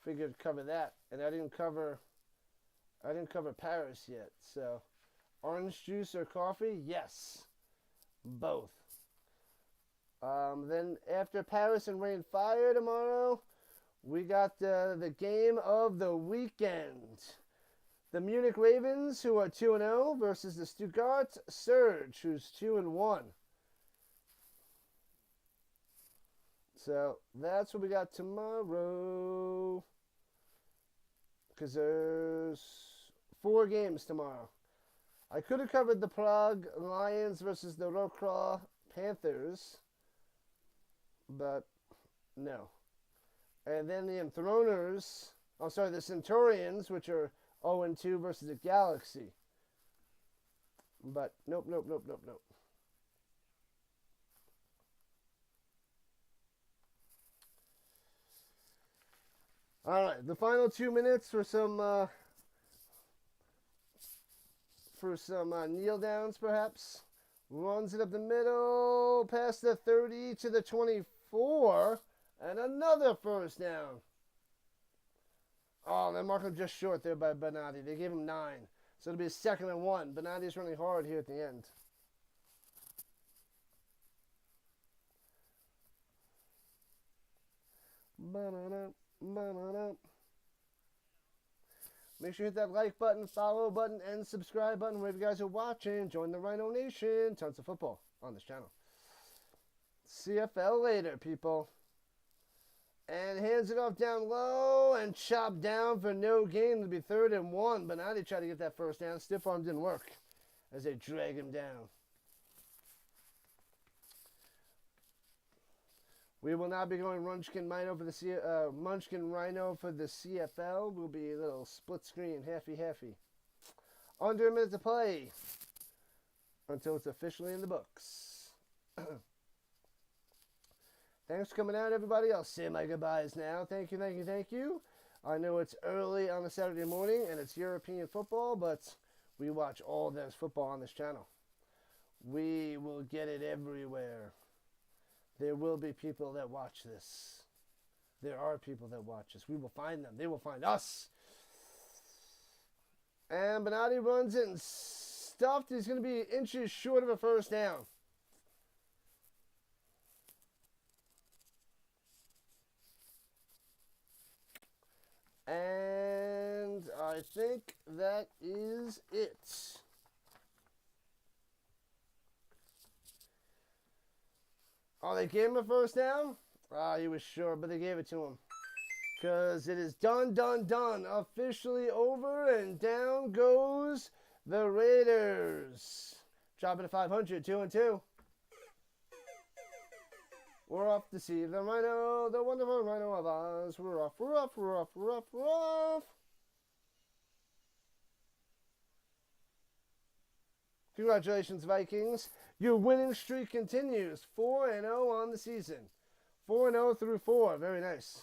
Speaker 1: figured to cover that. And I didn't cover Paris yet. So, orange juice or coffee? Yes, both. Then after Paris and Rain Fire tomorrow, we got the game of the weekend. The Munich Ravens, who are 2-0, versus the Stuttgart Surge, who's 2-1. So that's what we got tomorrow. Because there's 4 games tomorrow. I could have covered the Prague Lions versus the Rocroi Panthers, but no. And then the the Centurions, which are 0-2 versus the Galaxy. But nope. All right, the final 2 minutes for some kneel downs, perhaps. Runs it up the middle, past the 30 to the 24, and another first down. Oh, they marked him just short there by Benatti. They gave him 9. So it'll be a 2nd and 1. Benatti's running hard here at the end. Make sure you hit that like button, follow button, and subscribe button wherever you guys are watching. Join the Rhino Nation. Tons of football on this channel. CFL later, people. And hands it off down low and chop down for no gain. It'll be 3rd and 1. Benatti tried to get that first down. Stiff arm didn't work as they drag him down. We will not be going Munchkin Rhino for the CFL. Will be a little split screen, halfy. Under a minute to play until it's officially in the books. Thanks for coming out, everybody. I'll say my goodbyes now. Thank you. I know it's early on a Saturday morning and it's European football, but we watch all this football on this channel. We will get it everywhere. There will be people that watch this. There are people that watch us. We will find them. They will find us. And Benatti runs it and stuffed. He's going to be inches short of a first down. And I think that is it. Oh, they gave him a first down? Ah, he was sure, but they gave it to him. Because it is done. Officially over, and down goes the Raiders. Dropping to 500, 2-2. We're off to see the Rhino, the wonderful Rhino of Oz. We're off. Congratulations, Vikings. Your winning streak continues. 4-0 on the season. 4-0 through 4. Very nice.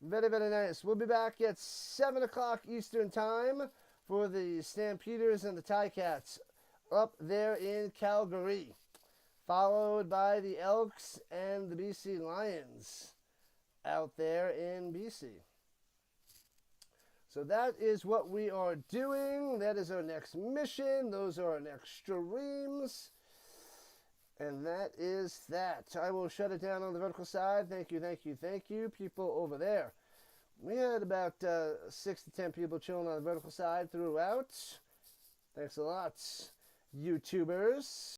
Speaker 1: Very nice. We'll be back at 7 o'clock Eastern Time for the Stampeders and the Ticats up there in Calgary. Followed by the Elks and the BC Lions out there in BC. So that is what we are doing. That is our next mission. Those are our next streams. And that is that. I will shut it down on the vertical side. Thank you, people over there. We had about 6 to 10 people chilling on the vertical side throughout. Thanks a lot, YouTubers.